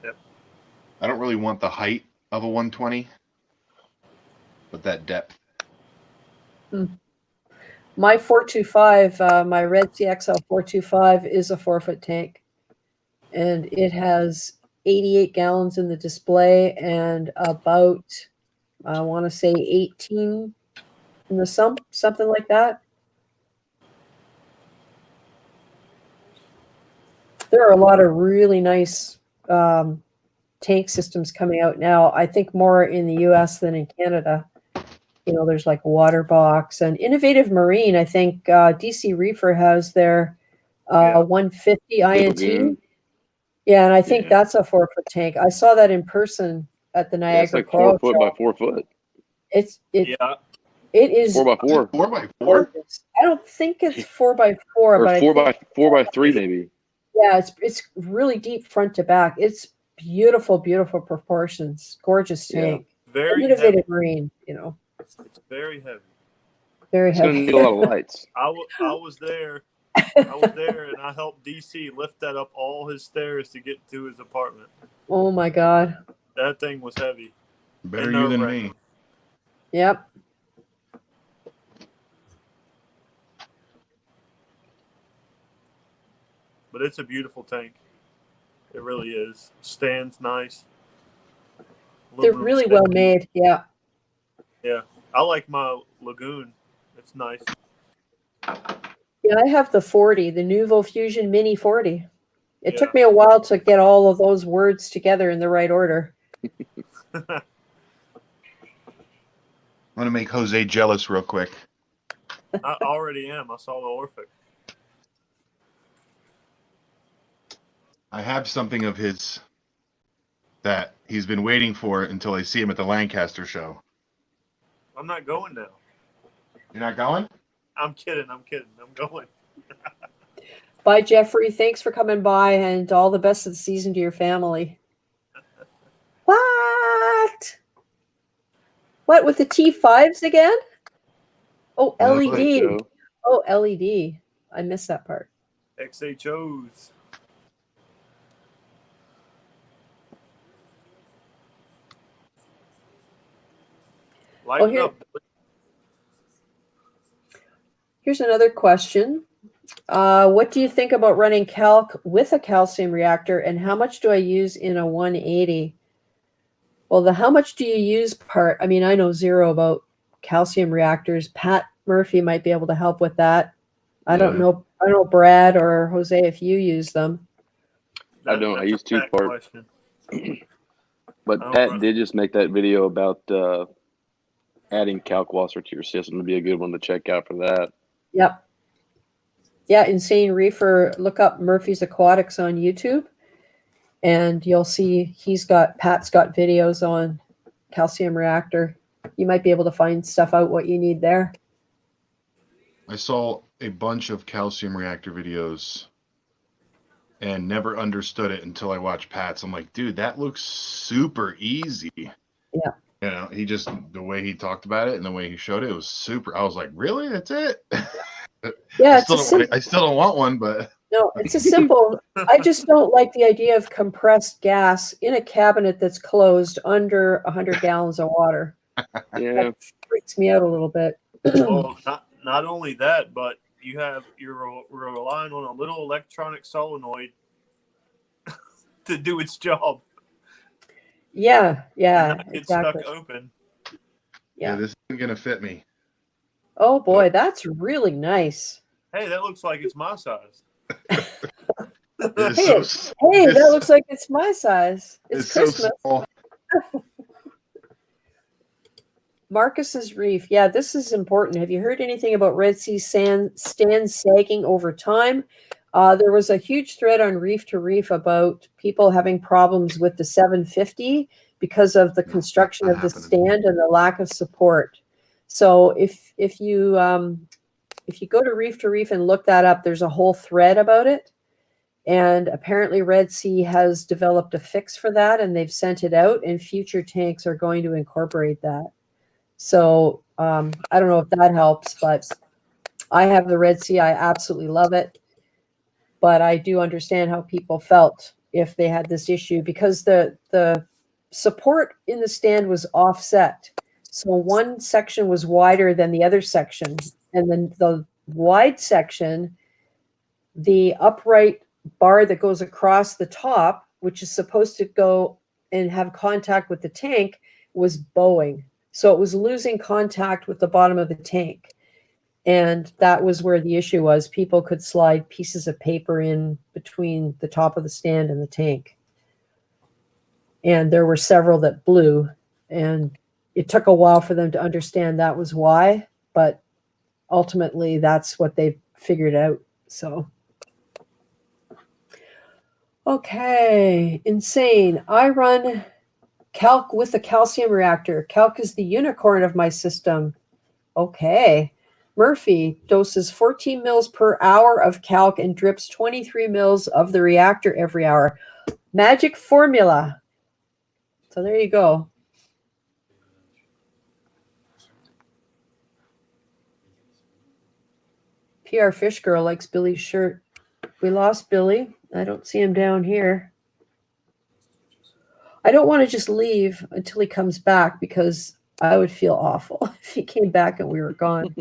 Yep. I don't really want the height of a 120, but that depth. My 425, my Red CXL 425 is a 4-foot tank, and it has 88 gallons in the display and about, I want to say 18 in the sump, something like that. There are a lot of really nice tank systems coming out now. I think more in the US than in Canada. There's like Waterbox and Innovative Marine. I think DC Reefer has their 150 INT. Yeah, and I think that's a 4-foot tank. I saw that in person at the Niagara. It's like Coral 4 foot Show. by 4 foot. It is 4 by 4. 4x4? I don't think it's 4x4, Or but 4 by 3 maybe. Yeah, it's really deep front to back. It's beautiful, beautiful proportions. Gorgeous tank. Very Innovative heavy. Marine, It's very heavy. Very It's heavy. going to need a lot of lights. I was there. I was there, and I helped DC lift that up all his stairs to get to his apartment. Oh my God. That thing was heavy. Better you than me. Yep. But it's a beautiful tank. It really is. Stands nice. They're really well made. Yeah. Yeah. I like my Lagoon It's nice. Yeah, I have the 40, the Nuvo Fusion Mini 40. It Yeah. took me a while to get all of those words together in the right order. I'm gonna make Jose jealous real quick. I already am. I saw the Orphic. I have something of his that he's been waiting for until I see him at the Lancaster show. I'm not going now. You're not going? I'm kidding. I'm going. Bye, Jeffrey. Thanks for coming by, and all the best of the season to your family. What? What, with the T5s again? Oh, No, LED. Joe. Oh, LED. I missed that part. XHOs. Lighten here- up. Here's another question. What do you think about running calc with a calcium reactor, and how much do I use in a 180? Well, the how much do you use part, I mean, I know zero about calcium reactors. Pat Murphy might be able to help with that. I don't know Brad or Jose if you use them. I don't. I use two part. Question. But Oh, Pat right. did just make that video about adding calc washer to your system. Would be a good one to check out for that. Yep. Yeah, Insane Reefer. Look up Murphy's Aquatics on YouTube, and you'll see Pat's got videos on calcium reactor. You might be able to find stuff out what you need there. I saw a bunch of calcium reactor videos and never understood it until I watched Pat's. I'm like, dude, that looks super easy. Yeah. You know, the way he talked about it and the way he showed it was super. I was like, really? That's it? Yeah, I still don't want one, but no, it's a simple. I just don't like the idea of compressed gas in a cabinet that's closed under 100 gallons of water. Yeah. That freaks me out a little bit. Well, not only that, but you're relying on a little electronic solenoid to do its job. Yeah, And not get exactly. stuck open. Yeah. this isn't gonna fit me. Oh boy, that's really nice. Hey, that looks like it's my size. It is Hey, so, hey, it's- that looks like it's my size. It's so Christmas. small. Marcus's Reef. Yeah, this is important. Have you heard anything about Red Sea stands sagging over time? There was a huge thread on Reef to Reef about people having problems with the 750 because of the construction of the stand and the lack of support. So if you go to Reef and look that up, there's a whole thread about it. And apparently Red Sea has developed a fix for that, and they've sent it out, and future tanks are going to incorporate that. So I don't know if that helps, but I have the Red Sea. I absolutely love it. But I do understand how people felt if they had this issue, because the support in the stand was offset. So one section was wider than the other section. And then the wide section, the upright bar that goes across the top, which is supposed to go and have contact with the tank, was bowing. So it was losing contact with the bottom of the tank. And that was where the issue was. People could slide pieces of paper in between the top of the stand and the tank. And there were several that blew. And it took a while for them to understand that was why. But ultimately, that's what they figured out. So, okay. Insane. I run calc with a calcium reactor. Calc is the unicorn of my system. Okay. Murphy doses 14 mils per hour of calc and drips 23 mils of the reactor every hour. Magic formula. So there you go. PR Fish Girl likes Billy's shirt. We lost Billy. I don't see him down here. I don't want to just leave until he comes back, because I would feel awful if he came back and we were gone.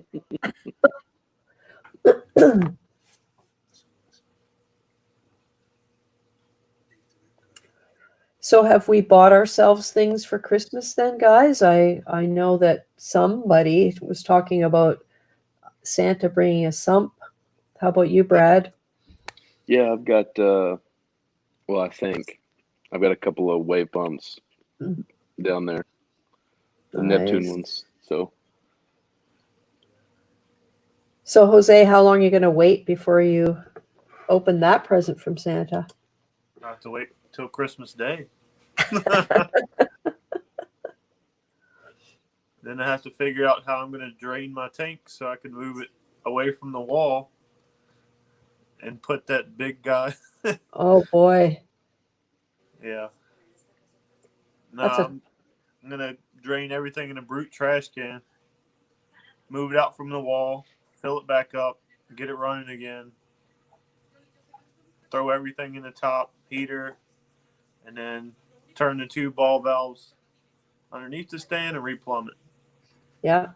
So have we bought ourselves things for Christmas then, guys? I know that somebody was talking about Santa bringing a sump. How about you, Brad? Yeah, I've got. Well, I think I've got a couple of wave pumps down there, the Neptune Nice. ones. So Jose, how long are you going to wait before you open that present from Santa? I have to wait till Christmas Day. Then I have to figure out how I'm going to drain my tank so I can move it away from the wall and put that big guy. Oh boy. Yeah. No, That's a I'm going to drain everything in a brute trash can, move it out from the wall, fill it back up, get it running again, throw everything in the top heater, and then turn the 2 ball valves underneath the stand and replumb it. yeah.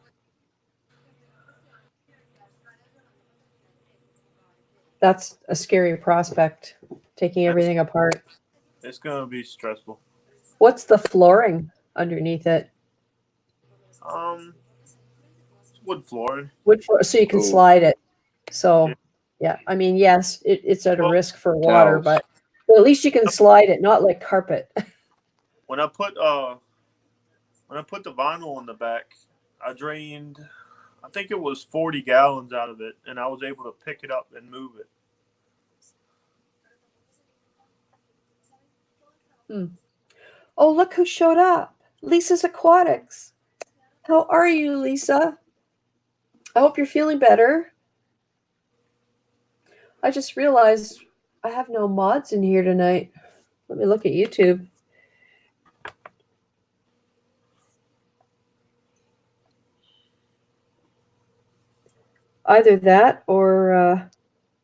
That's a scary prospect, taking everything apart. It's going to be stressful. What's the flooring underneath it? Wood flooring. Wood floor, so you can Oh. slide it. So, Yeah. yeah. I mean, yes, it's at a Well, risk for water, towels. but well, at least you can slide it, not like carpet. When I put the vinyl on the back, I drained, I think it was 40 gallons out of it, and I was able to pick it up and move it. Oh, look who showed up. Lisa's Aquatics. How are you, Lisa? I hope you're feeling better. I just realized I have no mods in here tonight. Let me look at YouTube. Either that or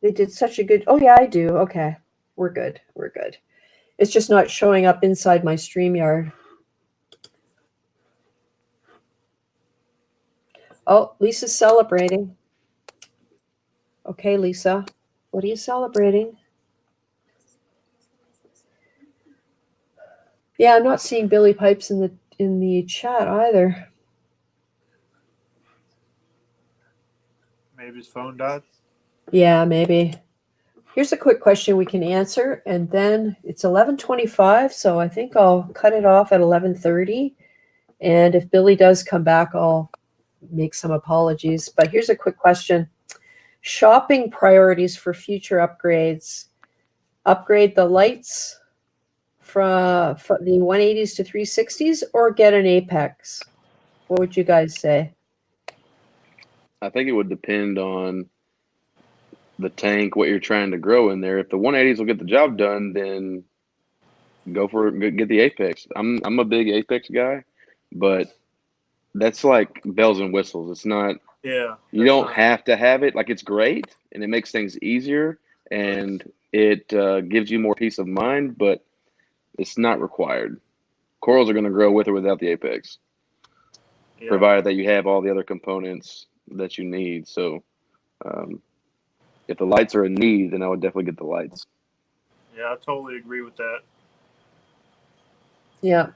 they did such a good. Oh, yeah, I do. Okay. We're good. We're good. It's just not showing up inside my StreamYard. Oh, Lisa's celebrating. Okay, Lisa. What are you celebrating? Yeah, I'm not seeing Billy Pipes in the chat either. Maybe his phone died. Yeah, maybe. Here's a quick question we can answer, and then it's 11:25, so I think I'll cut it off at 11:30. And if Billy does come back, I'll make some apologies. But here's a quick question. Shopping priorities for future upgrades. Upgrade the lights from the 180s to 360s or get an Apex? What would you guys say? I think it would depend on the tank, what you're trying to grow in there. If the 180s will get the job done, then go for it. Get the Apex. I'm a big Apex guy, but that's like bells and whistles. It's not. Yeah. You don't have to have it. Like, it's great and it makes things easier and it gives you more peace of mind, but it's not required. Corals are going to grow with or without the Apex, provided that you have all the other components that you need. So if the lights are a need, then I would definitely get the lights. Yeah, I totally agree with that. Yeah.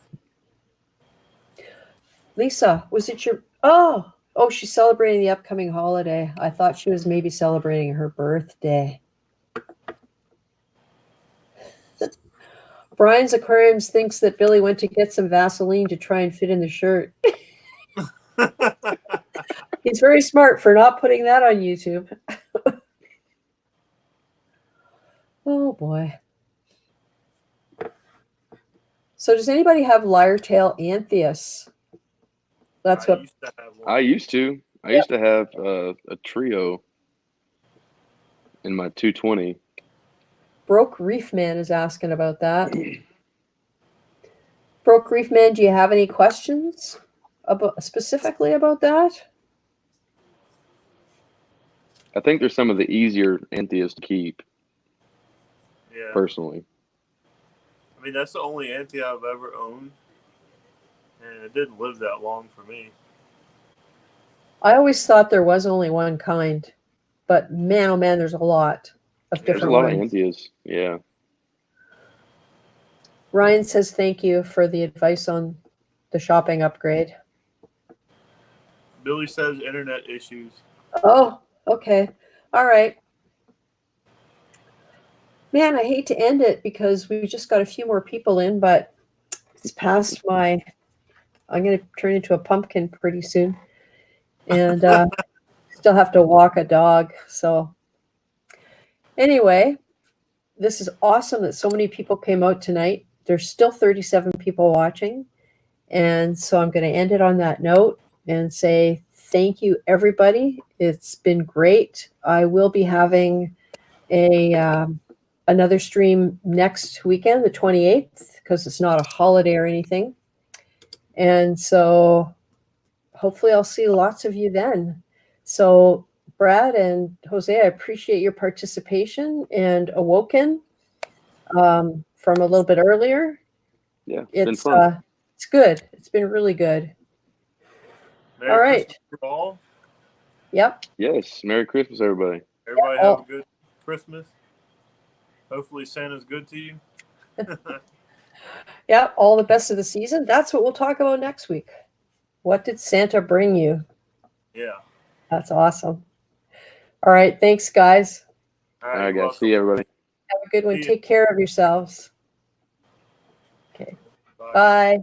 Lisa, was it your... Oh, she's celebrating the upcoming holiday. I thought she was maybe celebrating her birthday. Brian's Aquariums thinks that Billy went to get some Vaseline to try and fit in the shirt. He's very smart for not putting that on YouTube. Oh, boy. So does anybody have lyre-tail Anthias? That's what... used to have one. I used to have a trio in my 220. Broke Reef Man is asking about that. Broke Reef Man, do you have any questions specifically about that? I think they're some of the easier Anthias to keep. Yeah. Personally. I mean, that's the only Anthea I've ever owned, and it didn't live that long for me. I always thought there was only one kind, but man, oh man, there's a lot of different There's a lot ones. of Anthias. Yeah. Ryan says thank you for the advice on the shopping upgrade. Billy says internet issues. Oh, Okay. All right. Man, I hate to end it because we just got a few more people in, but it's past my. I'm going to turn into a pumpkin pretty soon, and still have to walk a dog. So, anyway, this is awesome that so many people came out tonight. There's still 37 people watching, and so I'm going to end it on that note and say thank you, everybody. It's been great. I will be having a another stream next weekend, the 28th, because it's not a holiday or anything. And so hopefully I'll see lots of you then. So Brad and Jose, I appreciate your participation, and Awoken from a little bit earlier. Yeah, it's been fun. It's good. It's been really good. Merry All right. Christmas to all. Yep. Yes. Merry Christmas, everybody. Everybody Yeah, have a good Christmas. Hopefully Santa's good to you. Yeah, all the best of the season. That's what we'll talk about next week. What did Santa bring you? Yeah. That's awesome. All right. Thanks, guys. All right, you're guys. welcome. See you, everybody. Have a good one. See you. Take care of yourselves. Okay. Bye. Bye.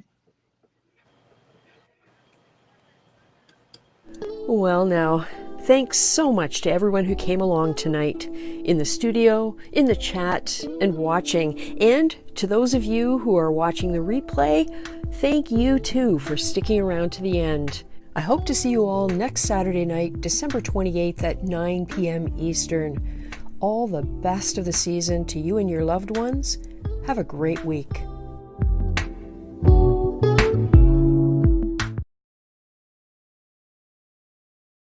Well, now, thanks so much to everyone who came along tonight, in the studio, in the chat, and watching. And to those of you who are watching the replay, thank you too for sticking around to the end. I hope to see you all next Saturday night, December 28th at 9 p.m. Eastern. All the best of the season to you and your loved ones. Have a great week.